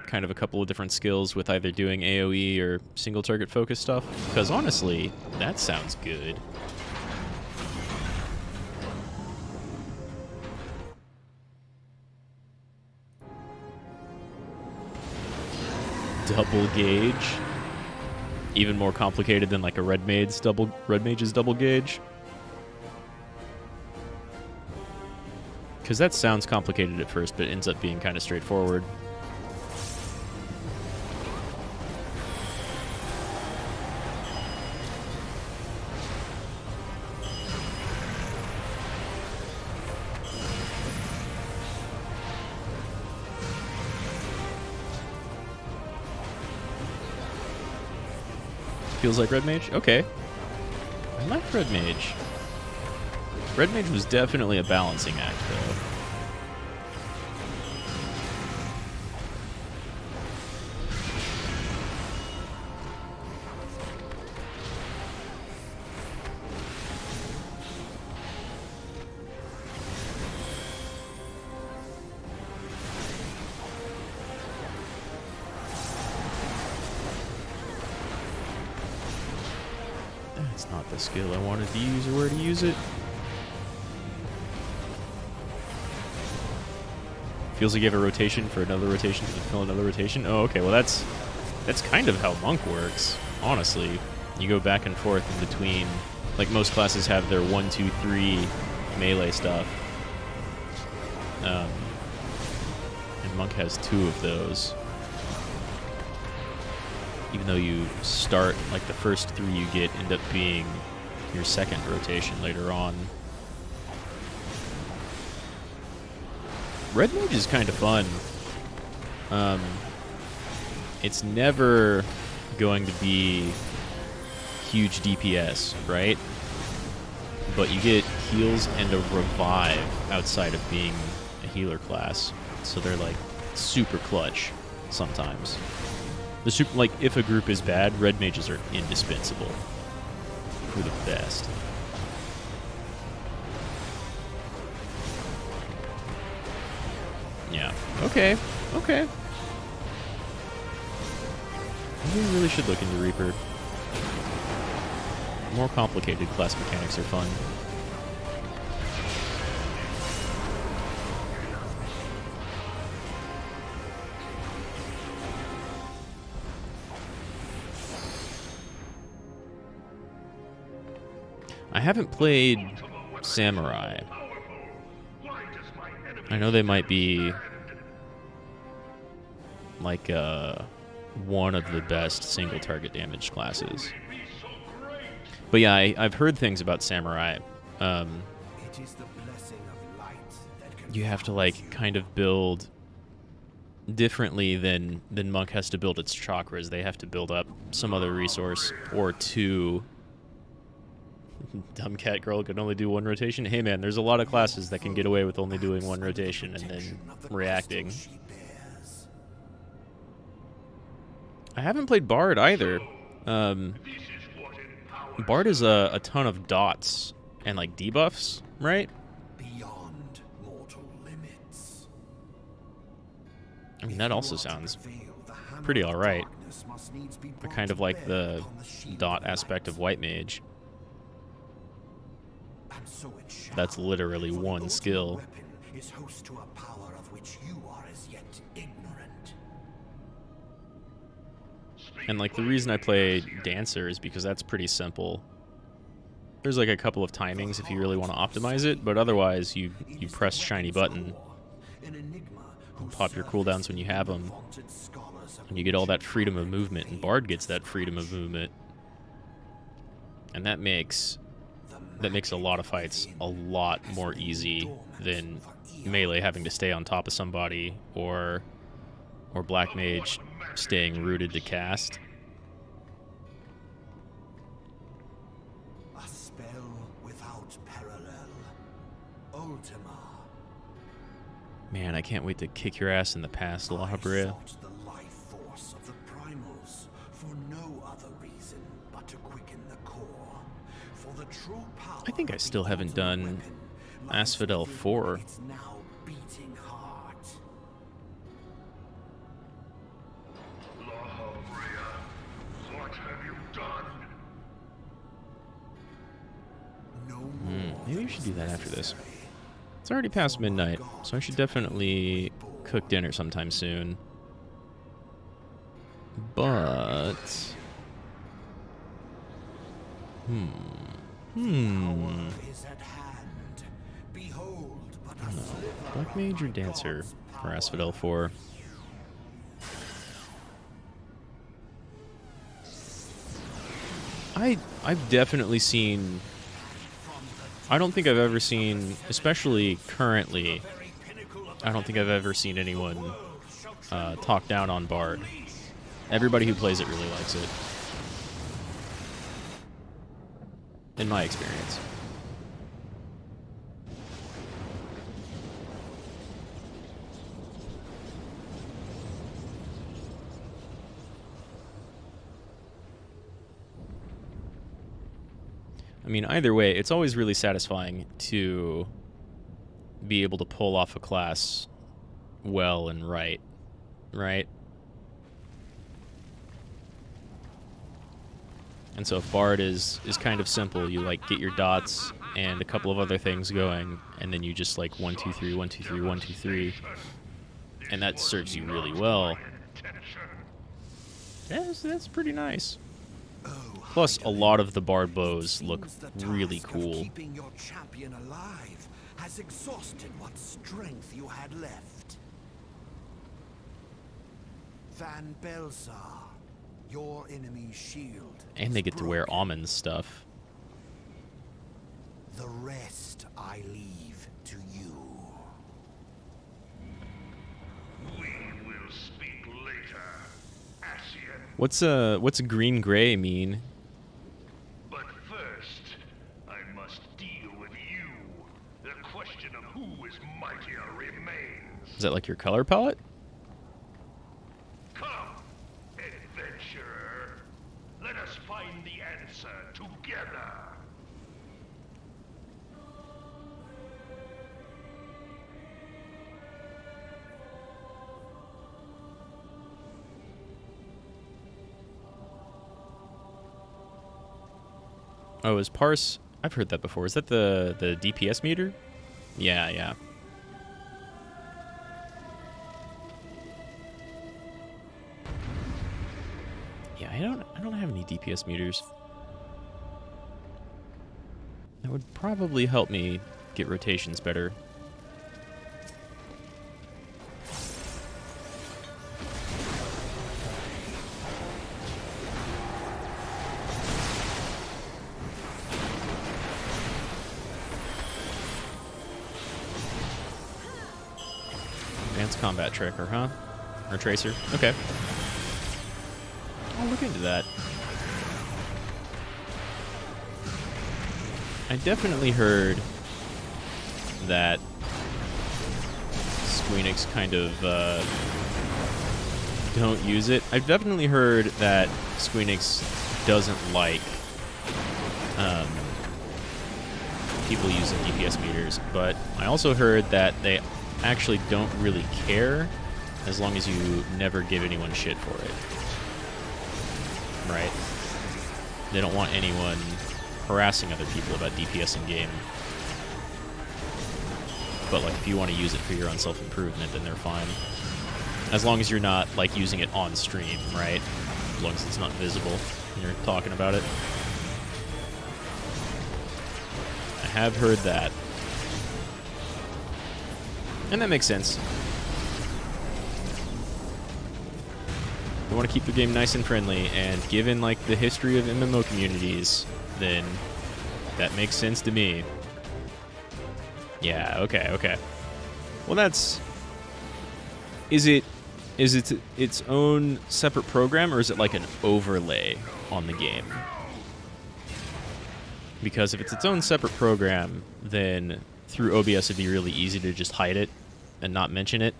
kind of a couple of different skills with either doing AoE or single target focus stuff? Because honestly, that sounds good. Double gauge. Even more complicated than like a Red Mage's double gauge. Because that sounds complicated at first, but it ends up being kind of straightforward. Feels like Red Mage? Okay. I like Red Mage. Red Mage was definitely a balancing act, though. That's not the skill I wanted to use or where to use it. Feels like you have a rotation for another rotation to fulfill another rotation. Oh, okay. Well, that's kind of how Monk works, honestly. You go back and forth in between. Like, most classes have their 1, 2, 3 melee stuff. And Monk has 2 of those. Even though you start, like, the first 3 you get end up being your second rotation later on. Red Mage is kind of fun. It's never going to be huge DPS, right? But you get heals and a revive outside of being a healer class. So they're like super clutch sometimes. Like, if a group is bad, Red Mages are indispensable. They're the best. Yeah. Okay. Okay. We really should look into Reaper. More complicated class mechanics are fun. I haven't played Samurai. I know they might be like one of the best single target damage classes. But yeah, I've heard things about Samurai. You have to like kind of build differently than Monk has to build its chakras. They have to build up some other resource or two. Dumb cat girl can only do 1 rotation. Hey man, there's a lot of classes that can get away with only doing 1 rotation and then reacting. I haven't played Bard either. Bard is a ton of dots and like debuffs, right? Beyond mortal limits. I mean, that also sounds pretty alright. I kind of like the dot aspect of White Mage. That's literally 1 skill. Is host to a power of which you are as yet ignorant. And like the reason I play Dancer is because that's pretty simple. There's like a couple of timings if you really want to optimize it, but otherwise you press shiny button and pop your cooldowns when you have them, and you get all that freedom of movement, and Bard gets that freedom of movement. And that makes a lot of fights a lot more easy than melee having to stay on top of somebody or Black Mage staying rooted to cast. A spell without parallel. Ultima. Man, I can't wait to kick your ass in the past, La I Habrea. sought the life force of the primals for no other reason but to quicken the core. For the true power I think I of the still haven't ultimate done weapon lies Asphodel within 4. its now beating heart. La Habrea, what have you done? No more Maybe we than should was do that after this. necessary. It's already past midnight, so I should definitely cook dinner sometime soon. But... Power is at hand. Behold, but a sliver Black of Mage or my Dancer God's for power. Asphodel 4? I've definitely seen... I don't think I've ever seen, especially currently, I don't think I've ever seen anyone talk down on Bard. Everybody who plays it really likes it. In my experience. I mean, either way, it's always really satisfying to be able to pull off a class well and right? And so if Bard is kind of simple, you like get your dots and a couple of other things going, and then you just like 1 2 3 1 2 3 1 2 3, and that serves you really well. That's pretty nice. Plus, a lot of the Bard bows look really cool. Keeping your champion alive has exhausted what strength you had left. Van Belsar, your enemy's shield. And they get to wear Almond stuff. The rest I leave to you. We will speak later, Ascian. What's green-gray mean? But first, I must deal with you. The question of who is mightier remains. Is that like your color palette? Come, adventurer. Let us find the answer together. Oh, is parse? I've heard that before. Is that the DPS meter? Yeah. Yeah, I don't have any DPS meters. That would probably help me get rotations better. Advanced combat tracker, huh? Or tracer? Okay. I'll look into that. I definitely heard that Squeenix kind of don't use it. I've definitely heard that Squeenix doesn't like people using DPS meters, but I also heard that they actually don't really care as long as you never give anyone shit for it. Right? They don't want anyone harassing other people about DPS in game. But like if you want to use it for your own self-improvement, then they're fine. As long as you're not like using it on stream, right? As long as it's not visible when you're talking about it. I have heard that. And that makes sense. You want to keep the game nice and friendly, and given like the history of MMO communities, then that makes sense to me. Yeah, okay. Well, that's... Is it its own separate program, or is it like an overlay on the game? Because if it's its own separate program, then through OBS it'd be really easy to just hide it and not mention it.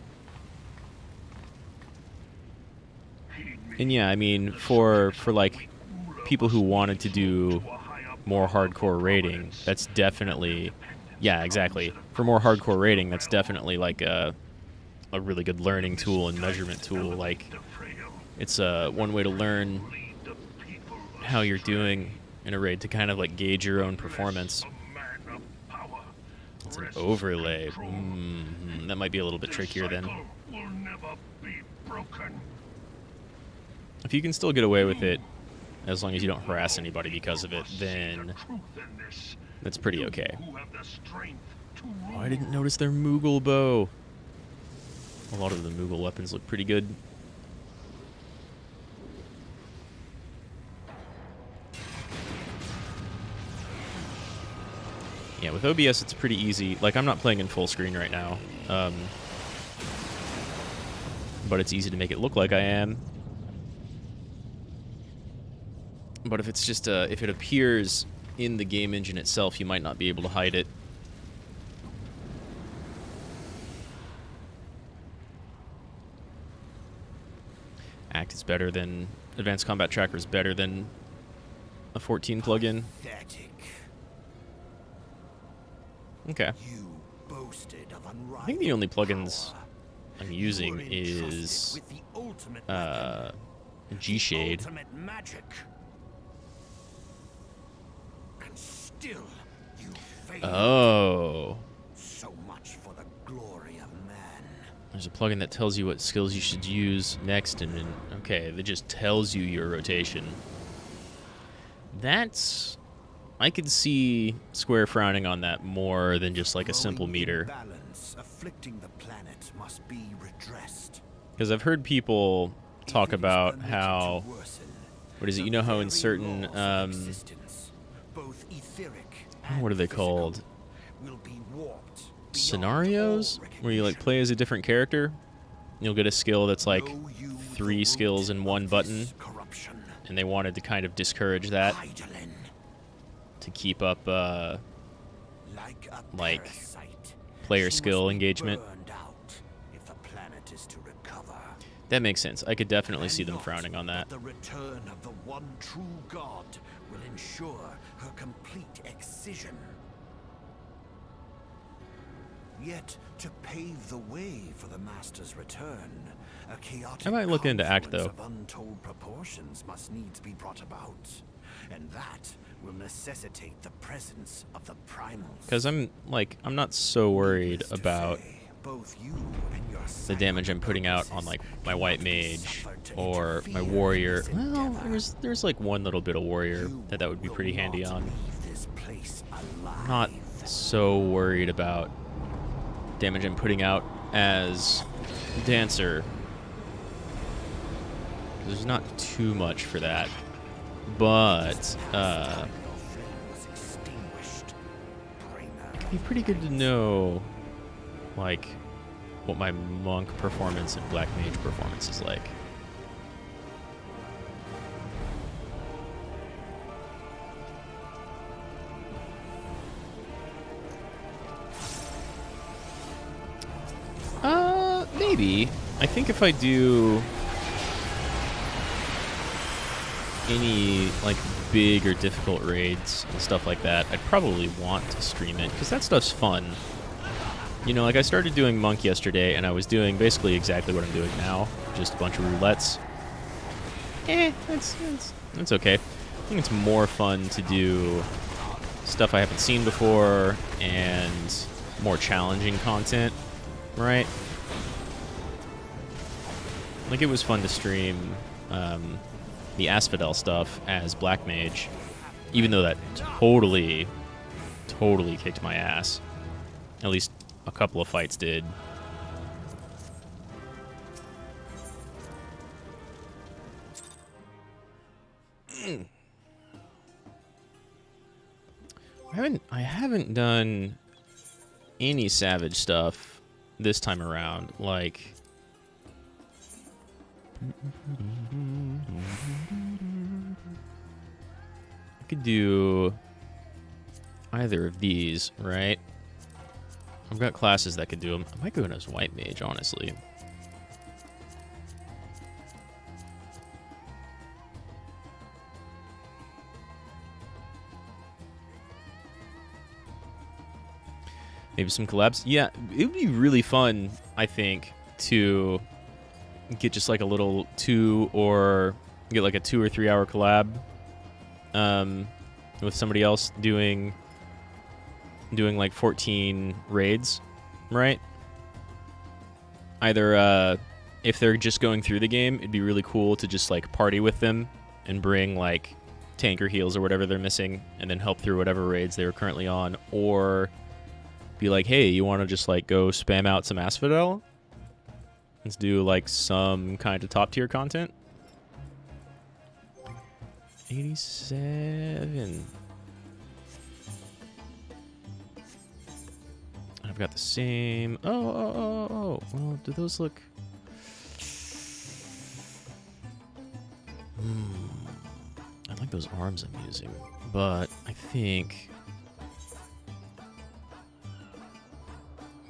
And yeah, I mean, for like people who wanted to do more hardcore raiding, that's definitely, yeah, exactly. For more hardcore raiding, that's definitely like a really good learning tool and measurement tool. Like, it's one way to learn how you're doing in a raid to kind of like gauge your own performance. It's an overlay. That might be a little bit trickier then. If you can still get away with it, as long as you don't harass anybody because of it, then that's pretty okay. Oh, I didn't notice their Moogle bow. A lot of the Moogle weapons look pretty good. Yeah, with OBS it's pretty easy. Like, I'm not playing in full screen right now, but it's easy to make it look like I am. But if it's just if it appears in the game engine itself, you might not be able to hide it. Act is better than Advanced Combat Tracker is better than a 14 plugin. Okay. I think the only plugins I'm using is G-Shade. Oh. So much for the glory of man. There's a plugin that tells you what skills you should use next, and okay, that just tells you your rotation. That's... I could see Square frowning on that more than just like a simple meter. Balance afflicting the planet must be redressed. Because I've heard people talk about how... What is it? You know how in certain... both etheric what are they called? will be warped Scenarios? Where you like play as a different character? You'll get a skill that's like 3 skills in one button. And they wanted to kind of discourage that. To keep up, like, player skill engagement. That makes sense. I could definitely see them frowning on that. The return of the one true God will ensure her complete excision. Yet, to pave the way for the Master's return, a chaotic I might look into Act, though. of untold proportions must needs be brought about, and that will necessitate the presence of the primals. Because I'm not so worried about both you and your the damage I'm putting out on like my white mage or my warrior. Well, there's like one little bit of warrior that would be pretty handy on. I'm not so worried about damage I'm putting out as dancer. There's not too much for that, but it'd be pretty good to know, like, what my monk performance and black mage performance is like. Maybe. I think if I do any, like, big or difficult raids and stuff like that, I'd probably want to stream it, because that stuff's fun. You know, like, I started doing monk yesterday, and I was doing basically exactly what I'm doing now, just a bunch of roulettes. That's okay. I think it's more fun to do stuff I haven't seen before and more challenging content, right? Like, it was fun to stream the Asphodel stuff as Black Mage, even though that totally kicked my ass. At least a couple of fights did. I haven't done any Savage stuff this time around. Like, I could do either of these, right? I've got classes that could do them. I might go in as white mage, honestly. Maybe some collabs. Yeah, it would be really fun, I think, to get just like a little 2 or get like a 2 or 3 hour collab with somebody else doing like 14 raids, right? Either if they're just going through the game, it'd be really cool to just like party with them and bring like tanker heals or whatever they're missing and then help through whatever raids they were currently on, or be like, hey, you want to just like go spam out some Asphodel? Let's do like some kind of top tier content. 87. I've got the same. Oh. Well, do those look? I like those arms I'm using, but I think.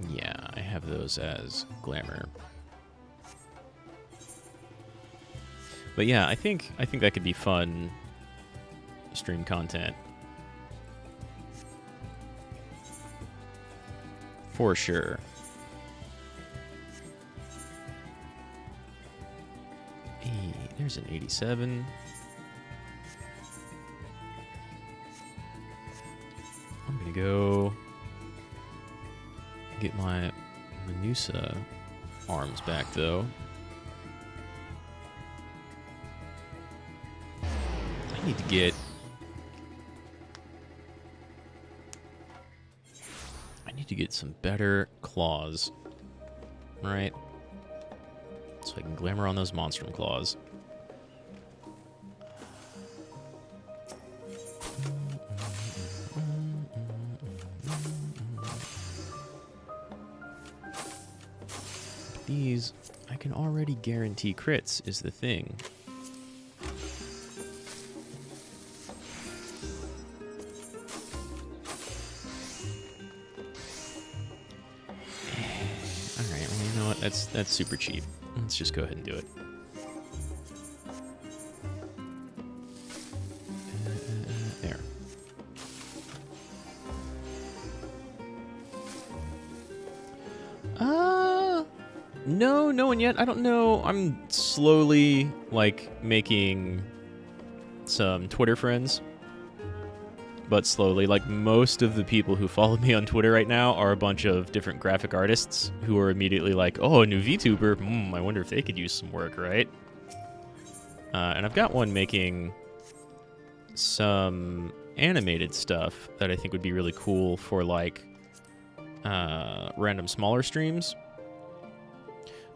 Yeah, I have those as glamour. But yeah, I think that could be fun stream content. For sure. Hey, there's an 87. I'm gonna go get my Menusa arms back, though. I need to get... some better claws. Right? So I can glamour on those Monstrum claws. These, I can already guarantee crits, is the thing. Alright, well, you know what? That's super cheap. Let's just go ahead and do it. There. No, no one yet. I don't know. I'm slowly, like, making some Twitter friends. But slowly. Like, most of the people who follow me on Twitter right now are a bunch of different graphic artists who are immediately like, oh, a new VTuber. I wonder if they could use some work, right? And I've got one making some animated stuff that I think would be really cool for, like, random smaller streams.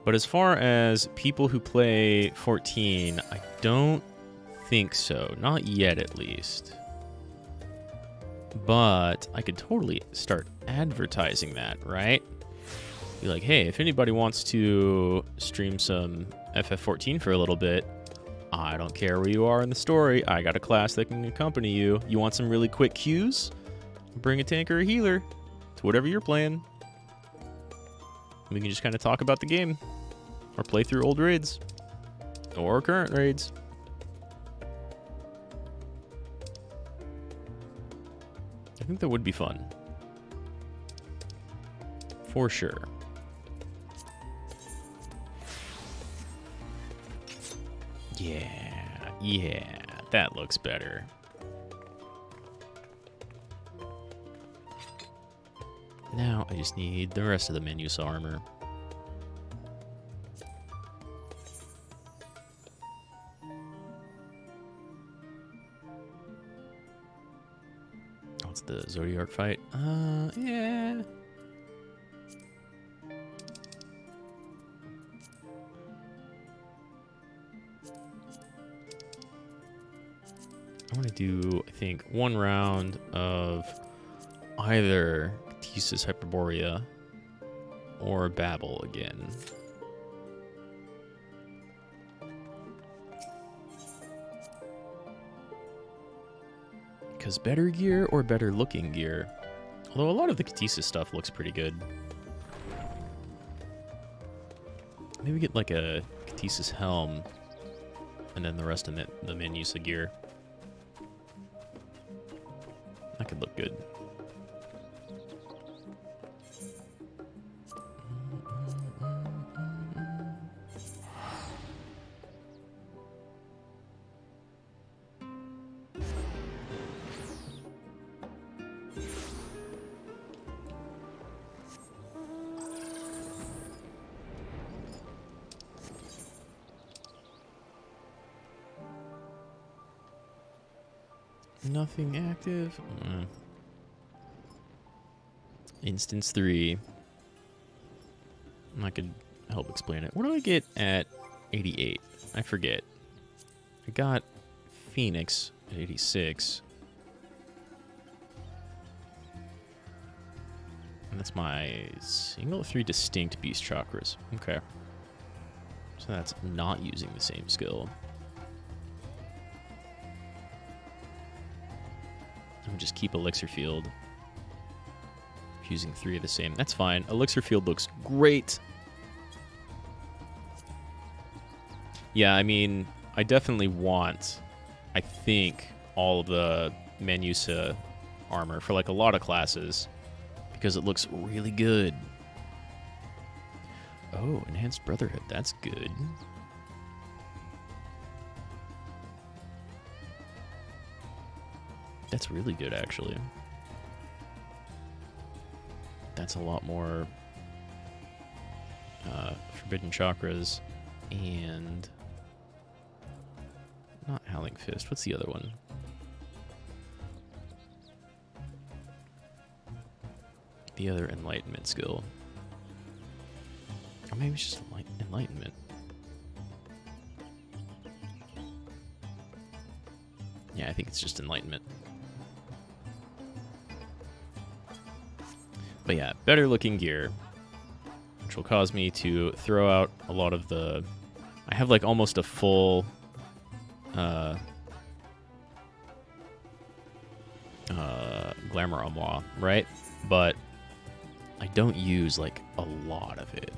But as far as people who play 14, I don't think so. Not yet, at least. But I could totally start advertising that, right? Be like, hey, if anybody wants to stream some FF14 for a little bit, I don't care where you are in the story. I got a class that can accompany you. You want some really quick cues? Bring a tank or a healer to whatever you're playing. We can just kind of talk about the game. Or play through old raids. Or current raids. I think that would be fun. For sure. Yeah, that looks better. Now I just need the rest of the Menusa armor. What's the Zodiac fight? Yeah. I want to do, I think, one round of either Thesis Hyperborea or Babel again. Because better gear or better looking gear? Although a lot of the Katisis stuff looks pretty good. Maybe get like a Katisis helm, and then the rest of the Manusa gear. That could look good. Nothing active. Instance 3. I could help explain it. What do I get at 88? I forget. I got Phoenix at 86. And that's my single 3 distinct beast chakras. Okay. So that's not using the same skill. I'm just keep Elixir Field. Using 3 of the same. That's fine. Elixir Field looks great. Yeah, I mean, I definitely want, I think, all of the Manusa armor for like a lot of classes because it looks really good. Oh, Enhanced Brotherhood. That's good. That's really good, actually. That's a lot more Forbidden Chakras and not Howling Fist. What's the other one? The other Enlightenment skill. Or maybe it's just Enlightenment. Yeah, I think it's just Enlightenment. But yeah, better looking gear, which will cause me to throw out a lot of the... I have like almost a full Glamour Armoire, right? But I don't use like a lot of it.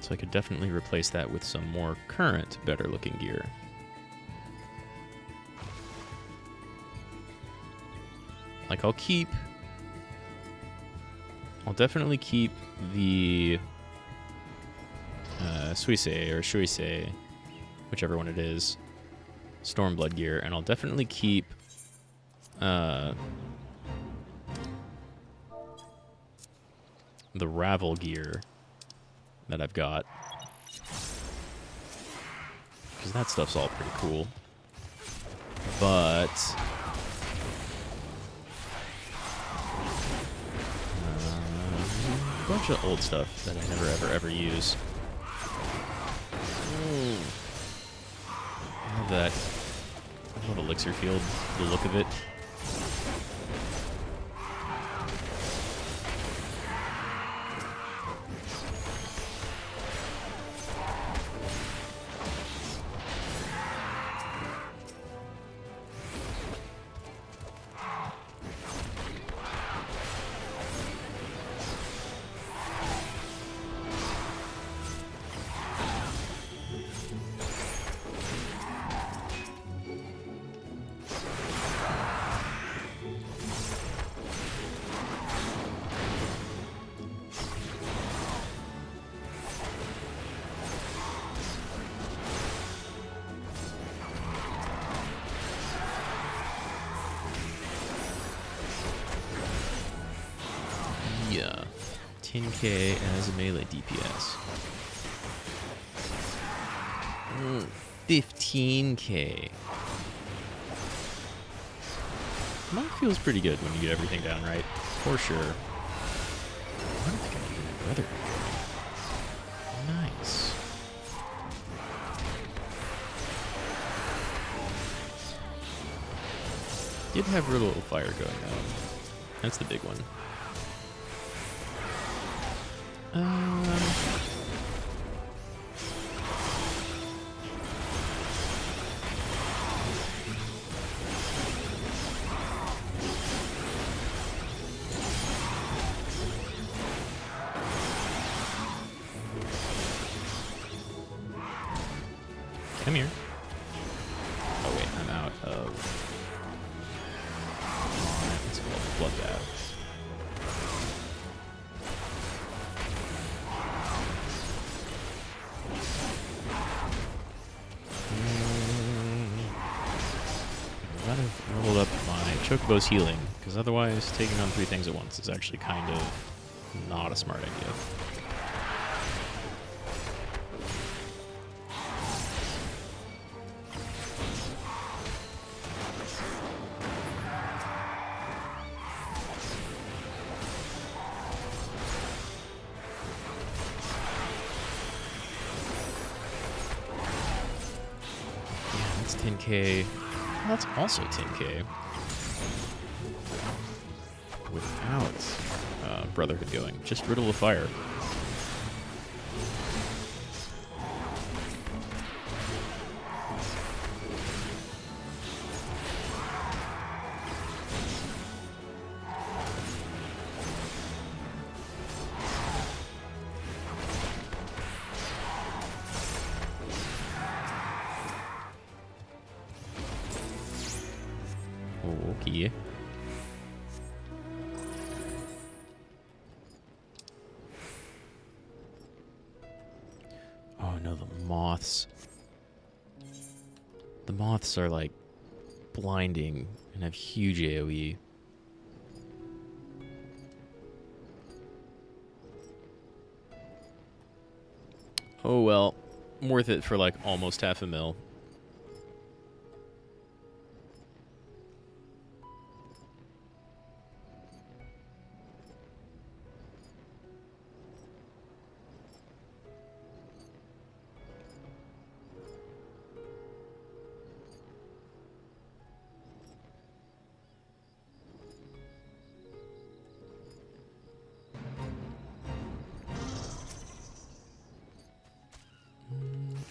So I could definitely replace that with some more current, better looking gear. Like I'll definitely keep the Suisse or Shuise, whichever one it is, Stormblood gear, and I'll definitely keep the Ravel gear that I've got, because that stuff's all pretty cool. But a bunch of old stuff that I never ever use. I love that. I love Elixir Field, the look of it. Yeah, 10k as a melee DPS. 15k. Monk feels pretty good when you get everything down right, for sure. I don't think I need my brother. Nice. Did have real little fire going on. That's the big one. come here. Oh wait, I'm out of... It's called Bloodbath. I gotta roll up my Chocobo's healing, because otherwise taking on 3 things at once is actually kind of not a smart idea. Yeah, that's 10k. Well, that's also 10k. Without Brotherhood going. Just Riddle of Fire. Okay. Oh no, the moths. The moths are like blinding and have huge AoE. Oh well, worth it for like almost half a mil.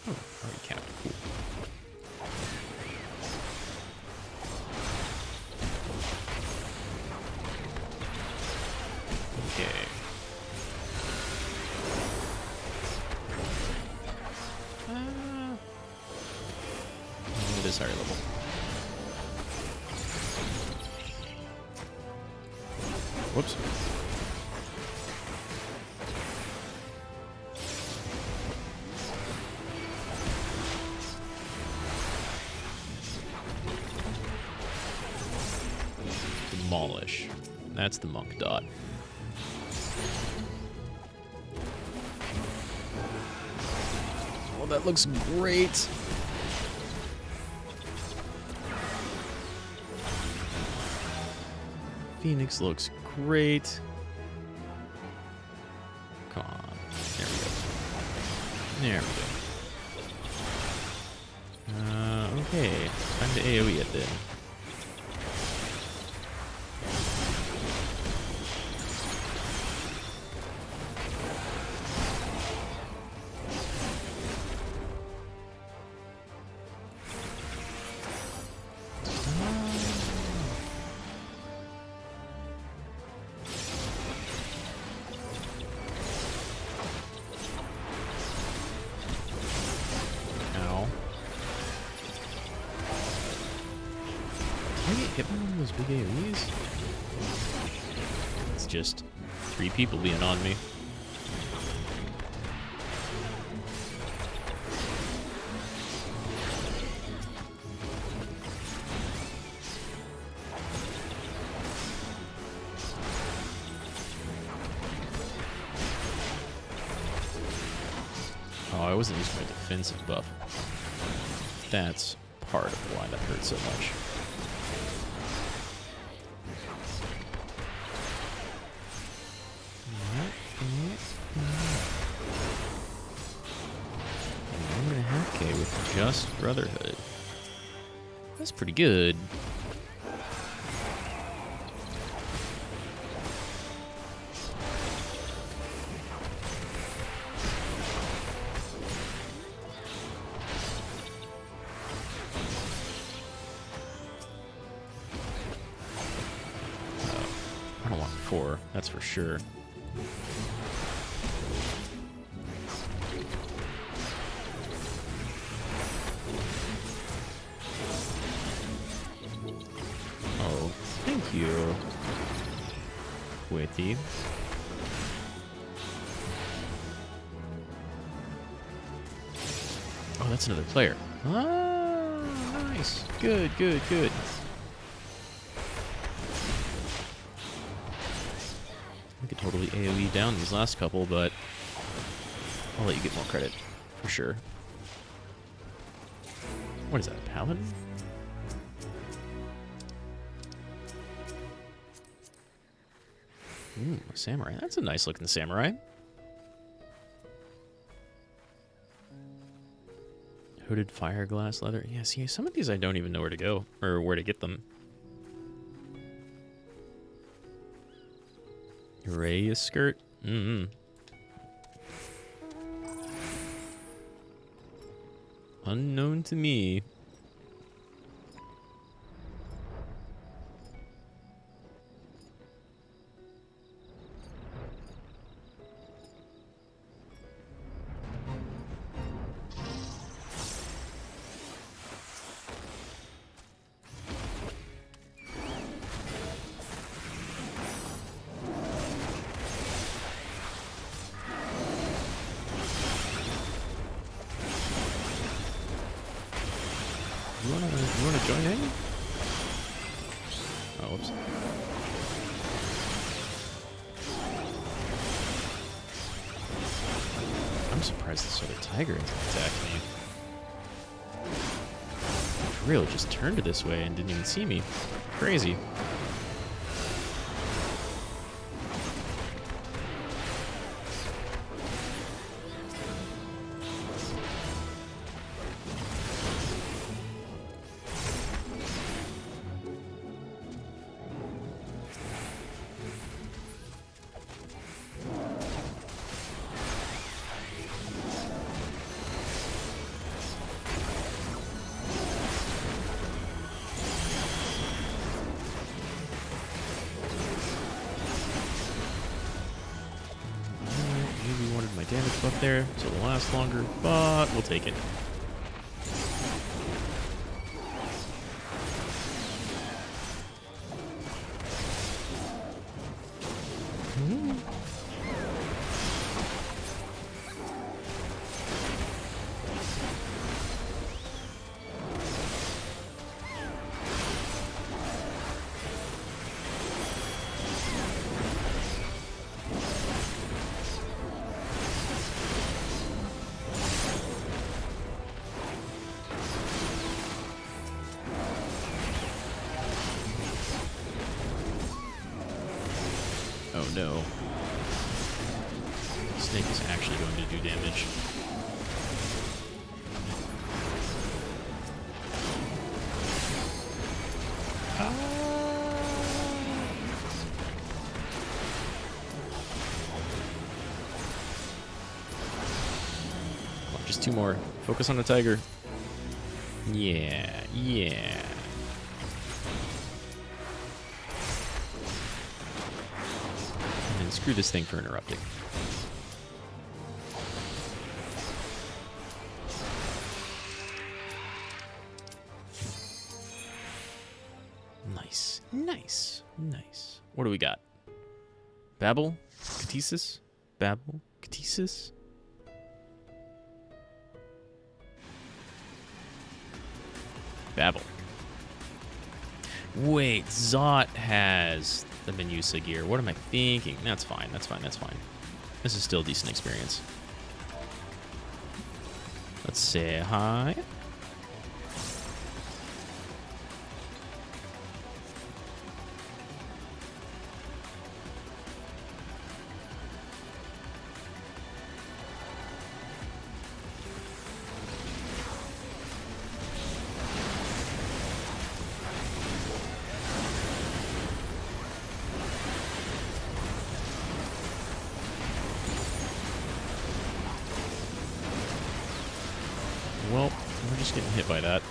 Oh, already capped. Cool. Okay. It is higher level. Whoops. Demolish. That's the monk dot. Oh, that looks great. Phoenix looks great. Come on. There we go. There we go. Okay. Time to AoE it then. Can I get hit by one of those big AoEs? It's just 3 people being on me. Oh, I wasn't using my defensive buff. That's part of why that hurt so much. And 1.5k with just Brotherhood. That's pretty good. I don't want 4, that's for sure. you. Witty. Oh, that's another player. Ah, nice. Good, good, good. We could totally AoE down these last couple, but I'll let you get more credit, for sure. What is that, a paladin? Ooh, a samurai. That's a nice looking samurai. Hooded fireglass leather. Yeah, see, some of these I don't even know where to go, or where to get them. Reyes skirt? Mm-hmm. Unknown to me. You wanna join in? Oh, whoops. I'm surprised this other tiger didn't attack me. For real, just turned this way and didn't even see me. Crazy. Damage buff there, so it'll last longer, but we'll take it. Oh no. Snake is actually going to do damage. Oh, just two more. Focus on the tiger. Yeah, yeah. And screw this thing for interrupting. Nice, nice, nice. What do we got? Babel? Catesis? Babel? Catesis? Babel. Wait, Zot has the Menusa gear. What am I thinking? That's fine, that's fine, that's fine. This is still a decent experience. Let's say hi. Well, we're just getting hit by that.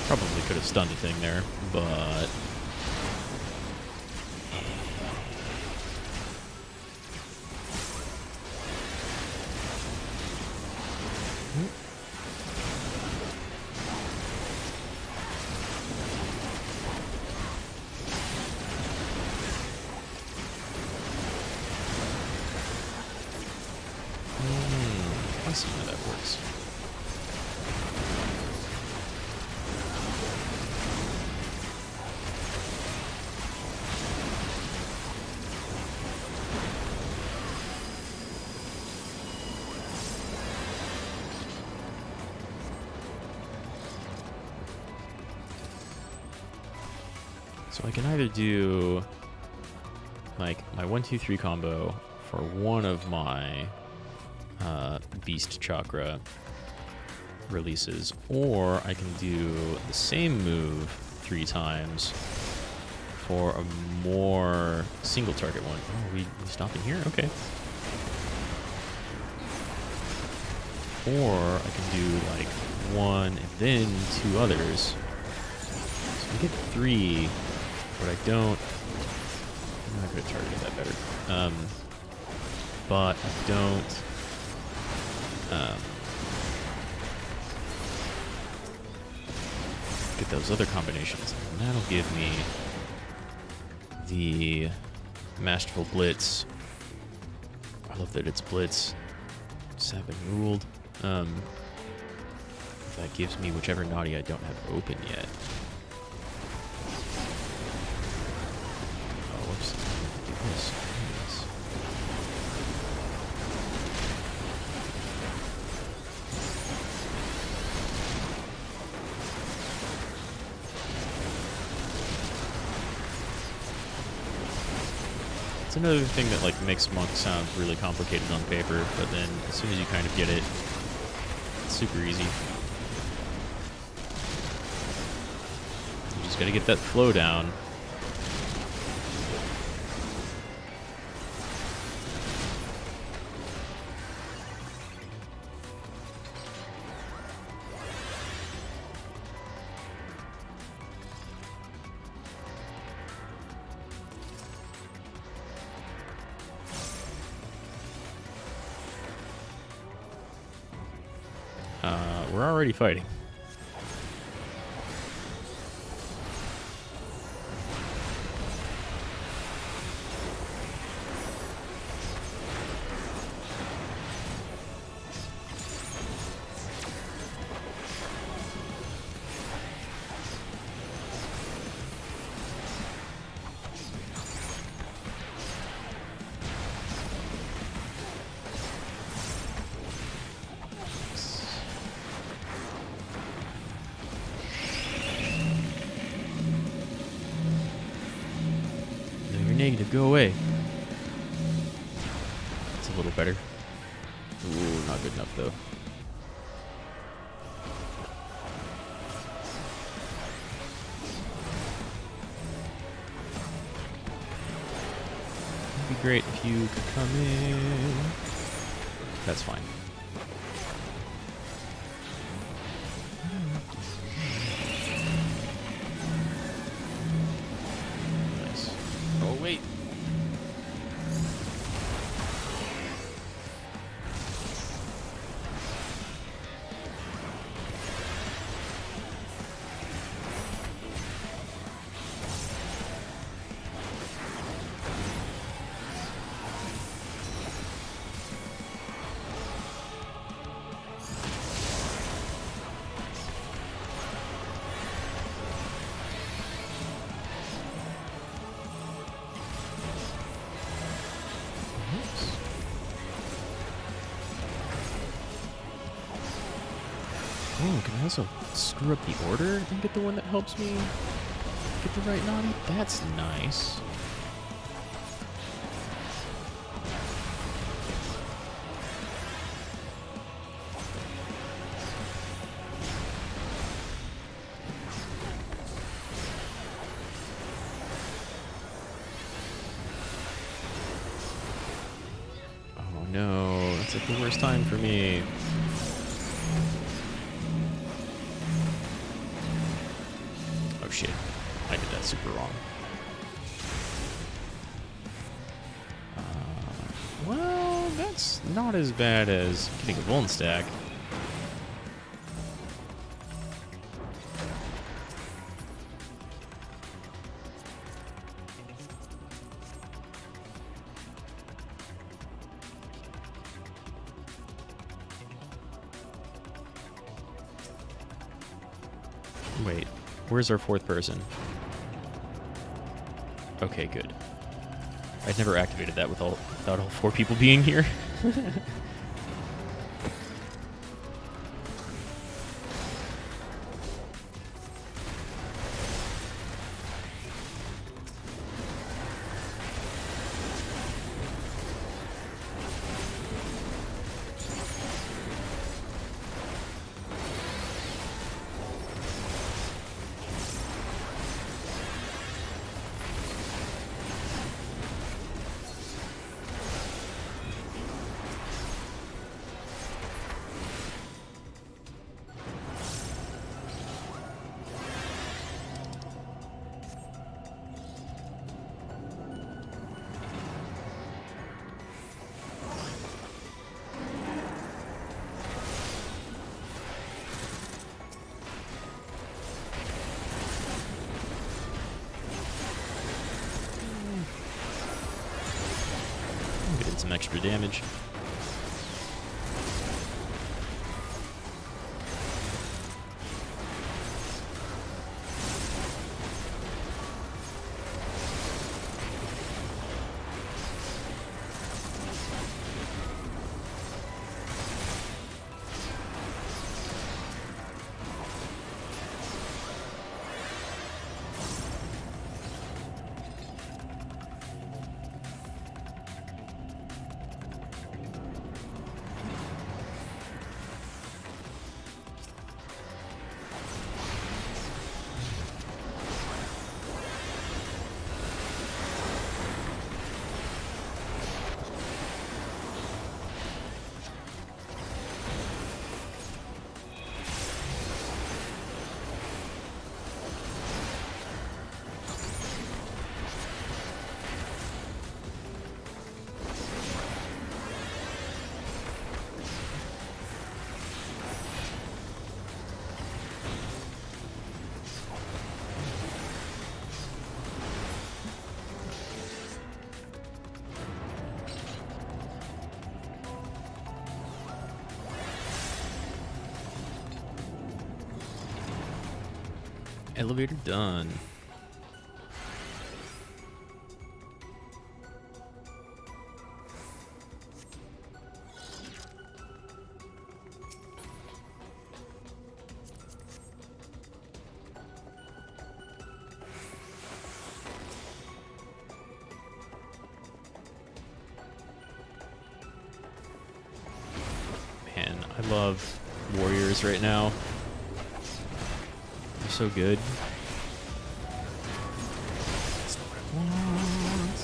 Probably could have stunned the thing there, but... I see how that works. So I can either do like my 1-2-3 combo for one of my Beast Chakra releases, or I can do the same move 3 times for a more single target one. Oh, we stopping here? Okay. Or I can do like 1 and then 2 others. So I get 3, but I don't. I'm not going to target that better. But I don't. Get those other combinations. And that'll give me the Masterful Blitz. I love that it's Blitz. Sabin ruled. That gives me whichever naughty I don't have open yet. Oh, whoops. Do this. It's another thing that like makes Monk sound really complicated on paper, but then as soon as you kind of get it, it's super easy. You just gotta get that flow down. We're already fighting. Negative, go away. It's a little better. Ooh, not good enough though. It'd be great if you could come in. That's fine. Wait. Oh, can I also screw up the order and get the one that helps me get the right naughty? That's nice. Oh no, that's like the worst time for me. Oh shit, I did that super wrong. Well, that's not as bad as getting a Vuln stack. Wait, where's our fourth person? Okay, good. I'd never activated that without all 4 people being here. Getting some extra damage. Elevator done. Man, I love warriors right now. They're so good. That's not what I want.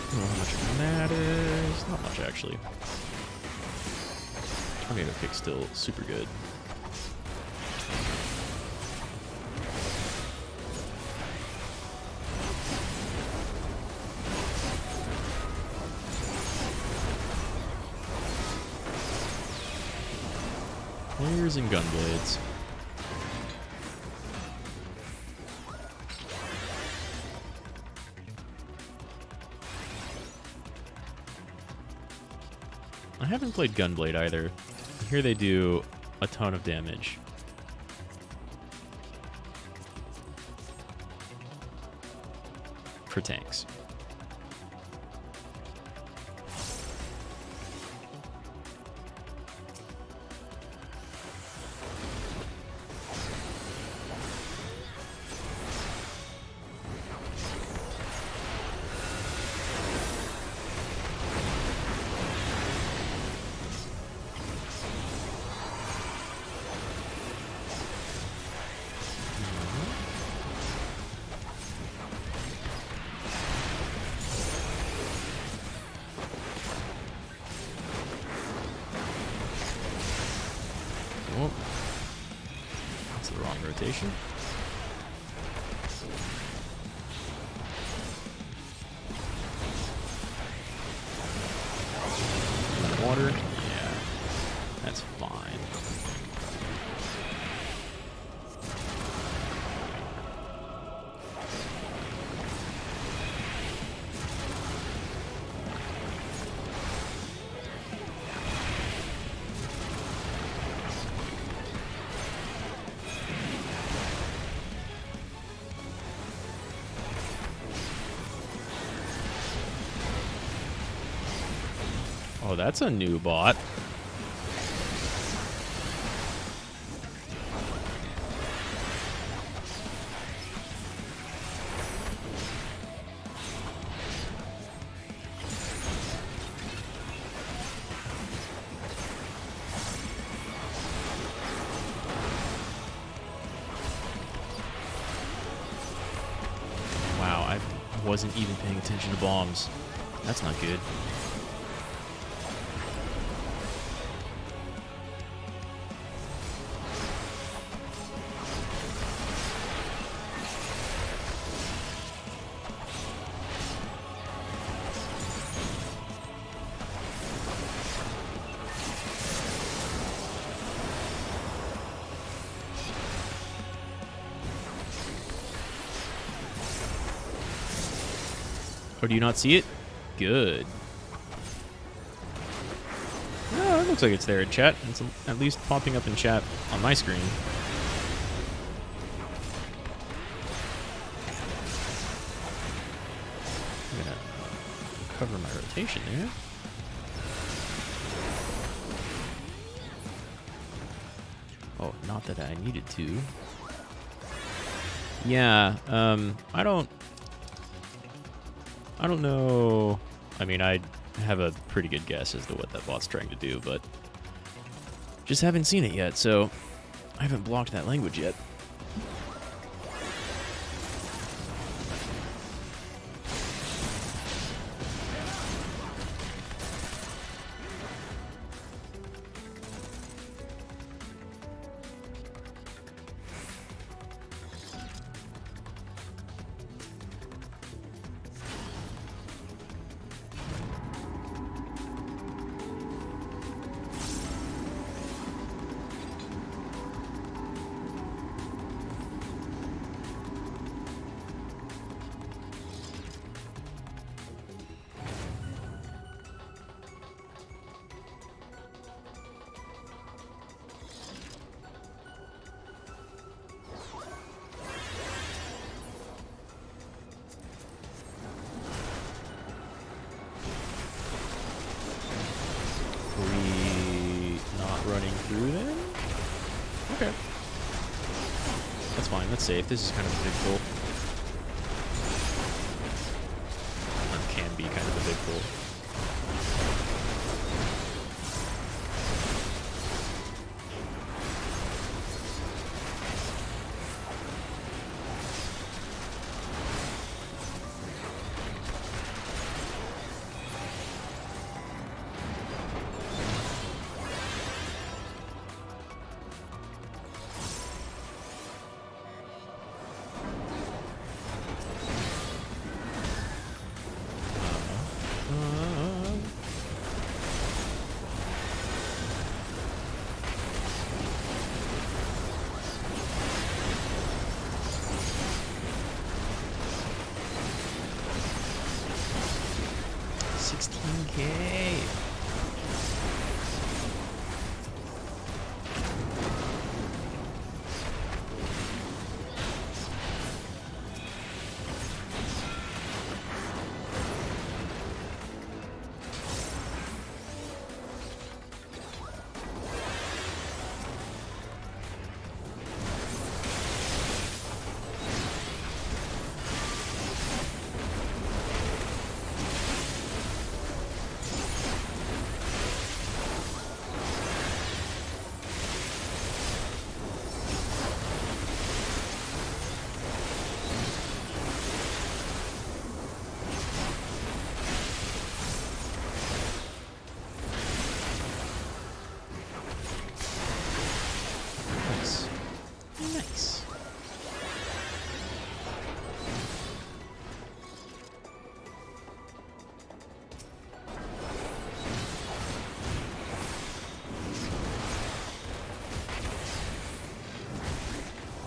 I don't know how much it matters. Not much, actually. Tornado kick's still super good. Warriors and gunblades. I haven't played Gunblade either. Here they do a ton of damage. For tanks. Oh, that's the wrong rotation. Water? Yeah, that's fine. Oh, that's a new bot. Wow, I wasn't even paying attention to bombs. That's not good. Or do you not see it? Good. Oh, it looks like it's there in chat. It's at least popping up in chat on my screen. I'm gonna cover my rotation there. Oh, not that I needed to. Yeah, I don't know. I mean, I have a pretty good guess as to what that bot's trying to do, but just haven't seen it yet, so I haven't blocked that language yet. Running through then? Okay. That's fine, that's safe. This is kind of a big pull. Or can be kind of a big pull. $16K. Nice.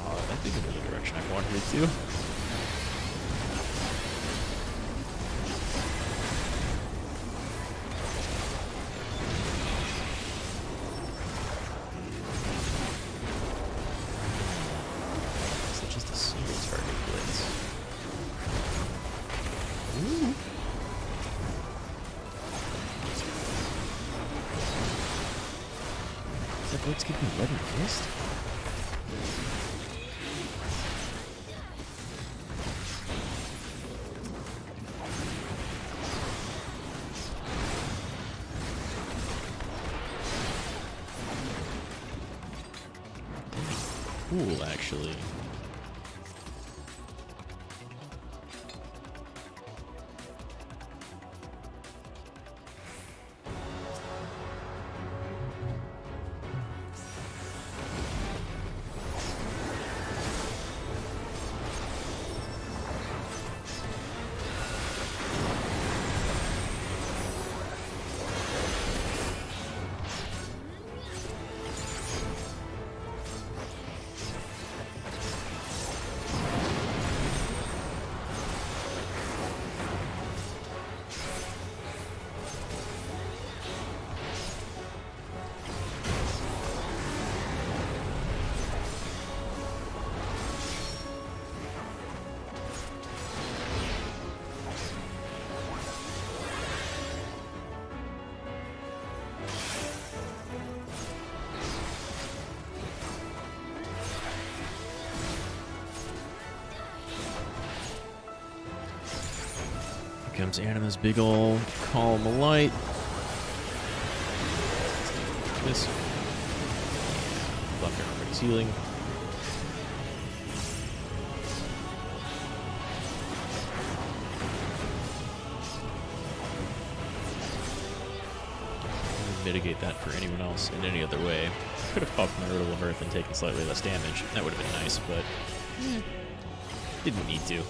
Oh, that didn't go the direction I wanted it to. Does that Blitz give me Weapon Fist? Cool, actually. Comes Anima's big ol' column of light. This bunker pretty ceiling. Mitigate that for anyone else in any other way. Could have popped my Riddle of Earth and taken slightly less damage. That would have been nice, but didn't need to.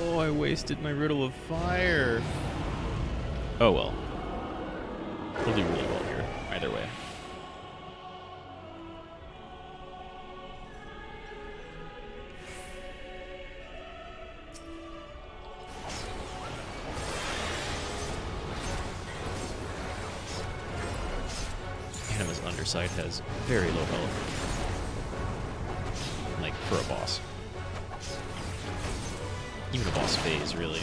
Oh, I wasted my Riddle of Fire. Oh well. He'll do really well here, either way. Anima's underside has very low health. Like, for a boss. Even a boss phase, really.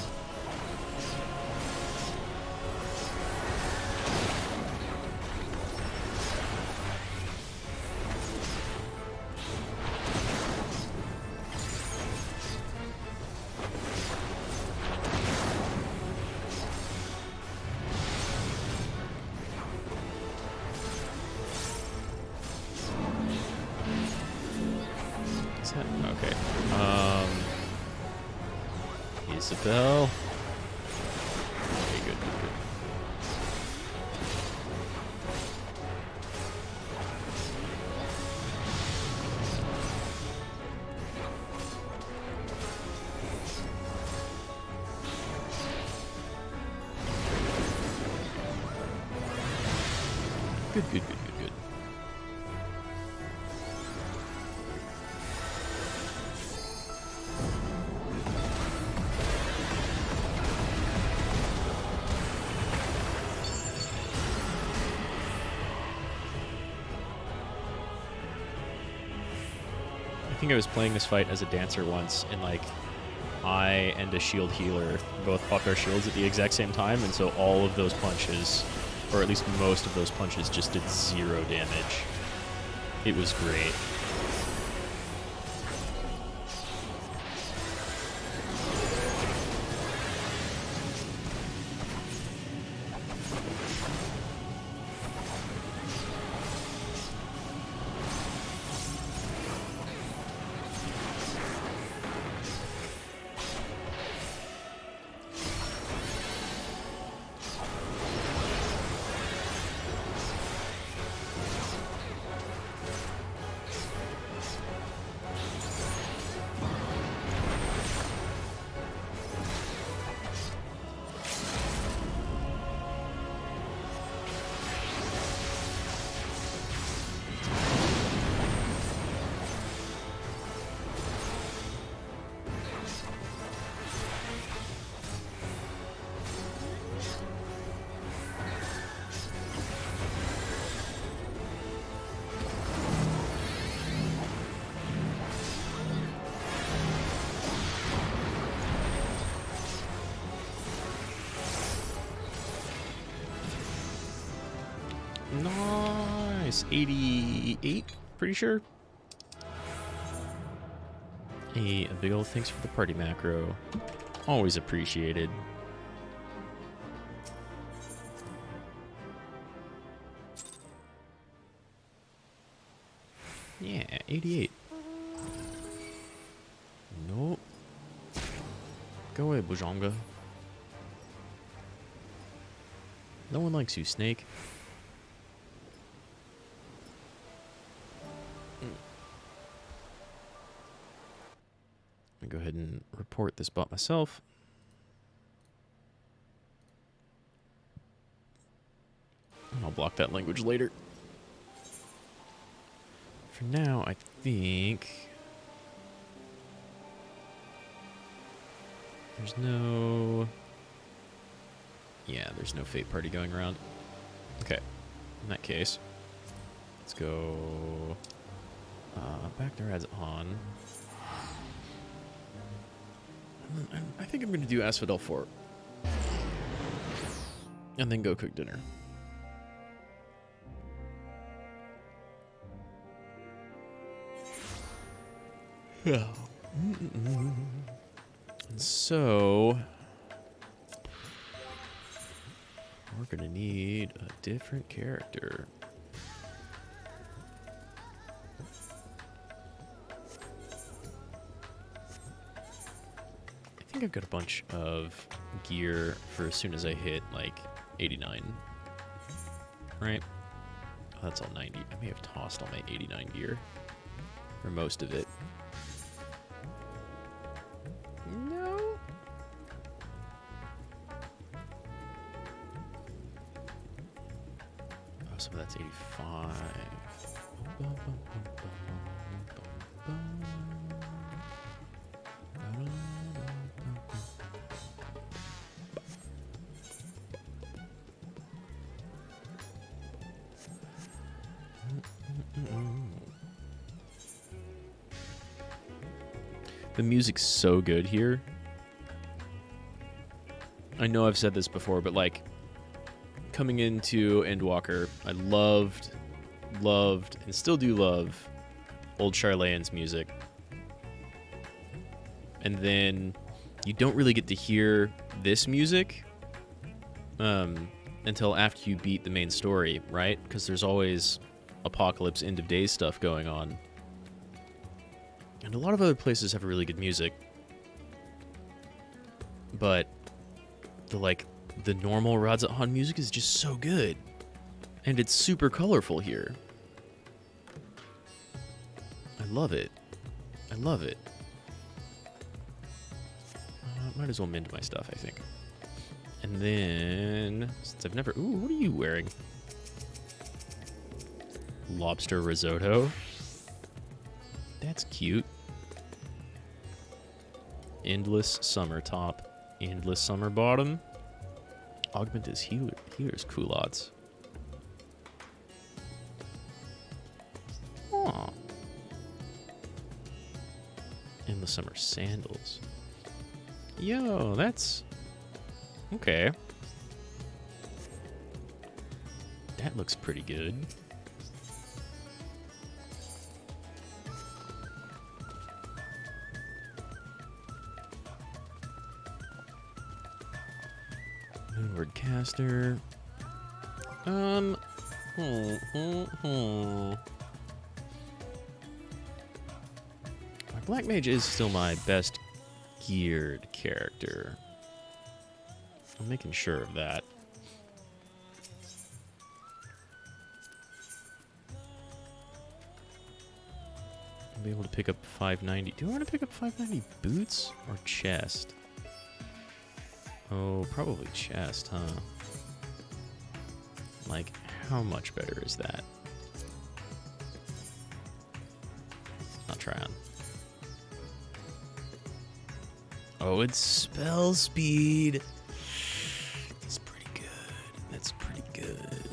Is that okay? Isabel. Okay, good, good, good. Good, good, good, good, good. I think I was playing this fight as a dancer once, and like I and a shield healer both popped our shields at the exact same time, and so all of those punches, or at least most of those punches, just did 0 damage. It was great. Nice. 88, pretty sure. Hey, a big old thanks for the party macro. Always appreciated. Yeah, 88. Nope. Go away, Bujonga. No one likes you, Snake. I'm gonna go ahead and report this bot myself. I'll block that language later. For now, I think there's no... Yeah, there's no fate party going around. Okay, in that case, let's go back to Rad's on. I think I'm going to do Asphodel 4. And then go cook dinner. And so we're going to need a different character. I think I've got a bunch of gear for as soon as I hit like 89. Right? Oh, that's all 90. I may have tossed all my 89 gear. Or most of it. No. Oh, some of that's 85. The music's so good here. I know I've said this before, but like coming into Endwalker, I loved, and still do love old Charlane's music. And then you don't really get to hear this music until after you beat the main story, right? Because there's always Apocalypse End of Days stuff going on. And a lot of other places have really good music. But the normal Radz-at-Han music is just so good. And it's super colorful here. I love it. I love it. Might as well mend my stuff, I think. And then, since I've never... Ooh, what are you wearing? Lobster risotto. That's cute. Endless summer top. Endless summer bottom. Augment his healer's culottes. Aw. Endless summer sandals. Yo, that's... Okay. That looks pretty good. Moonward caster. My Black Mage is still my best geared character. I'm making sure of that. I'll be able to pick up 590. Do I want to pick up 590 boots or chest? Oh, probably chest, huh? Like, how much better is that? I'll try on. Oh, it's spell speed. That's pretty good. That's pretty good.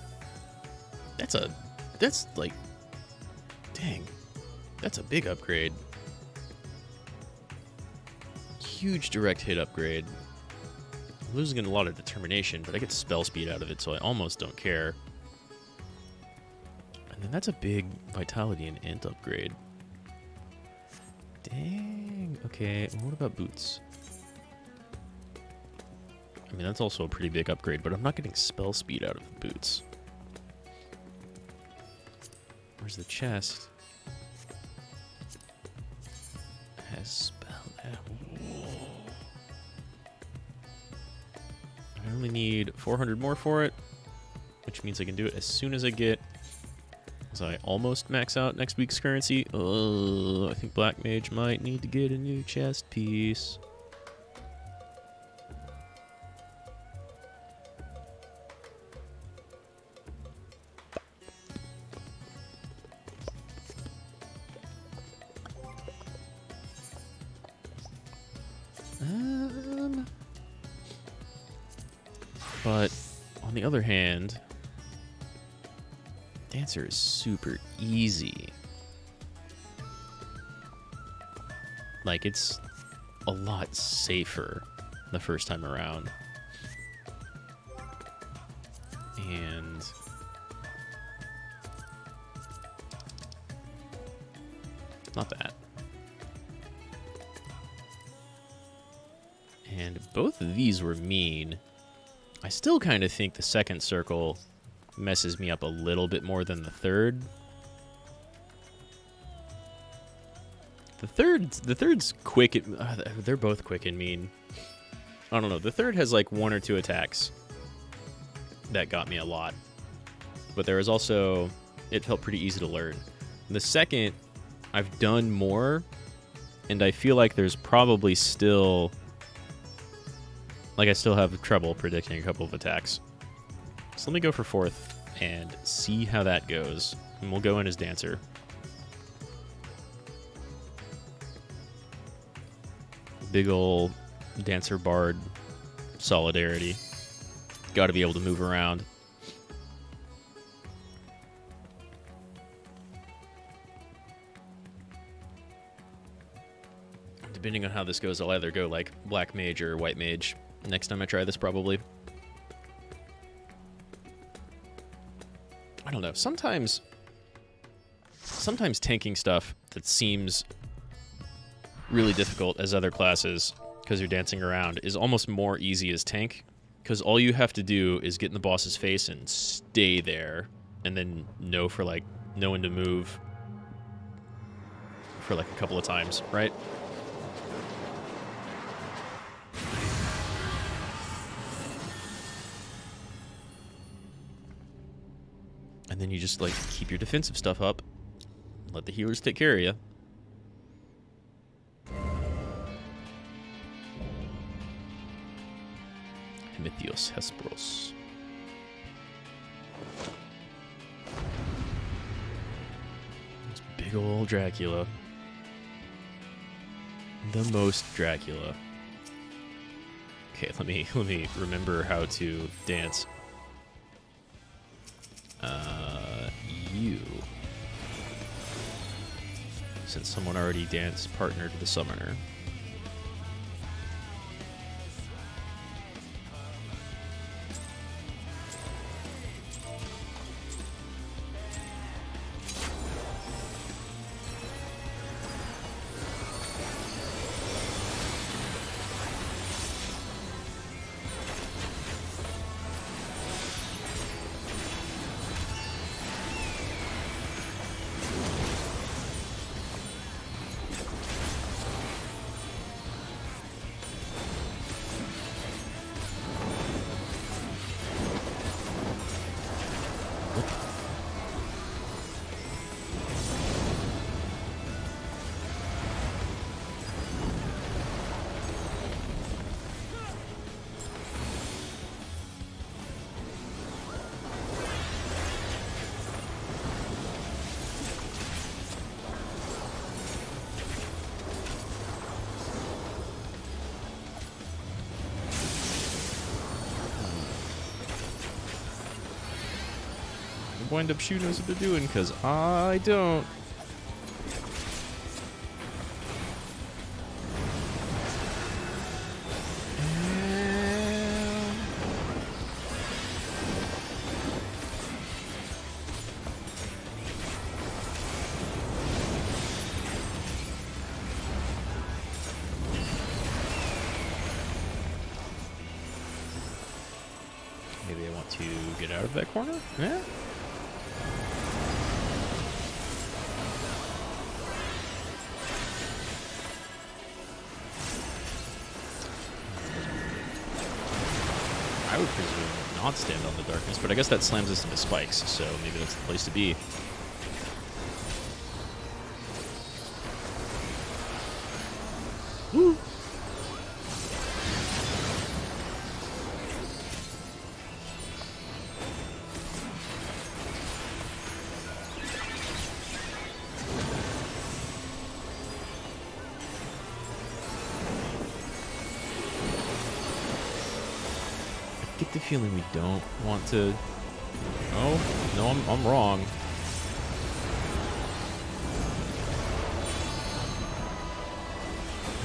That's like, dang. That's a big upgrade. Huge direct hit upgrade. I'm losing a lot of determination, but I get spell speed out of it, so I almost don't care. And then that's a big vitality and int upgrade. Dang. Okay, well, what about boots? I mean, that's also a pretty big upgrade, but I'm not getting spell speed out of the boots. Where's the chest? Has spell now. I only need 400 more for it, which means I can do it as soon as I get... As I almost max out next week's currency. I think Black Mage might need to get a new chest piece. But on the other hand, Dancer is super easy. Like, it's a lot safer the first time around. And not that. And both of these were mean. I still kind of think the second circle messes me up a little bit more than the third. The third's quick. They're both quick and mean. I don't know. The third has like 1 or 2 attacks that got me a lot. But there was also, it felt pretty easy to learn. The second, I've done more, and I feel like there's probably still... Like, I still have trouble predicting a couple of attacks. So let me go for 4th and see how that goes. And we'll go in as Dancer. Big ol' Dancer Bard solidarity. Gotta be able to move around. Depending on how this goes, I'll either go like Black Mage or White Mage next time I try this, probably. I don't know. Sometimes tanking stuff that seems really difficult as other classes because you're dancing around is almost more easy as tank, because all you have to do is get in the boss's face and stay there, and then know when to move for like a couple of times, right? And then you just, like, keep your defensive stuff up. Let the healers take care of you. Prometheus Hesperos. This big old Dracula. The most Dracula. Okay, let me remember how to dance. You. Since someone already partnered the summoner. Wind up shooting knows what they're doing, because I don't. to get out of that corner. Yeah. I would presume not stand on the darkness, but I guess that slams us into spikes, so maybe that's the place to be. Woo! I get the feeling we don't want to... Oh, no, I'm wrong.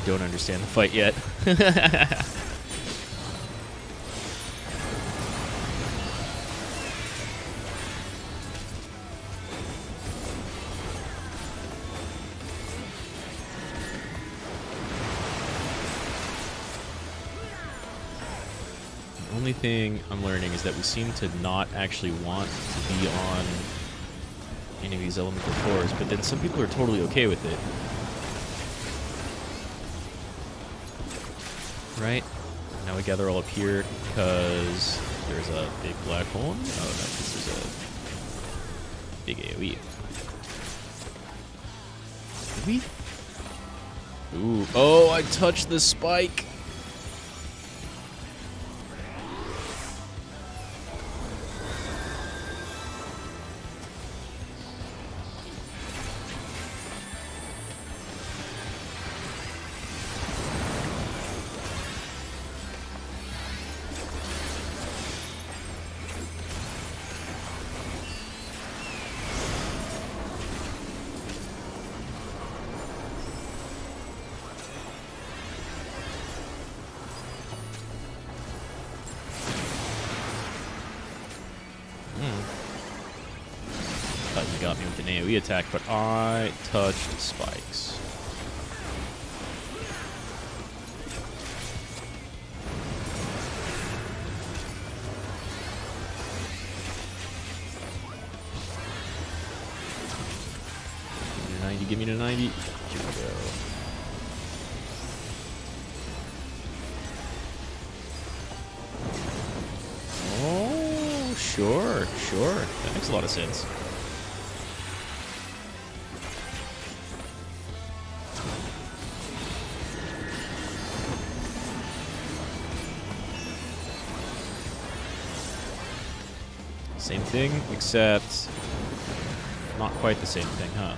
Don't understand the fight yet. The only thing I'm learning is that we seem to not actually want to be on any of these elemental floors, but then some people are totally okay with it. Right? Now we gather all up here because there's a big black hole. Oh no, this is a big AoE. Did we? Ooh. Oh, I touched the spike. Thought you got me with an AoE attack, but I touched spikes. Give me the 90. Here we go. Oh, sure. That makes a lot of sense. Same thing, except not quite the same thing, huh?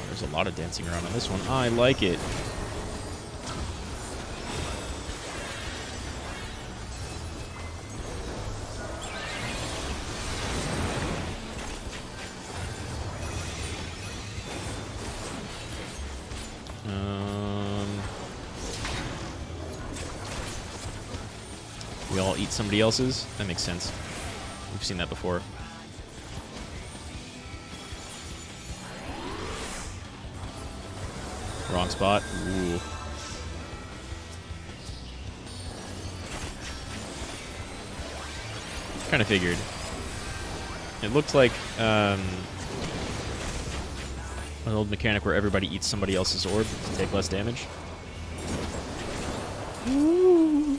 There's a lot of dancing around on this one. I like it. We all eat somebody else's? That makes sense. We've seen that before. Wrong spot. Ooh. Kind of figured. It looked like an old mechanic where everybody eats somebody else's orb to take less damage. Ooh.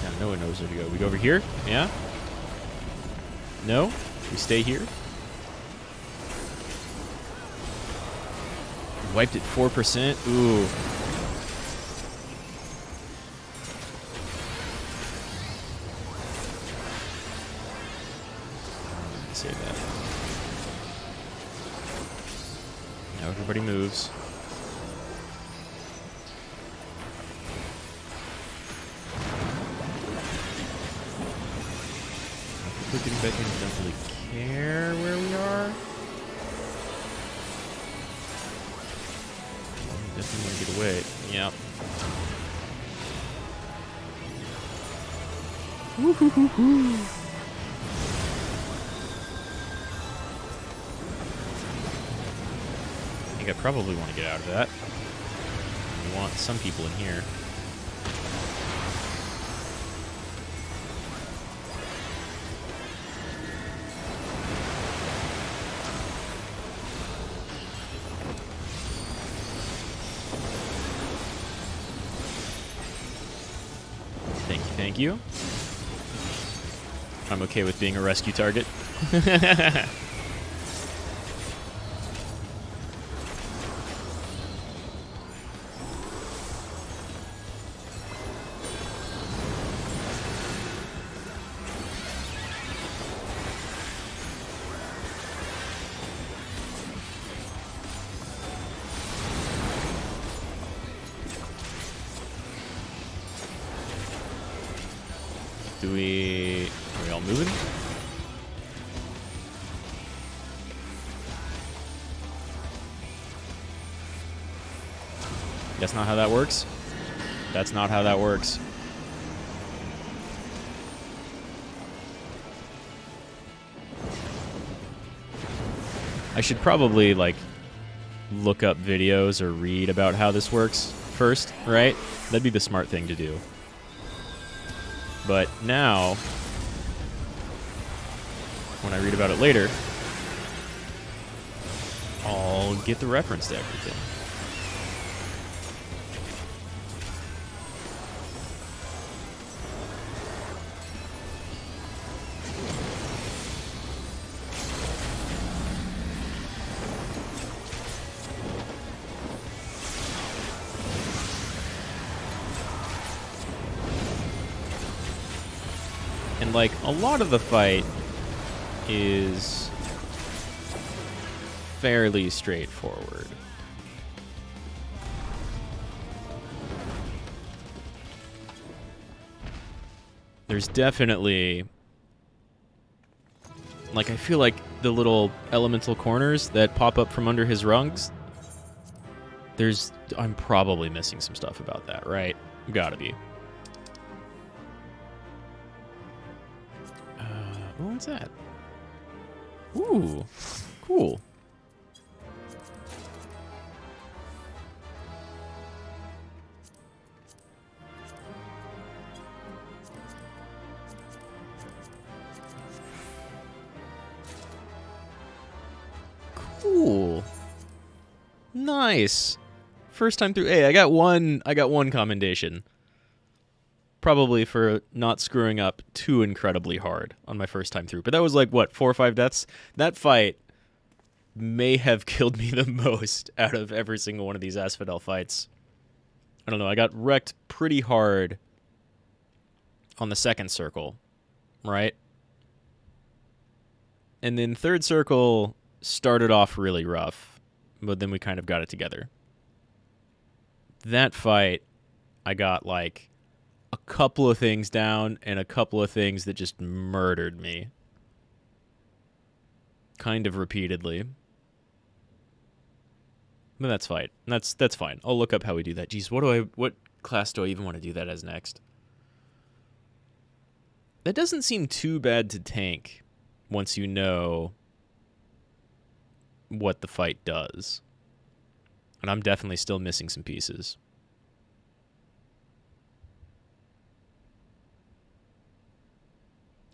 Now no one knows where to go. We go over here? Yeah? No? We stay here. Wiped it 4%. Ooh. Say that. Now everybody moves. We're getting back in. Don't really care where we are. Definitely want to get away. Yep. I think I probably want to get out of that. We want some people in here. Thank you. I'm okay with being a rescue target. Are we all moving? That's not how that works. That's not how that works. I should probably, like, look up videos or read about how this works first, right? That'd be the smart thing to do. But now, when I read about it later, I'll get the reference to everything. And, like, a lot of the fight is fairly straightforward. There's definitely, like, I feel like the little elemental corners that pop up from under his rungs, I'm probably missing some stuff about that, right? Gotta be. What's that? Ooh, cool. Cool. Nice. First time through. Hey, I got one commendation. Probably for not screwing up too incredibly hard on my first time through. But that was like, what, 4 or 5 deaths? That fight may have killed me the most out of every single one of these Asphodel fights. I don't know, I got wrecked pretty hard on the second circle, right? And then third circle started off really rough, but then we kind of got it together. That fight, I got like a couple of things down and a couple of things that just murdered me. Kind of repeatedly. But that's fine. That's fine. I'll look up how we do that. Jeez, what class do I even want to do that as next? That doesn't seem too bad to tank once you know what the fight does. And I'm definitely still missing some pieces.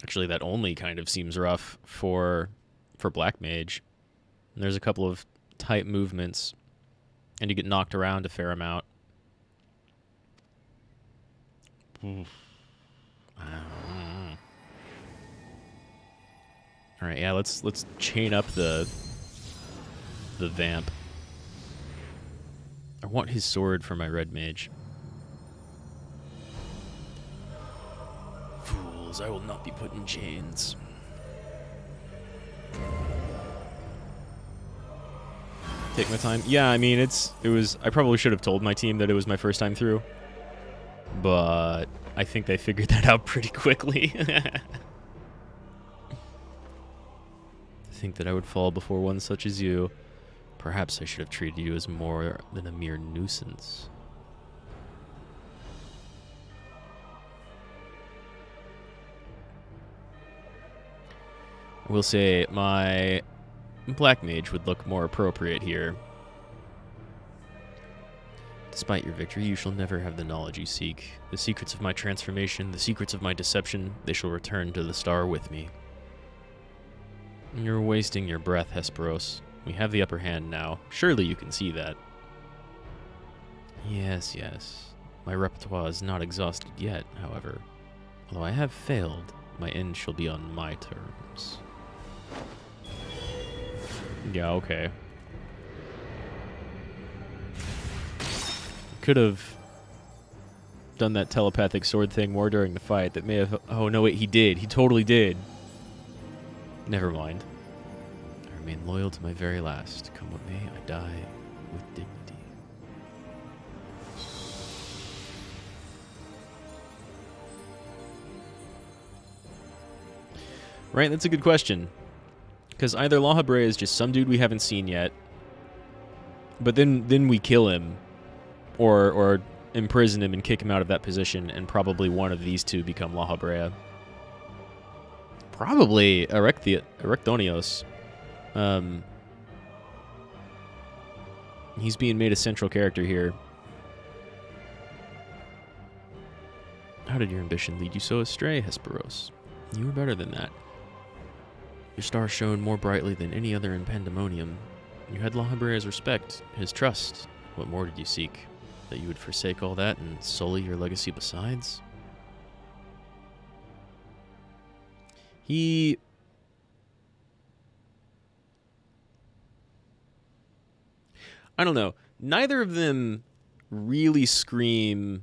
Actually, that only kind of seems rough for Black Mage. And there's a couple of tight movements, and you get knocked around a fair amount. All right, yeah, let's chain up the vamp. I want his sword for my red mage. Fools, I will not be put in chains. Take my time. Yeah, I mean, I probably should have told my team that it was my first time through, but I think they figured that out pretty quickly. I think that I would fall before one such as you. Perhaps I should have treated you as more than a mere nuisance. We'll say my Black Mage would look more appropriate here. Despite your victory, you shall never have the knowledge you seek. The secrets of my transformation, the secrets of my deception, they shall return to the star with me. You're wasting your breath, Hesperos. We have the upper hand now. Surely you can see that. Yes, yes. My repertoire is not exhausted yet, however. Although I have failed, my end shall be on my terms. Yeah, okay. Could have done that telepathic sword thing more during the fight. That may have... Oh, no, wait, he did. He totally did. Never mind. I remain loyal to my very last. Come what may, I die with dignity. Right, that's a good question. Because either La Habrea is just some dude we haven't seen yet, but then we kill him, or imprison him and kick him out of that position, and probably one of these two become La Habrea. Probably Erectonios. He's being made a central character here. How did your ambition lead you so astray, Hesperos? You were better than that. Your star shone more brightly than any other in Pandemonium. You had La Habrea's respect, his trust. What more did you seek? That you would forsake all that and sully your legacy besides? I don't know. Neither of them really scream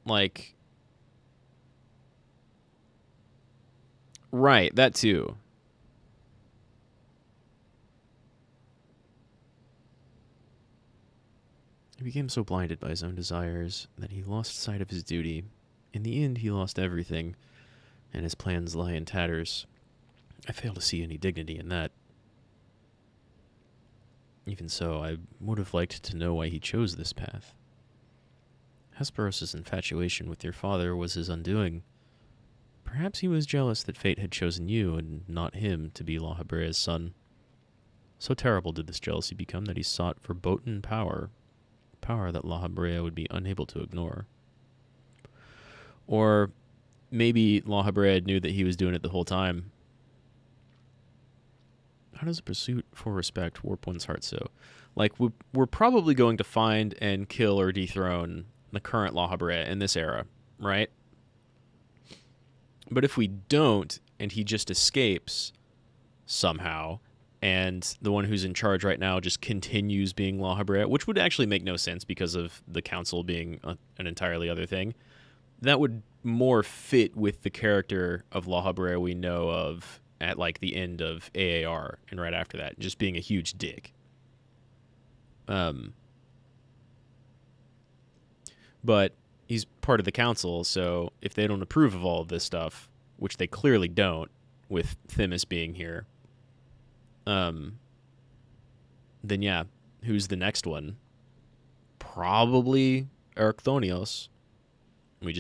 like... Right, that too. He became so blinded by his own desires that he lost sight of his duty. In the end, he lost everything, and his plans lie in tatters. I fail to see any dignity in that. Even so, I would have liked to know why he chose this path. Hesperos' infatuation with your father was his undoing. Perhaps he was jealous that fate had chosen you and not him to be La Habrea's son. So terrible did this jealousy become that he sought verboten power, power that La Habrea would be unable to ignore. Or maybe La Habrea knew that he was doing it the whole time. How does a pursuit for respect warp one's heart so? Like, we're probably going to find and kill or dethrone the current La Habrea in this era, right? But if we don't, and he just escapes somehow, and the one who's in charge right now just continues being La Habrea, which would actually make no sense because of the council being an entirely other thing, that would more fit with the character of La Habrea we know of at, like, the end of AAR, and right after that, just being a huge dick. But he's part of the council, so if they don't approve of all of this stuff, which they clearly don't, with Themis being here, then yeah, who's the next one? Probably Erectonios. We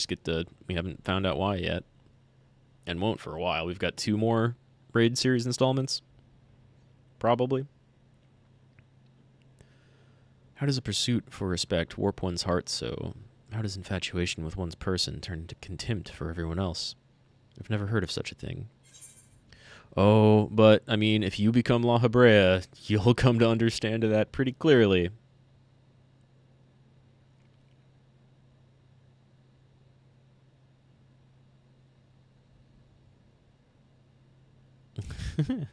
haven't found out why yet, and won't for a while. We've got 2 more Raid series installments, probably. How does a pursuit for respect warp one's heart so? How does infatuation with one's person turn into contempt for everyone else? I've never heard of such a thing. Oh, but, I mean, if you become La Habrea, you'll come to understand that pretty clearly. Yeah,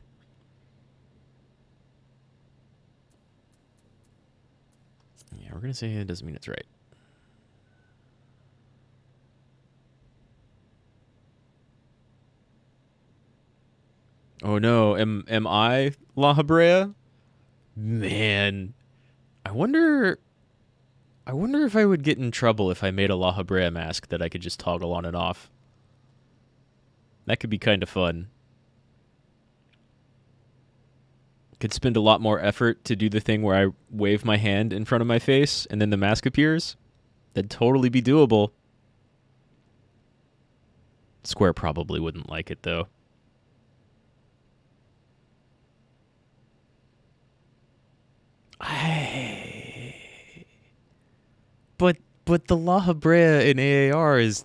we're going to say it doesn't mean it's right. Oh no, am I La Habrea? Man, I wonder if I would get in trouble if I made a La Habrea mask that I could just toggle on and off. That could be kind of fun. Could spend a lot more effort to do the thing where I wave my hand in front of my face and then the mask appears. That'd totally be doable. Square probably wouldn't like it though. But the La Habrea in AAR is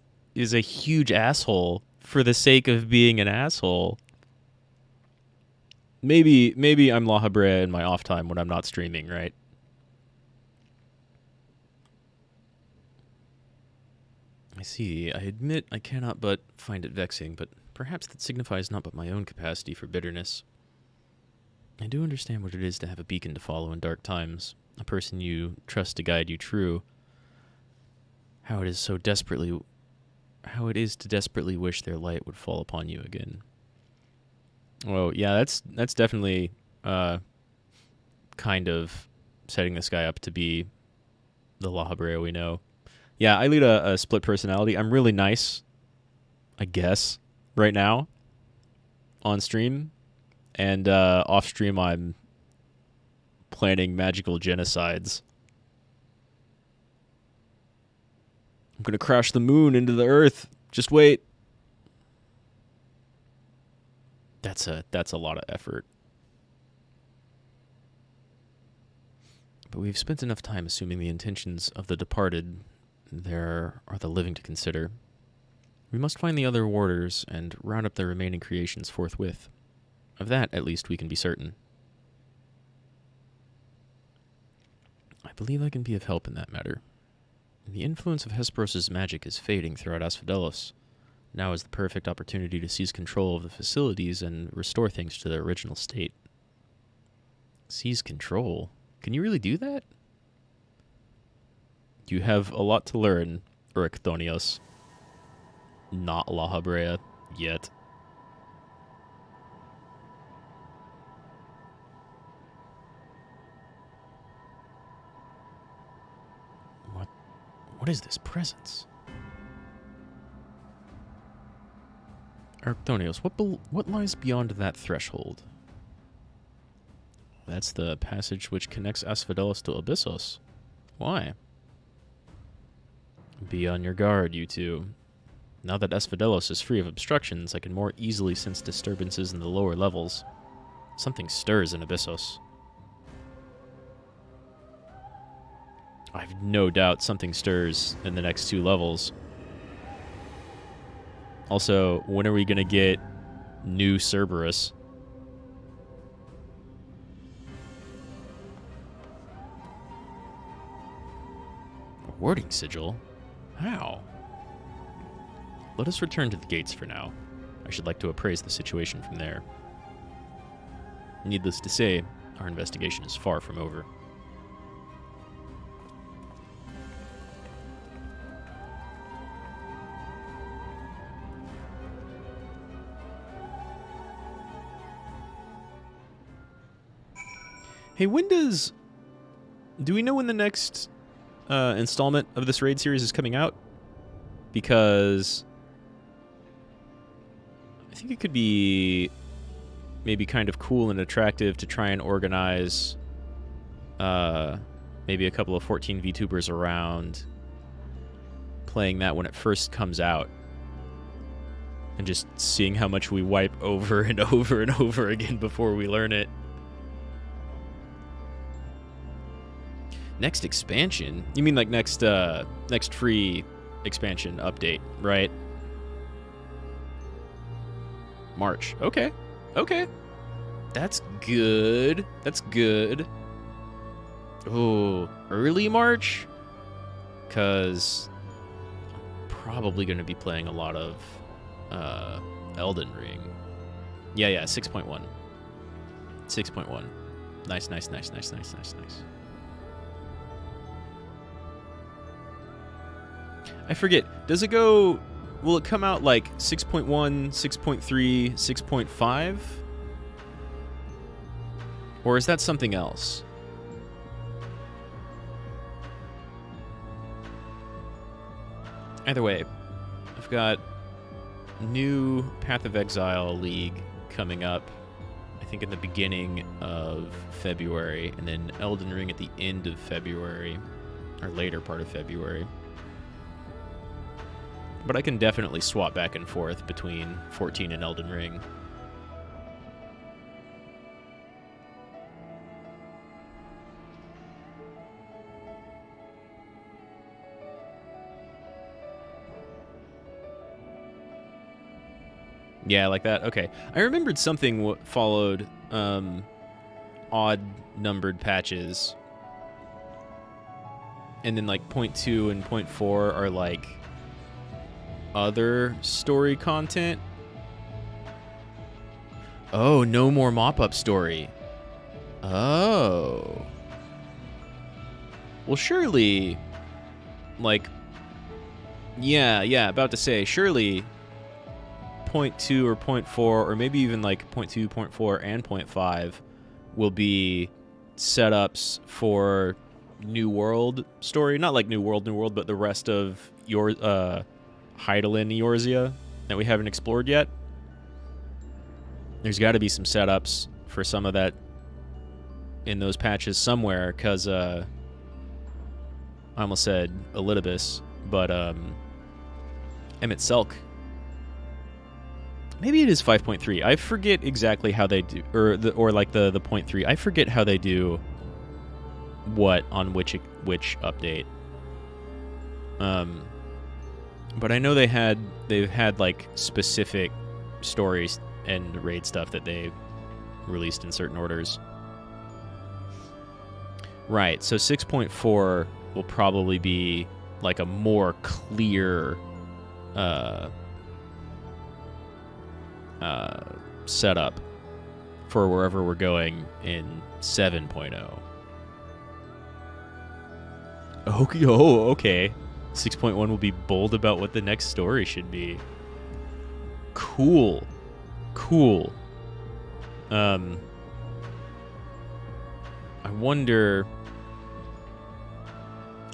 a huge asshole for the sake of being an asshole. Maybe I'm La Habrea in my off time when I'm not streaming, right? I see. I admit I cannot but find it vexing, but perhaps that signifies not but my own capacity for bitterness. I do understand what it is to have a beacon to follow in dark times, a person you trust to guide you true. How it is to desperately wish their light would fall upon you again. Well, yeah, that's definitely kind of setting this guy up to be the La Habrea we know. Yeah, I lead a split personality. I'm really nice, I guess, right now on stream. And off stream, I'm planning magical genocides. I'm going to crash the moon into the earth. Just wait. That's a lot of effort. But we've spent enough time assuming the intentions of the departed. There are the living to consider. We must find the other warders and round up the remaining creations forthwith. Of that, at least, we can be certain. I believe I can be of help in that matter. The influence of Hesperos' magic is fading throughout Asphodelos. Now is the perfect opportunity to seize control of the facilities and restore things to their original state. Seize control? Can you really do that? You have a lot to learn, Ericthonios. Not La Habrea yet. What is this presence? Arctonios, what lies beyond that threshold? That's the passage which connects Asphodelos to Abyssos. Why? Be on your guard, you two. Now that Asphodelos is free of obstructions, I can more easily sense disturbances in the lower levels. Something stirs in Abyssos. I've no doubt something stirs in the next 2 levels. Also, when are we going to get new Cerberus? A warding sigil? How? Let us return to the gates for now. I should like to appraise the situation from there. Needless to say, our investigation is far from over. Hey, do we know when the next installment of this raid series is coming out? Because I think it could be maybe kind of cool and attractive to try and organize maybe a couple of 14 VTubers around playing that when it first comes out. And just seeing how much we wipe over and over and over again before we learn it. Next expansion? You mean like next free expansion update, right? March. Okay. Okay. That's good. That's good. Oh, early March? Because I'm probably going to be playing a lot of Elden Ring. Yeah, 6.1. 6.1. Nice. I forget. Will it come out like 6.1, 6.3, 6.5? Or is that something else? Either way, I've got new Path of Exile League coming up, I think in the beginning of February, and then Elden Ring at the end of February, or later part of February. But I can definitely swap back and forth between 14 and Elden Ring. Yeah, like that. Okay. I remembered something followed odd numbered patches. And then like 0.2 and 0.4 are like other story content. Oh, no more mop-up story. Oh. Well, surely, like, yeah, about to say, surely 0.2 or 0.4, or maybe even like 0.2, 0.4, and 0.5 will be setups for New World story. Not like New World, but the rest of your Hydaelyn Eorzea that we haven't explored yet. There's got to be some setups for some of that in those patches somewhere, because I almost said Elidibus, but Emmett Selk. Maybe it is 5.3. I forget exactly how they do, or like the 0.3. I forget how they do what on which update. But I know they've had like specific stories and raid stuff that they released in certain orders. Right, so 6.4 will probably be like a more clear setup for wherever we're going in 7.0. Okay. 6.1 will be bold about what the next story should be. Cool. I wonder...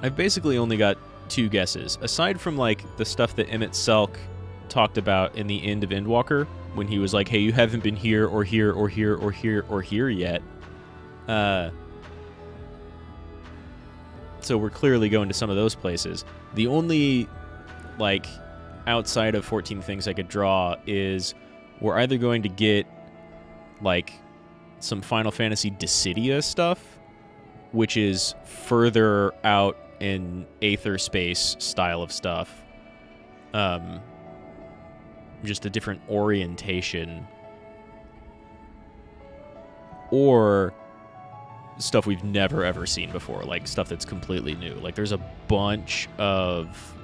I've basically only got two guesses. Aside from, like, the stuff that Emmett Selk talked about in the end of Endwalker, when he was like, hey, you haven't been here or here or here or here or here yet. So we're clearly going to some of those places. The only, like, outside of 14 things I could draw is we're either going to get, like, some Final Fantasy Dissidia stuff, which is further out in Aether space style of stuff. Just a different orientation. Or stuff we've never ever seen before, like stuff that's completely new. Like there's a bunch of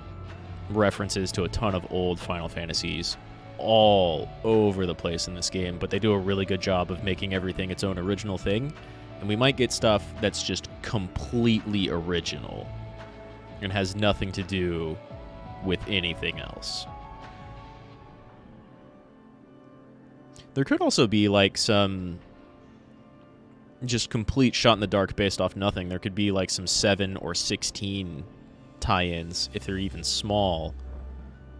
references to a ton of old Final Fantasies all over the place in this game, but they do a really good job of making everything its own original thing. And we might get stuff that's just completely original and has nothing to do with anything else. There could also be like some just complete shot in the dark based off nothing. There could be like some 7 or 16 tie-ins, if they're even small,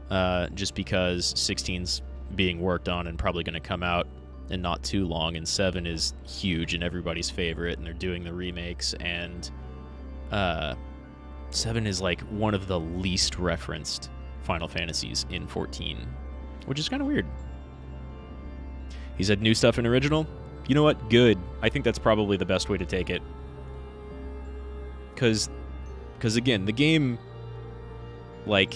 just because 16's being worked on and probably going to come out in not too long, and 7 is huge and everybody's favorite, and they're doing the remakes, and 7 is like one of the least referenced Final Fantasies in 14, which is kind of weird. He said new stuff in original. You know what? Good. I think that's probably the best way to take it. Because again, the game, like,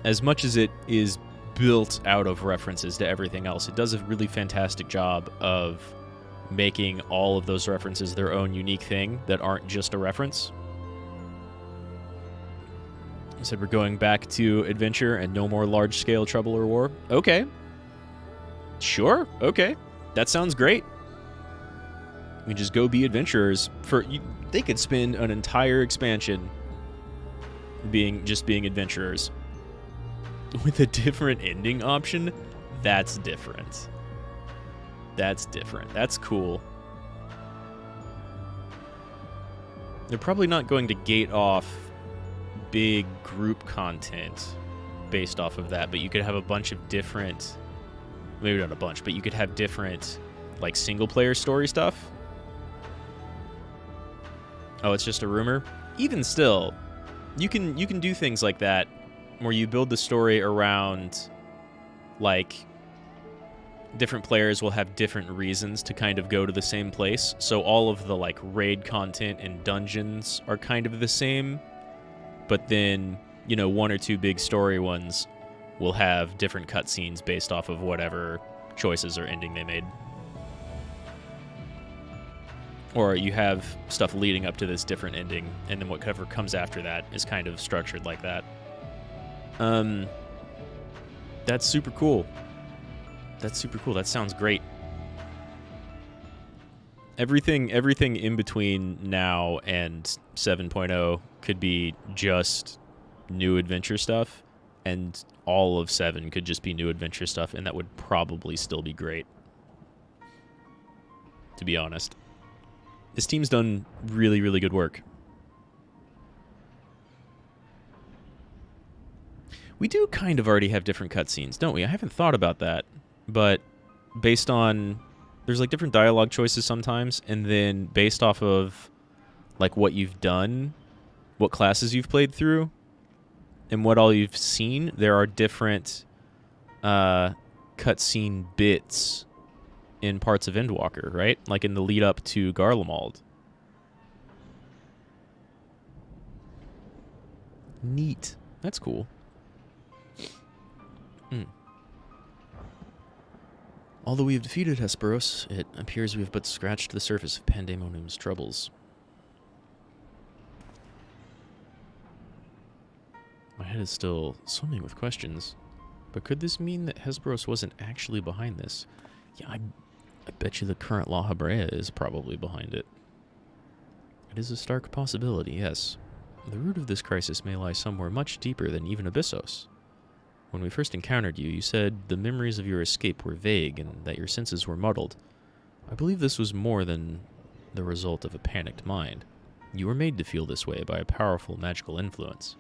as much as it is built out of references to everything else, it does a really fantastic job of making all of those references their own unique thing that aren't just a reference. I said we're going back to adventure and no more large-scale trouble or war. Okay. Sure. Okay. That sounds great. We just go be adventurers. They could spend an entire expansion being adventurers. With a different ending option, that's different. That's cool. They're probably not going to gate off big group content based off of that, but you could have a bunch of different... Maybe not a bunch, but you could have different, like, single-player story stuff. Oh, it's just a rumor? Even still, you can do things like that where you build the story around, like, different players will have different reasons to kind of go to the same place. So all of the, like, raid content and dungeons are kind of the same. But then, you know, 1 or 2 big story ones will have different cutscenes based off of whatever choices or ending they made. Or you have stuff leading up to this different ending, and then whatever comes after that is kind of structured like that. That's super cool. That's super cool. That sounds great. Everything in between now and 7.0 could be just new adventure stuff, and all of 7 could just be new adventure stuff, and that would probably still be great, to be honest. This team's done really, really good work. We do kind of already have different cutscenes, don't we? I haven't thought about that, but based on... There's, like, different dialogue choices sometimes, and then based off of, like, what you've done, what classes you've played through, and what all you've seen, there are different cutscene bits in parts of Endwalker, right? Like in the lead up to Garlemald. Neat. That's cool. Although we have defeated Hesperos, it appears we have but scratched the surface of Pandemonium's troubles. My head is still swimming with questions, but could this mean that Hesperos wasn't actually behind this? Yeah, I bet you the current La Habrea is probably behind it. It is a stark possibility, yes. The root of this crisis may lie somewhere much deeper than even Abyssos. When we first encountered you, you said the memories of your escape were vague and that your senses were muddled. I believe this was more than the result of a panicked mind. You were made to feel this way by a powerful magical influence.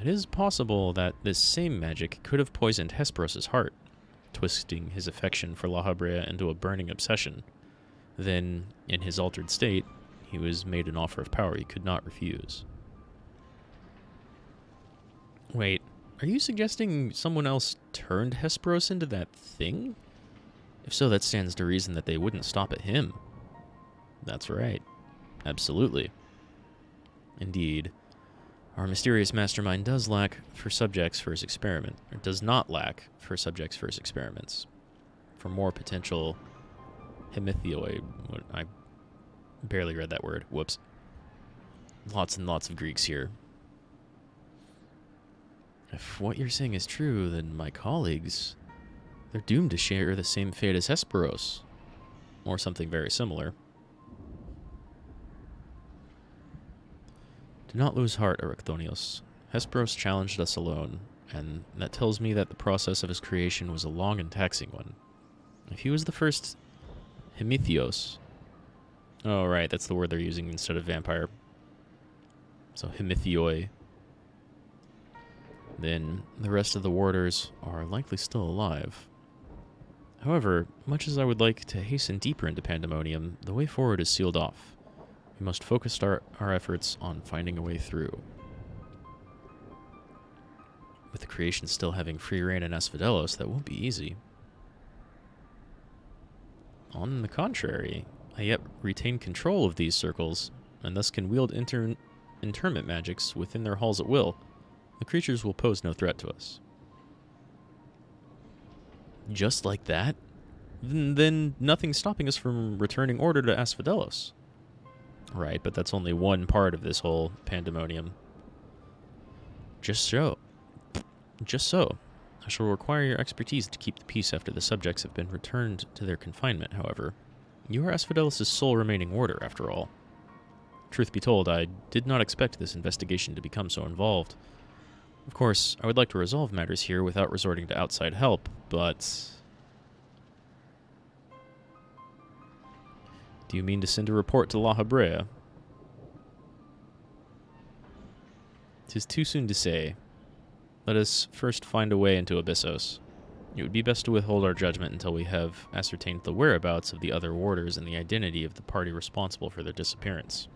It is possible that this same magic could have poisoned Hesperos' heart, twisting his affection for La Habrea into a burning obsession. Then, in his altered state, he was made an offer of power he could not refuse. Wait, are you suggesting someone else turned Hesperos into that thing? If so, that stands to reason that they wouldn't stop at him. That's right. Absolutely. Indeed. Our mysterious mastermind does lack for subjects for his experiment, or does not lack for subjects for his experiments. For more potential hemithoi, I barely read that word. Whoops. Lots and lots of Greeks here. If what you're saying is true, then my colleagues, they're doomed to share the same fate as Hesperos, or something very similar. Do not lose heart, Erecthonios. Hesperos challenged us alone, and that tells me that the process of his creation was a long and taxing one. If he was the first Hemithios... Oh, right, that's the word they're using instead of vampire. So, Hemithioi. Then the rest of the warders are likely still alive. However, much as I would like to hasten deeper into Pandemonium, the way forward is sealed off. We must focus our efforts on finding a way through. With the creation still having free reign in Asphodelos, that won't be easy. On the contrary, I yet retain control of these circles, and thus can wield interment magics within their halls at will. The creatures will pose no threat to us. Just like that? Then nothing's stopping us from returning order to Asphodelos. Right, but that's only one part of this whole Pandemonium. Just so. I shall require your expertise to keep the peace after the subjects have been returned to their confinement, however. You are Asphodelos' sole remaining warder, after all. Truth be told, I did not expect this investigation to become so involved. Of course, I would like to resolve matters here without resorting to outside help, but... Do you mean to send a report to La Habrea? 'Tis too soon to say. Let us first find a way into Abyssos. It would be best to withhold our judgment until we have ascertained the whereabouts of the other warders and the identity of the party responsible for their disappearance.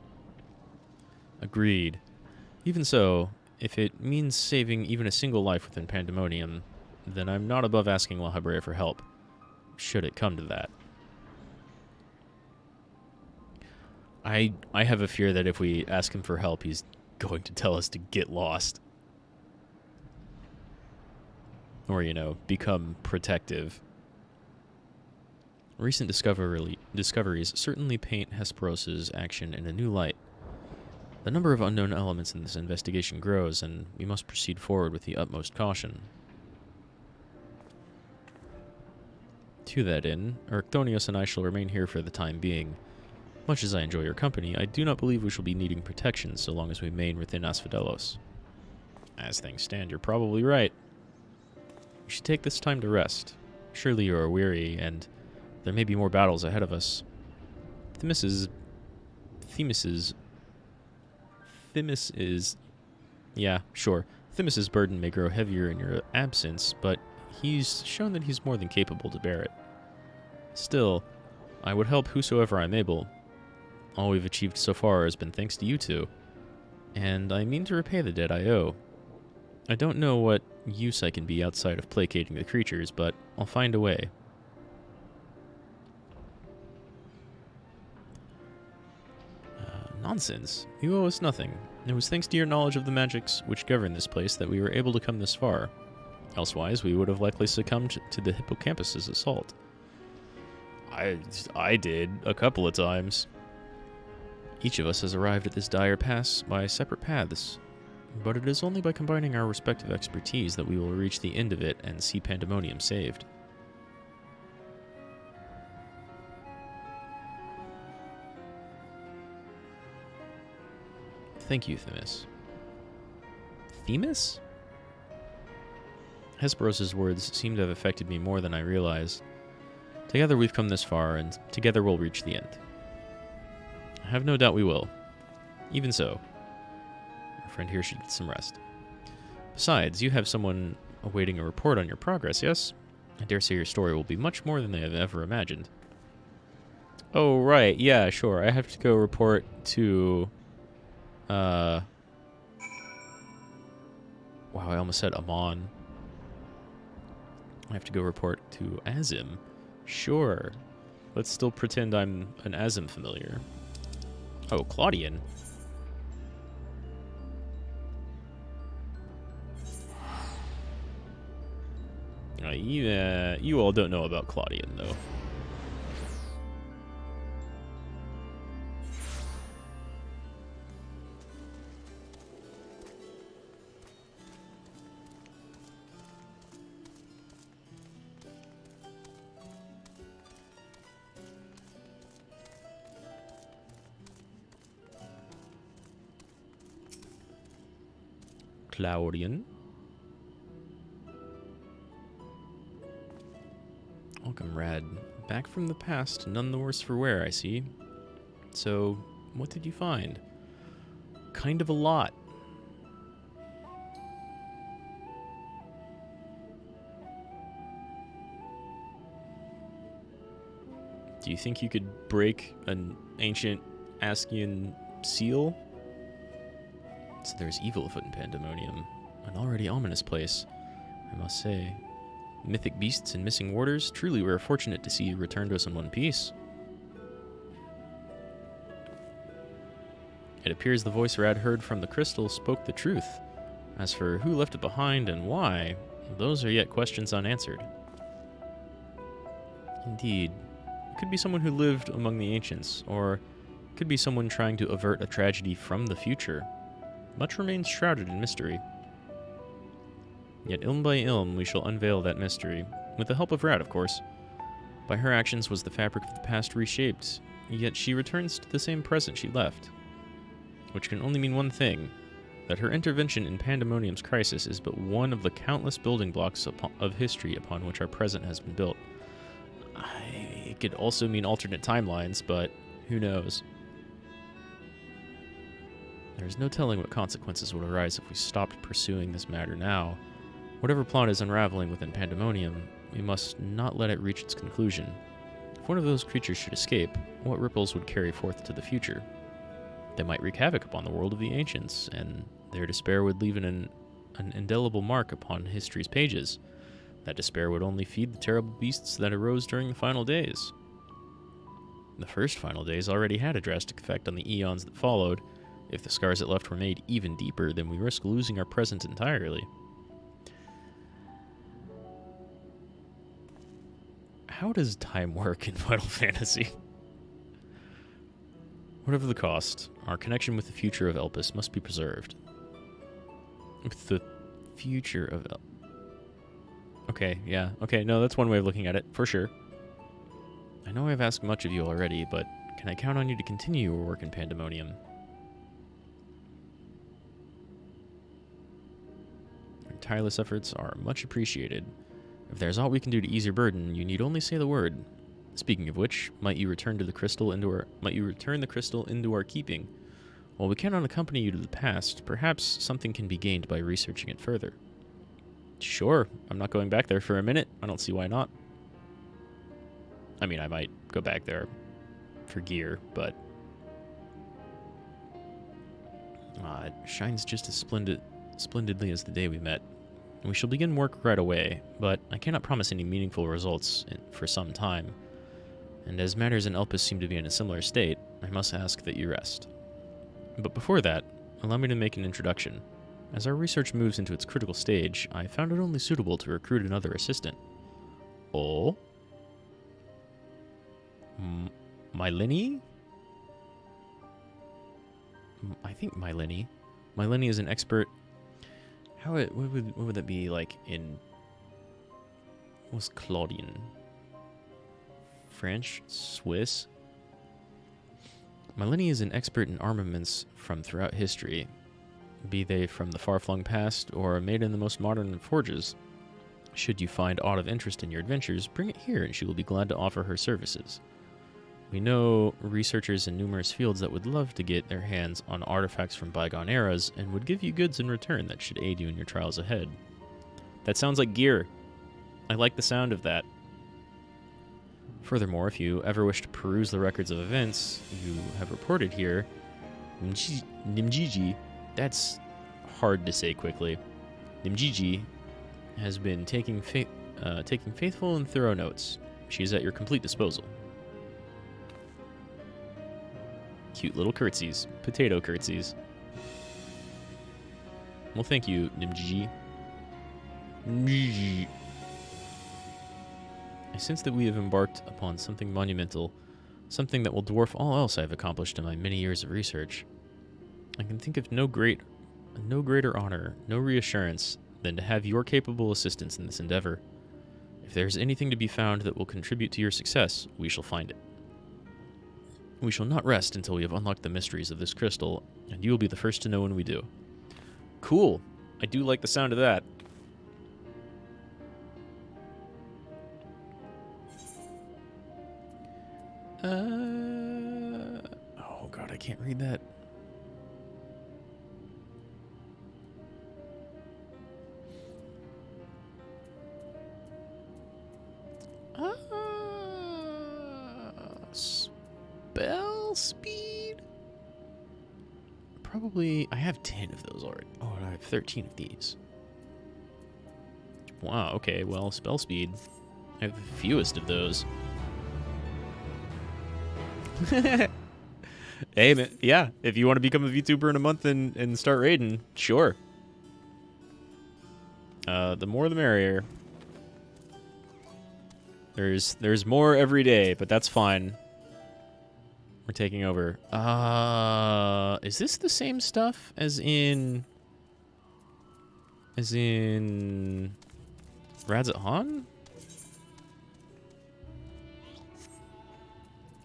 Agreed. Even so, if it means saving even a single life within Pandemonium, then I'm not above asking La Habrea for help, should it come to that. I have a fear that if we ask him for help, he's going to tell us to get lost. Or, you know, become protective. Recent discoveries certainly paint Hesperos' action in a new light. The number of unknown elements in this investigation grows, and we must proceed forward with the utmost caution. To that end, Arctonios and I shall remain here for the time being. Much as I enjoy your company, I do not believe we shall be needing protection so long as we remain within Asphodelos. As things stand, you're probably right. You should take this time to rest. Surely you are weary, and there may be more battles ahead of us. Themis is... Yeah, sure. Themis's burden may grow heavier in your absence, but he's shown that he's more than capable to bear it. Still, I would help whosoever I'm able. All we've achieved so far has been thanks to you two, and I mean to repay the debt I owe. I don't know what use I can be outside of placating the creatures, but I'll find a way. Nonsense. You owe us nothing. It was thanks to your knowledge of the magics which govern this place that we were able to come this far. Elsewise, we would have likely succumbed to the hippocampus's assault. I did, a couple of times. Each of us has arrived at this dire pass by separate paths, but it is only by combining our respective expertise that we will reach the end of it and see Pandemonium saved. Thank you, Themis. Themis? Hesperos' words seem to have affected me more than I realized. Together we've come this far, and together we'll reach the end. I have no doubt we will. Even so, our friend here should get some rest. Besides, you have someone awaiting a report on your progress, yes? I dare say your story will be much more than they have ever imagined. Oh, right. Yeah, sure. I have to go report to... Wow, I almost said Amon. I have to go report to Azim. Sure. Let's still pretend I'm an Azim familiar. Oh, Claudian. You all don't know about Claudian, though. Claudian. Welcome, Rad. Back from the past, none the worse for wear, I see. So, what did you find? Kind of a lot. Do you think you could break an ancient Askian seal? So there's evil afoot in Pandemonium. An already ominous place, I must say. Mythic beasts and missing warders. Truly, we're fortunate to see you return to us in one piece. It appears the voice Rad heard from the crystal spoke the truth. As for who left it behind and why, those are yet questions unanswered. Indeed. It could be someone who lived among the ancients, or it could be someone trying to avert a tragedy from the future. Much remains shrouded in mystery. Yet ilm by ilm we shall unveil that mystery, with the help of Rad, of course. By her actions was the fabric of the past reshaped, yet she returns to the same present she left. Which can only mean one thing, that her intervention in Pandemonium's crisis is but one of the countless building blocks of history upon which our present has been built. It could also mean alternate timelines, but who knows? There is no telling what consequences would arise if we stopped pursuing this matter now. Whatever plot is unraveling within Pandemonium, we must not let it reach its conclusion. If one of those creatures should escape, what ripples would carry forth to the future? They might wreak havoc upon the world of the ancients, and their despair would leave an indelible mark upon history's pages. That despair would only feed the terrible beasts that arose during the final days. The first final days already had a drastic effect on the eons that followed. If the scars it left were made even deeper, then we risk losing our present entirely. How does time work in Final Fantasy? Whatever the cost, our connection with the future of Elpis must be preserved. With the future of Okay, yeah. Okay, no, that's one way of looking at it, for sure. I know I've asked much of you already, but can I count on you to continue your work in Pandemonium? Your tireless efforts are much appreciated. If there's aught we can do to ease your burden, you need only say the word. Speaking of which, might you return the crystal into our keeping? While we cannot accompany you to the past, perhaps something can be gained by researching it further. Sure, I'm not going back there for a minute. I don't see why not. I mean, I might go back there for gear, but it shines just as splendidly as the day we met. We shall begin work right away, but I cannot promise any meaningful results for some time. And as matters in Elpis seem to be in a similar state, I must ask that you rest. But before that, allow me to make an introduction. As our research moves into its critical stage, I found it only suitable to recruit another assistant. Oh? Mylini? I think Mylini. Mylini is an expert... what would that be like in... What's Claudian? French? Swiss? Mylini is an expert in armaments from throughout history, be they from the far-flung past or made in the most modern forges. Should you find aught of interest in your adventures, bring it here and she will be glad to offer her services. We know researchers in numerous fields that would love to get their hands on artifacts from bygone eras and would give you goods in return that should aid you in your trials ahead. That sounds like gear. I like the sound of that. Furthermore, if you ever wish to peruse the records of events you have reported here, Nimgigi, that's hard to say quickly. Nimgigi has been taking faithful and thorough notes. She is at your complete disposal. Cute little curtsies. Potato curtsies. Well, thank you, Nimgigi. I sense that we have embarked upon something monumental, something that will dwarf all else I have accomplished in my many years of research. I can think of no greater honor, no reassurance, than to have your capable assistance in this endeavor. If there is anything to be found that will contribute to your success, we shall find it. We shall not rest until we have unlocked the mysteries of this crystal, and you will be the first to know when we do. Cool. I do like the sound of that. Oh god, I can't read that. Spell speed? Probably, I have 10 of those already. Oh, and I have 13 of these. Wow, okay, well, spell speed. I have the fewest of those. Hey, man, yeah, if you want to become a VTuber in a month and start raiding, sure. The more the merrier. There's more every day, but that's fine. We're taking over. Is this the same stuff as in Rad Mahou?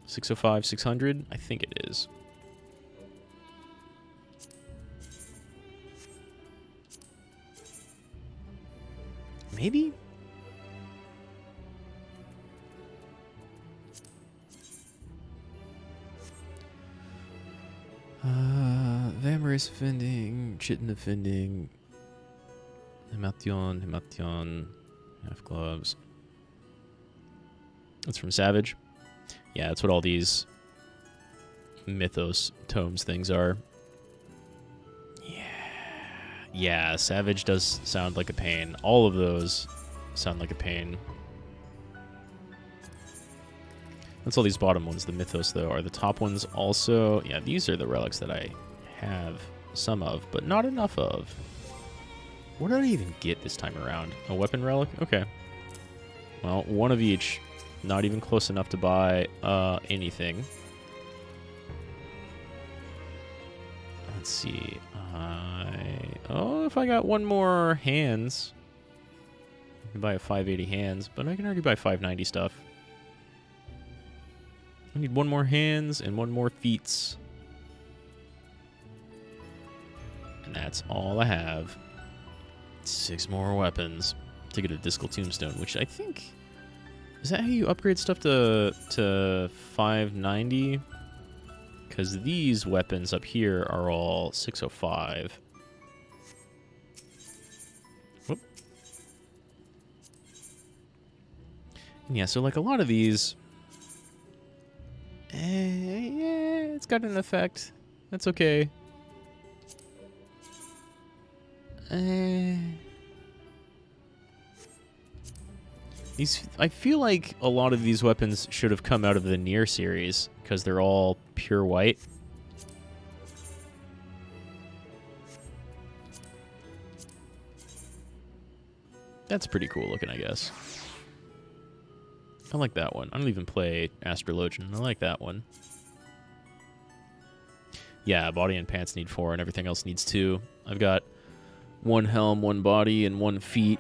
605, 600? I think it is. Maybe? Vambrace offending, Chitin offending, Hemation, half gloves. That's from Savage. Yeah, that's what all these Mythos tomes things are. Yeah, Savage does sound like a pain. All of those sound like a pain. That's all these bottom ones. The Mythos, though, are the top ones also. Yeah, these are the relics that I have some of, but not enough of. What did I even get this time around? A weapon relic? Okay. Well, one of each. Not even close enough to buy anything. Let's see. Oh, if I got one more hands, I can buy a 580 hands, but I can already buy 590 stuff. I need one more hands and one more feats. And that's all I have. 6 more weapons to get a Discal Tombstone, which I think... Is that how you upgrade stuff to 590? Because these weapons up here are all 605. Whoop. And yeah, so like a lot of these... yeah, it's got an effect. That's okay. I feel like a lot of these weapons should have come out of the Nier series, because they're all pure white. That's pretty cool looking, I guess. I like that one. I don't even play Astrologian. I like that one. Yeah, body and pants need 4, and everything else needs 2. I've got 1 helm, 1 body, and 1 feet.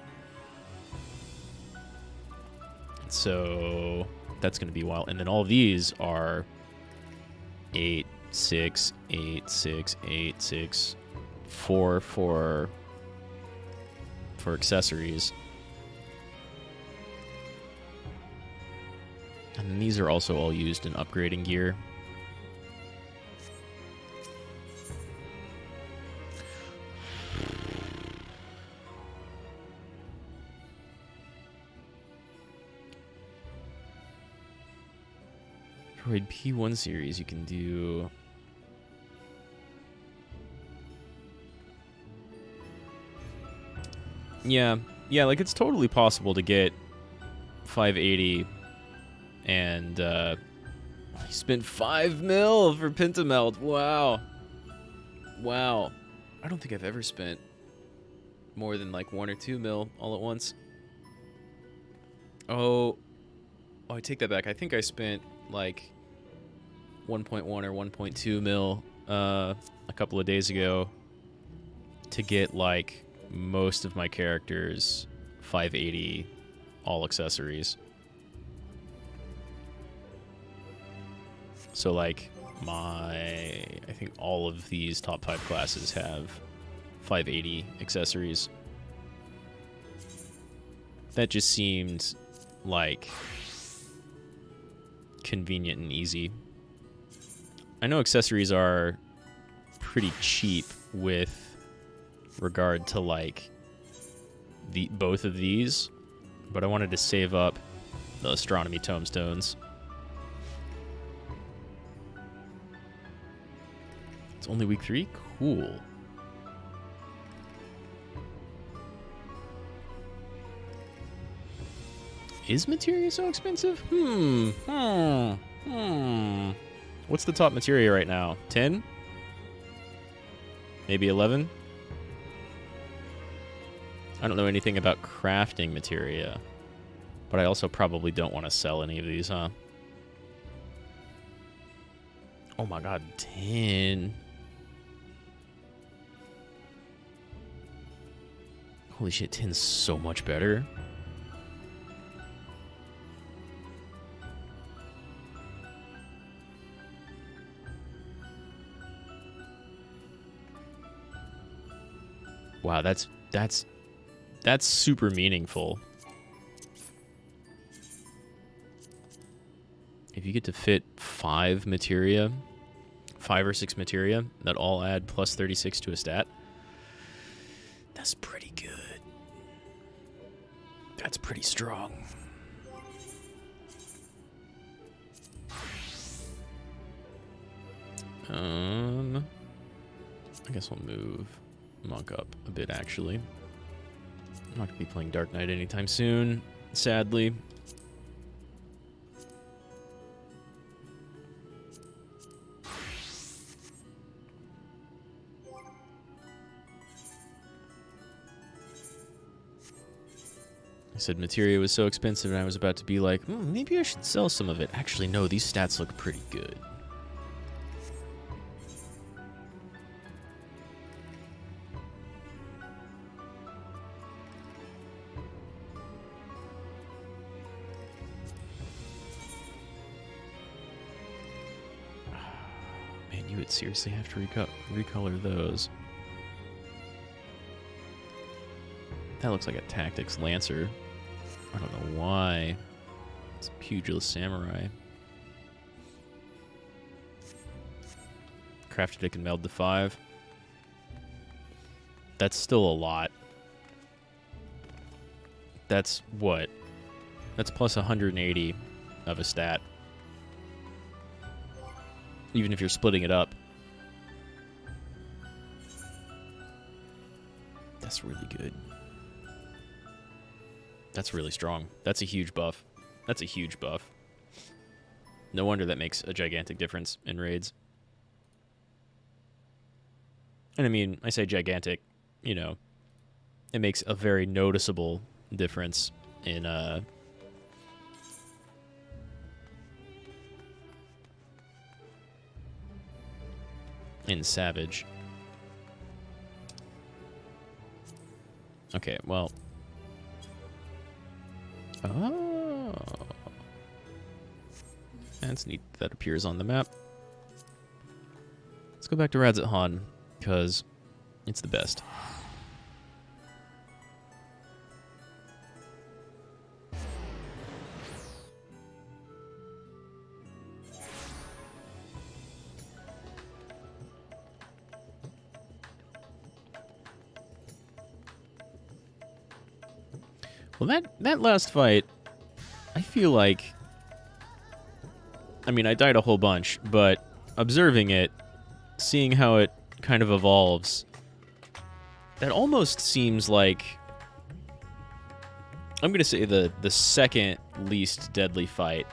So that's going to be wild. And then all of these are 8, 6, 8, 6, 8, 6, 4 for accessories. And then these are also all used in upgrading gear. Droid P1 series, you can do... Yeah, like it's totally possible to get 580 and I spent 5 mil for Pentamelt. Wow. I don't think I've ever spent more than like 1 or 2 mil all at once. Oh, I take that back. I think I spent like 1.1 or 1.2 mil a couple of days ago to get like most of my characters 580 all accessories. So like I think all of these top 5 classes have 580 accessories. That just seemed like convenient and easy. I know accessories are pretty cheap with regard to like both of these, but I wanted to save up the astronomy tomestones. It's only week 3? Cool. Is materia so expensive? What's the top materia right now? 10? Maybe 11? I don't know anything about crafting materia, but I also probably don't want to sell any of these, huh? Oh my god, 10. Holy shit, 10's so much better. Wow, that's super meaningful. If you get to fit 5 materia, 5 or 6 materia that all add plus 36 to a stat, that's pretty good. That's pretty strong. I guess I'll move Monk up a bit, actually. I'm not going to be playing Dark Knight anytime soon, sadly. said materia was so expensive, and I was about to be like, maybe I should sell some of it. Actually, no, these stats look pretty good. Man, you would seriously have to recolor those. That looks like a Tactics Lancer. I don't know why. It's a Pugilist Samurai. Crafted it can meld to 5. That's still a lot. That's what? That's plus 180 of a stat. Even if you're splitting it up. That's really good. That's really strong. That's a huge buff. That's a huge buff. No wonder that makes a gigantic difference in raids. And I mean, I say gigantic, you know, it makes a very noticeable difference in Savage. Okay, well. Oh. That's neat that appears on the map. Let's go back to Rad Mahou, because it's the best. Well, that last fight, I feel like... I mean, I died a whole bunch, but observing it, seeing how it kind of evolves, that almost seems like... I'm going to say the second least deadly fight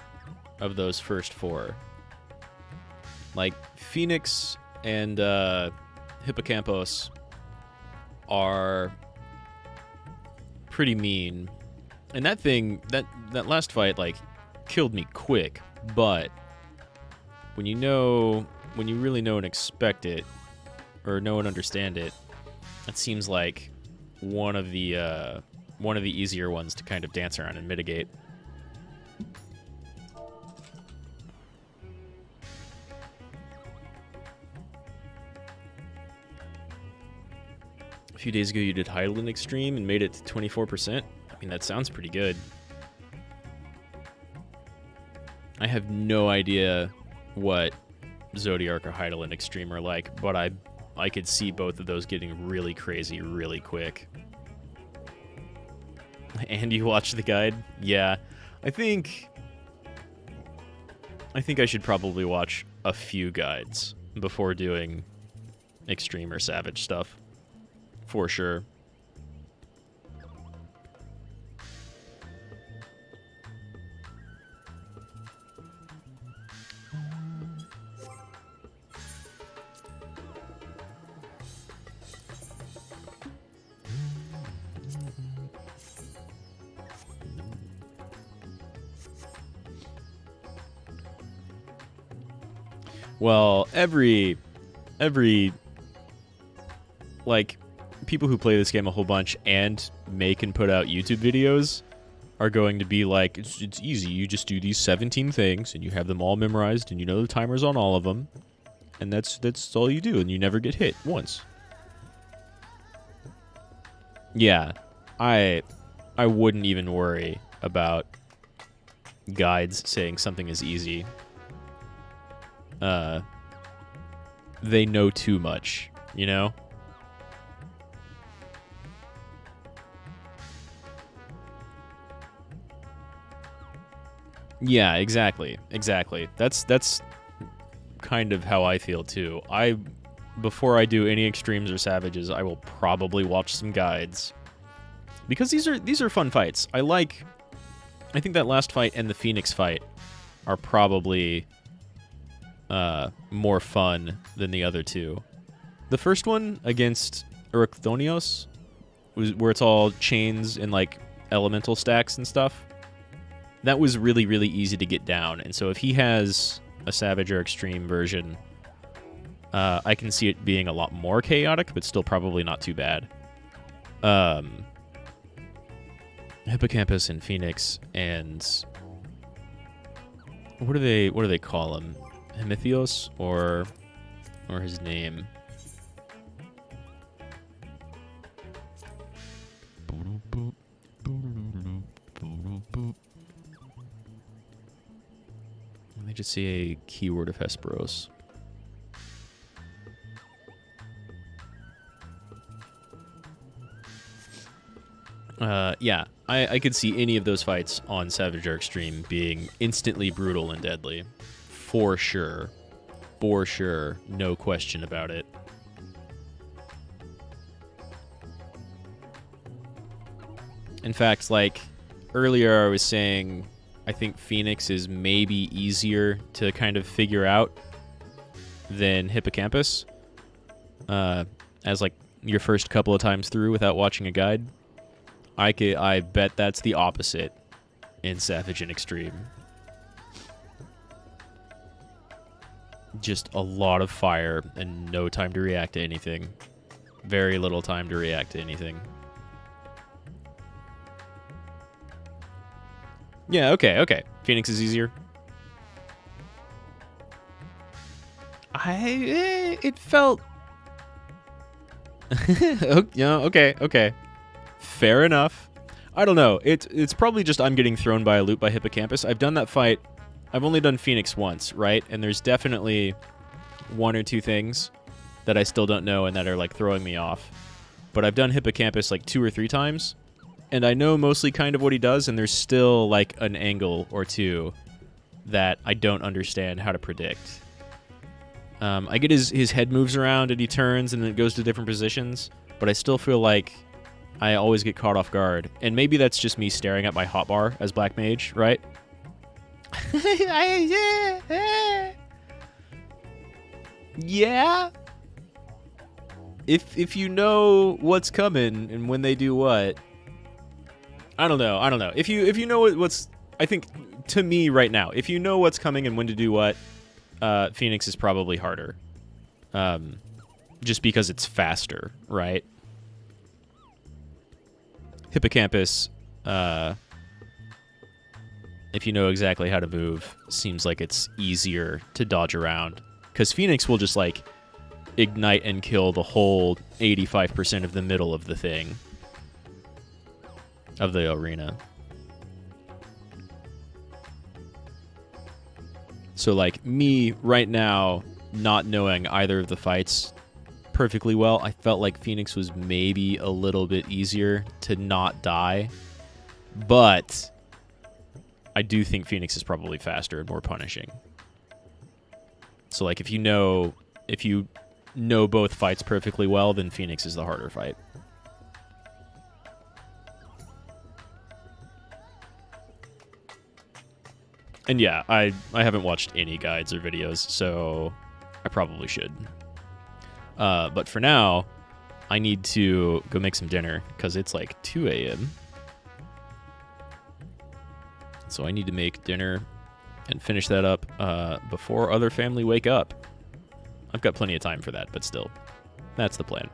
of those first 4. Like, Phoenix and Hippocampus are pretty mean. And that thing, that last fight, like, killed me quick. But when you really know and expect it, or know and understand it, it seems like one of the easier ones to kind of dance around and mitigate. A few days ago, you did Highland Extreme and made it to 24%. I mean, that sounds pretty good. I have no idea what Zodiark or Heidelin Extreme are like, but I could see both of those getting really crazy really quick. And you watched the guide? Yeah. I think I should probably watch a few guides before doing Extreme or Savage stuff. For sure. Well, every like people who play this game a whole bunch and make and put out YouTube videos are going to be like, it's easy. You just do these 17 things and you have them all memorized and you know the timers on all of them, and that's all you do, and you never get hit once. Yeah, I wouldn't even worry about guides saying something is easy. They know too much, you know? Yeah, exactly. That's kind of how I feel too. Before I do any extremes or savages, I will probably watch some guides. Because these are fun fights. I think that last fight and the Phoenix fight are probably more fun than the other two. The first one against Ericthonios, where it's all chains and like elemental stacks and stuff, that was really, really easy to get down. And so if he has a Savage or Extreme version, I can see it being a lot more chaotic, but still probably not too bad. Hippocampus and Phoenix and what do they call him? Hemithios or his name? Let me just see a keyword of Hesperos. Yeah, I could see any of those fights on Savage or Extreme being instantly brutal and deadly. For sure. For sure. No question about it. In fact, like, earlier I was saying, I think Phoenix is maybe easier to kind of figure out than Hippocampus. As, like, your first couple of times through without watching a guide. I bet that's the opposite in Savage and Extreme. Just a lot of fire and no time to react to anything. Very little time to react to anything. Yeah, okay. Phoenix is easier. It felt... yeah, okay. Fair enough. I don't know. It's probably just I'm getting thrown by a loop by Hippocampus. I've done that fight. I've only done Phoenix once, right? And there's definitely one or two things that I still don't know and that are, like, throwing me off. But I've done Hippocampus, like, 2 or 3 times. And I know mostly kind of what he does, and there's still, like, an angle or two that I don't understand how to predict. I get his head moves around and he turns and then it goes to different positions, but I still feel like I always get caught off guard. And maybe that's just me staring at my hotbar as Black Mage, right? Yeah? If you know what's coming and when they do what... I don't know. If you know what's... I think, to me right now, if you know what's coming and when to do what, Phoenix is probably harder. Just because it's faster, right? Hippocampus, if you know exactly how to move, seems like it's easier to dodge around. Because Phoenix will just, like, ignite and kill the whole 85% of the middle of the thing. Of the arena. So, like, me, right now, not knowing either of the fights perfectly well, I felt like Phoenix was maybe a little bit easier to not die. But I do think Phoenix is probably faster and more punishing. So, like, if you know both fights perfectly well, then Phoenix is the harder fight. And yeah, I haven't watched any guides or videos, so I probably should. But for now, I need to go make some dinner, because it's like 2 a.m. So I need to make dinner and finish that up before other family wake up. I've got plenty of time for that, but still, that's the plan.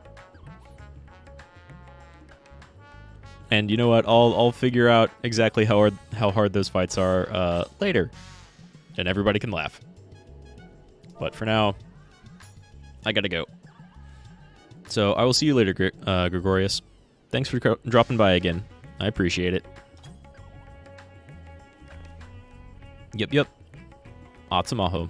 And you know what? I'll figure out exactly how hard those fights are later, and everybody can laugh. But for now, I gotta go. So I will see you later, Gregorius. Thanks for dropping by again. I appreciate it. Yep. Rad Mahou.